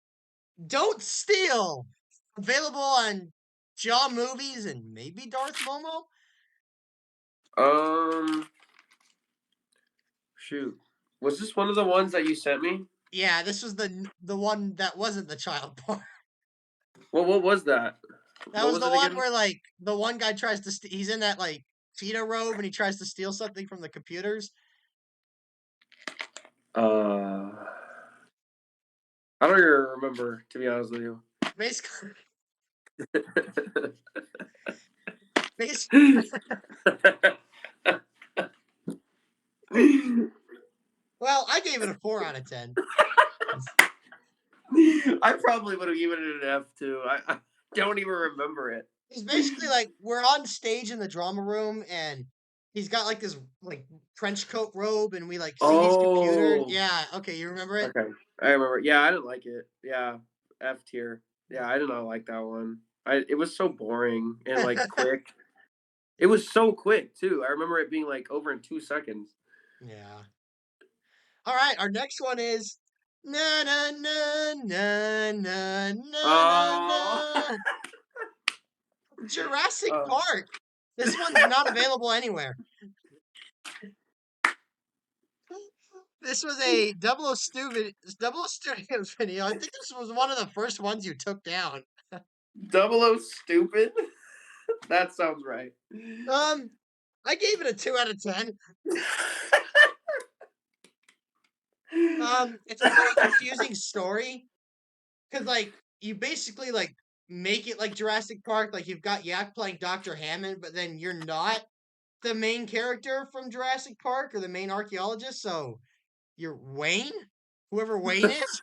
Don't Steal. Available on Jaw Movies and maybe Darth Momo. Um, shoot. Was this one of the ones that you sent me? Yeah, this was the one that wasn't the child porn. Well, what was that? That What was was the it one again? where like the one guy tries to he's in that like cheetah robe and he tries to steal something from the computers. Uh, I don't even remember, to be honest with you. Basically, basically Well, I gave it a 4 out of 10. I probably would have given it an F too. I don't even remember it. It's basically like we're on stage in the drama room and he's got like this like trench coat robe and we like see his computer. Oh, Yeah, okay, you remember it? okay. I remember. Yeah, I didn't like it. Yeah, F tier. Yeah, I did not like that one. It was so boring and like quick. It was so quick too. I remember it being like over in 2 seconds. Yeah. All right, our next one is na na na na na na na Oh, na Jurassic uh, Park. This one's not available anywhere. This was a Double O Studios video. I think this was one of the first ones you took down. Double O stupid. That sounds right. Um, I gave it a 2 out of 10. It's a pretty confusing story because like you basically like make it like Jurassic Park, like you've got Yak playing Dr. Hammond, but then you're not the main character from Jurassic Park or the main archaeologist, so you're Wayne, whoever Wayne is.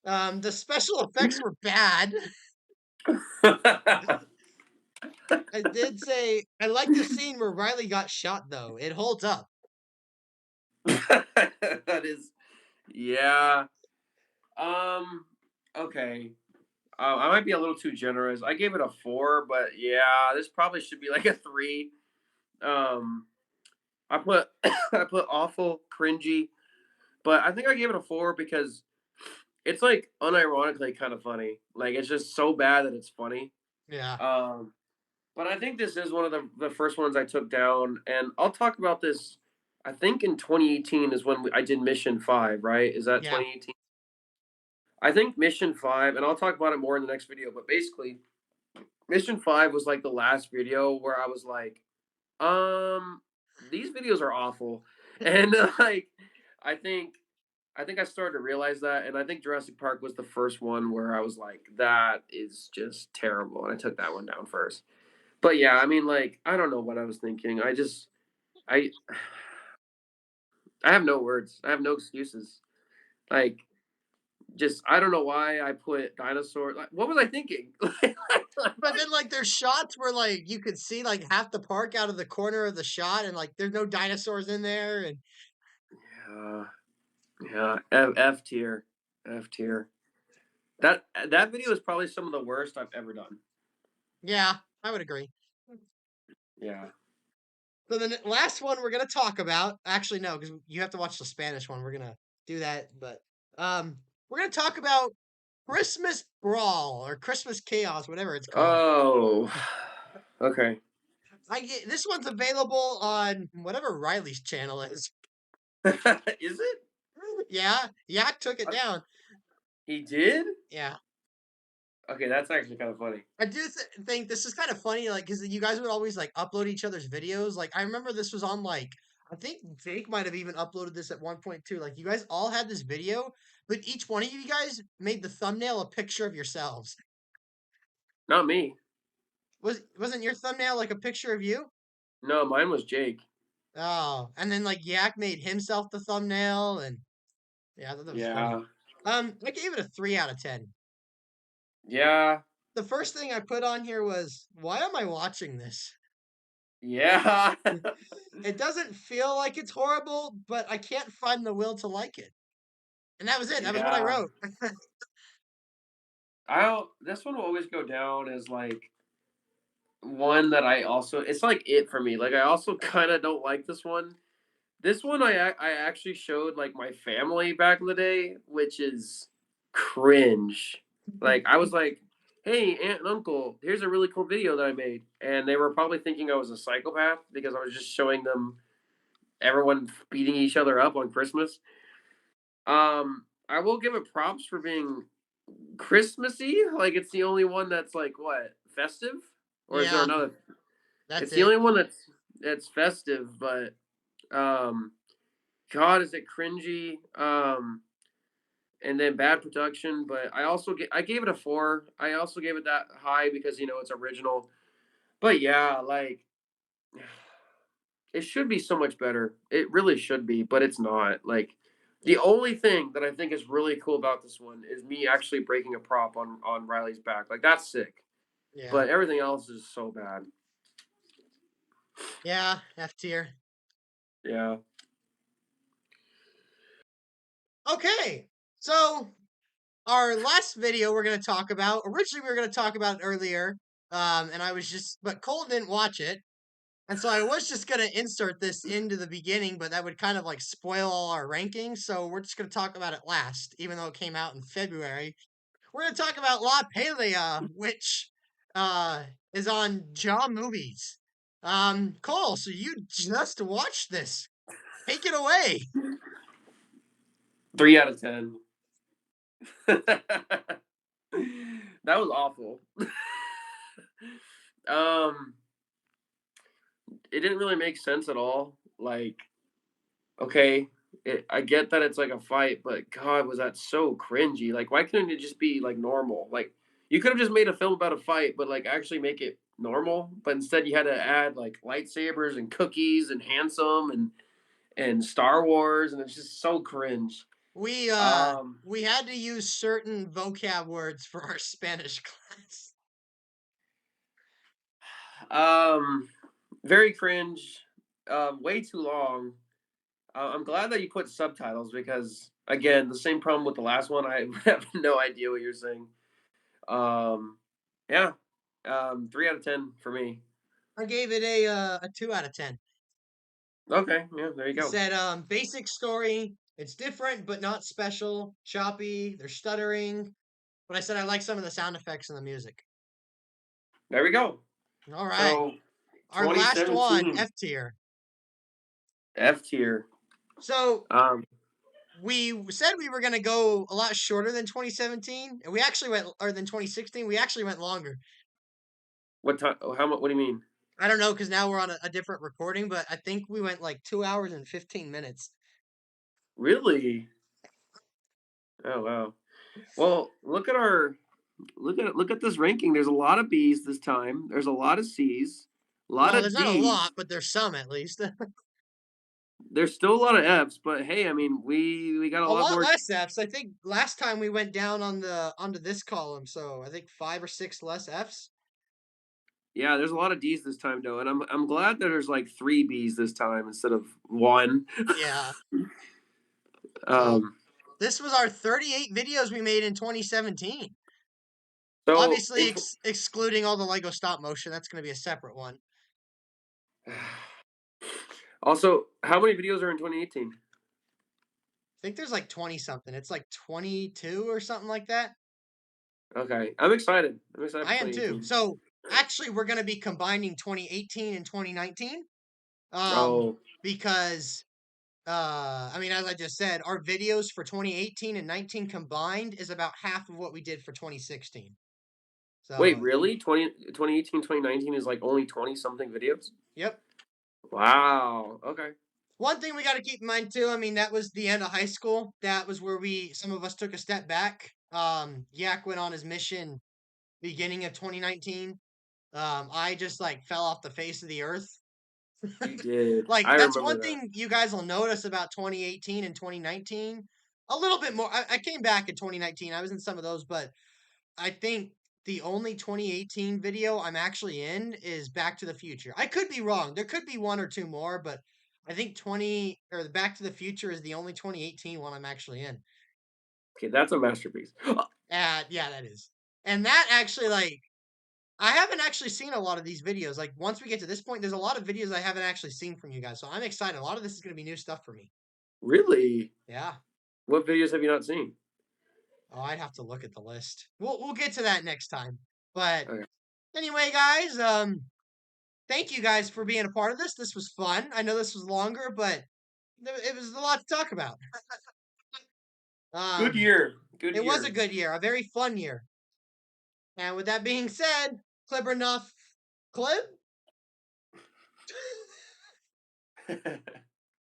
The special effects were bad. I did say I like the scene where Riley got shot though. It holds up. That is, yeah. Um. Okay. I might be a little too generous. I gave it a 4, but yeah, this probably should be like a 3. Um. I put I put awful, cringy, but I think I gave it a 4 because it's like unironically kind of funny. Like it's just so bad that it's funny. Yeah. Um. But I think this is one of the first ones I took down, and I'll talk about this. I think in 2018 is when I did Mission 5, right? Is that Yeah. 2018? I think Mission 5, and I'll talk about it more in the next video, but basically, Mission 5 was like the last video where I was like, um, these videos are awful. And like, I think I started to realize that, and I think Jurassic Park was the first one where I was like, that is just terrible, and I took that one down first. But yeah, I mean, like, I don't know what I was thinking. I I have no words. I have no excuses. Like, just I don't know why I put dinosaur. Like, what was I thinking? But then like there's shots where like you could see like half the park out of the corner of the shot and like there's no dinosaurs in there and Yeah, yeah. F tier, F tier. That video is probably some of the worst I've ever done. yeah, I would agree. Yeah. So the last one we're gonna talk about, actually no, because you have to watch the Spanish one. We're gonna do that, but we're gonna talk about Christmas Brawl or Christmas Chaos, whatever it's called. Oh. Okay. This one's available on whatever Riley's channel is. Is it? Yeah, Yak took it Uh, down. He did? Yeah, Okay, that's actually kind of funny. I do think this is kind of funny, like, because you guys would always like upload each other's videos. Like, I remember this was on like, I think Jake might have even uploaded this at one point too. Like, you guys all had this video, but each one of you guys made the thumbnail a picture of yourselves. Not me. Wasn't your thumbnail like a picture of you? No, mine was Jake. Oh, and then like Yak made himself the thumbnail, and yeah, I thought that was funny. Yeah. I gave it a 3 out of 10. Yeah. The first thing I put on here was, why am I watching this? Yeah. It doesn't feel like it's horrible, but I can't find the will to like it. And that was it. That was what I Yeah. wrote. This one will always go down as like one that I also it's like it for me. Like I also kind of don't like this one. This one I actually showed like my family back in the day, which is cringe. Like I was like, "Hey, aunt and uncle, here's a really cool video that I made," and they were probably thinking I was a psychopath because I was just showing them everyone beating each other up on Christmas. I will give it props for being Christmassy. Like it's the only one that's like what festive, or is there Yeah, another? that's It's the it. only one that's festive, but um, God, is it cringy? And then bad production. But I gave it a 4. I also gave it that high because it's original. But yeah, like It should be so much better. It really should be, but it's not. Like the only thing that I think is really cool about this one is me actually breaking a prop on Riley's back. Like that's sick. Yeah. But everything else is so bad. Yeah, F tier. Yeah. Okay. So our last video we're gonna talk about, originally we were gonna talk about it earlier. And I was just but Cole didn't watch it. And so I was just gonna insert this into the beginning, but that would kind of like spoil all our rankings. So we're just gonna talk about it last, even though it came out in February. We're gonna talk about La Pelea, which uh is on Jaw Movies. Cole, so you just watched this. Take it away. 3 out of 10. That was awful. um, it didn't really make sense at all. Like, okay, I get that it's like a fight, but God, was that so cringy? Like, why couldn't it just be like normal? Like, you could have just made a film about a fight, but like actually make it normal. But instead, you had to add like lightsabers and cookies and handsome and Star Wars, and it's just so cringe. We had to use certain vocab words for our Spanish class. Very cringe. Way too long. I'm glad that you put subtitles because, again, the same problem with the last one. I have no idea what you're saying. Um, yeah. 3 out of 10 for me. I gave it a 2 out of 10. Okay, yeah, there you It go. said basic story. It's different but not special. Choppy. They're stuttering. But I said I like some of the sound effects and the music. There we go. All right. So, Our last one, 2017 F tier. F tier. So Um, we said we were gonna go a lot shorter than 2017, and we actually went, or than 2016. We actually went longer. what time? How much? What do you mean? I don't know because now we're on a different recording, but I think we went like 2 hours and 15 minutes. Really? Oh wow. Well, look at this ranking. There's a lot of B's this time. There's a lot of C's, a lot Well, of there's not a lot, D's. but there's some at least. There's still a lot of F's, but hey, I mean, we got a A lot lot more. less Fs. I think last time we went down on the onto this column, so I think 5 or 6 less Fs. Yeah, there's a lot of D's this time though, and I'm glad that there's like 3 B's this time instead of one. Yeah. So um, this was our 38 videos we made in 2017. so Obviously, excluding all the Lego stop motion. That's going to be a separate one. also, how many videos are in 2018? I think there's like 20 something. It's like 22 or something like that. Okay, I'm excited. I'm excited for I am too. 2018. So actually, we're going to be combining 2018 and 2019. Um, Oh, because I mean, as I just said, our videos for 2018 and 19 combined is about half of what we did for 2016. wait, So, really? 2018, 2019 is like only 20 something videos? yep. Wow. Okay. One thing we got to keep in mind too, I mean, that was the end of high school. That was where some of us took a step back. Yak went on his mission beginning of 2019. I just like fell off the face of the earth. You did. Like I that's remember one that. thing you guys will notice about 2018 and 2019. A little bit more. I came back in 2019. I was in some of those, but I think the only 2018 video I'm actually in is Back to the Future. I could be wrong. There could be one or two more, but I think the Back to the Future is the only 2018 one I'm actually in. Okay, that's a masterpiece. Yeah, that is. And that actually like I haven't actually seen a lot of these videos. Like once we get to this point, there's a lot of videos I haven't actually seen from you guys. So I'm excited. A lot of this is going to be new stuff for me. Really? Yeah. What videos have you not seen? Oh, I'd have to look at the list. We'll get to that next time. But Okay. anyway, guys, thank you guys for being a part of this. This was fun. I know this was longer, but it was a lot to talk about. Good Um, year. Good it was a year. good year, a very fun year. And with that being said, clever enough, clip.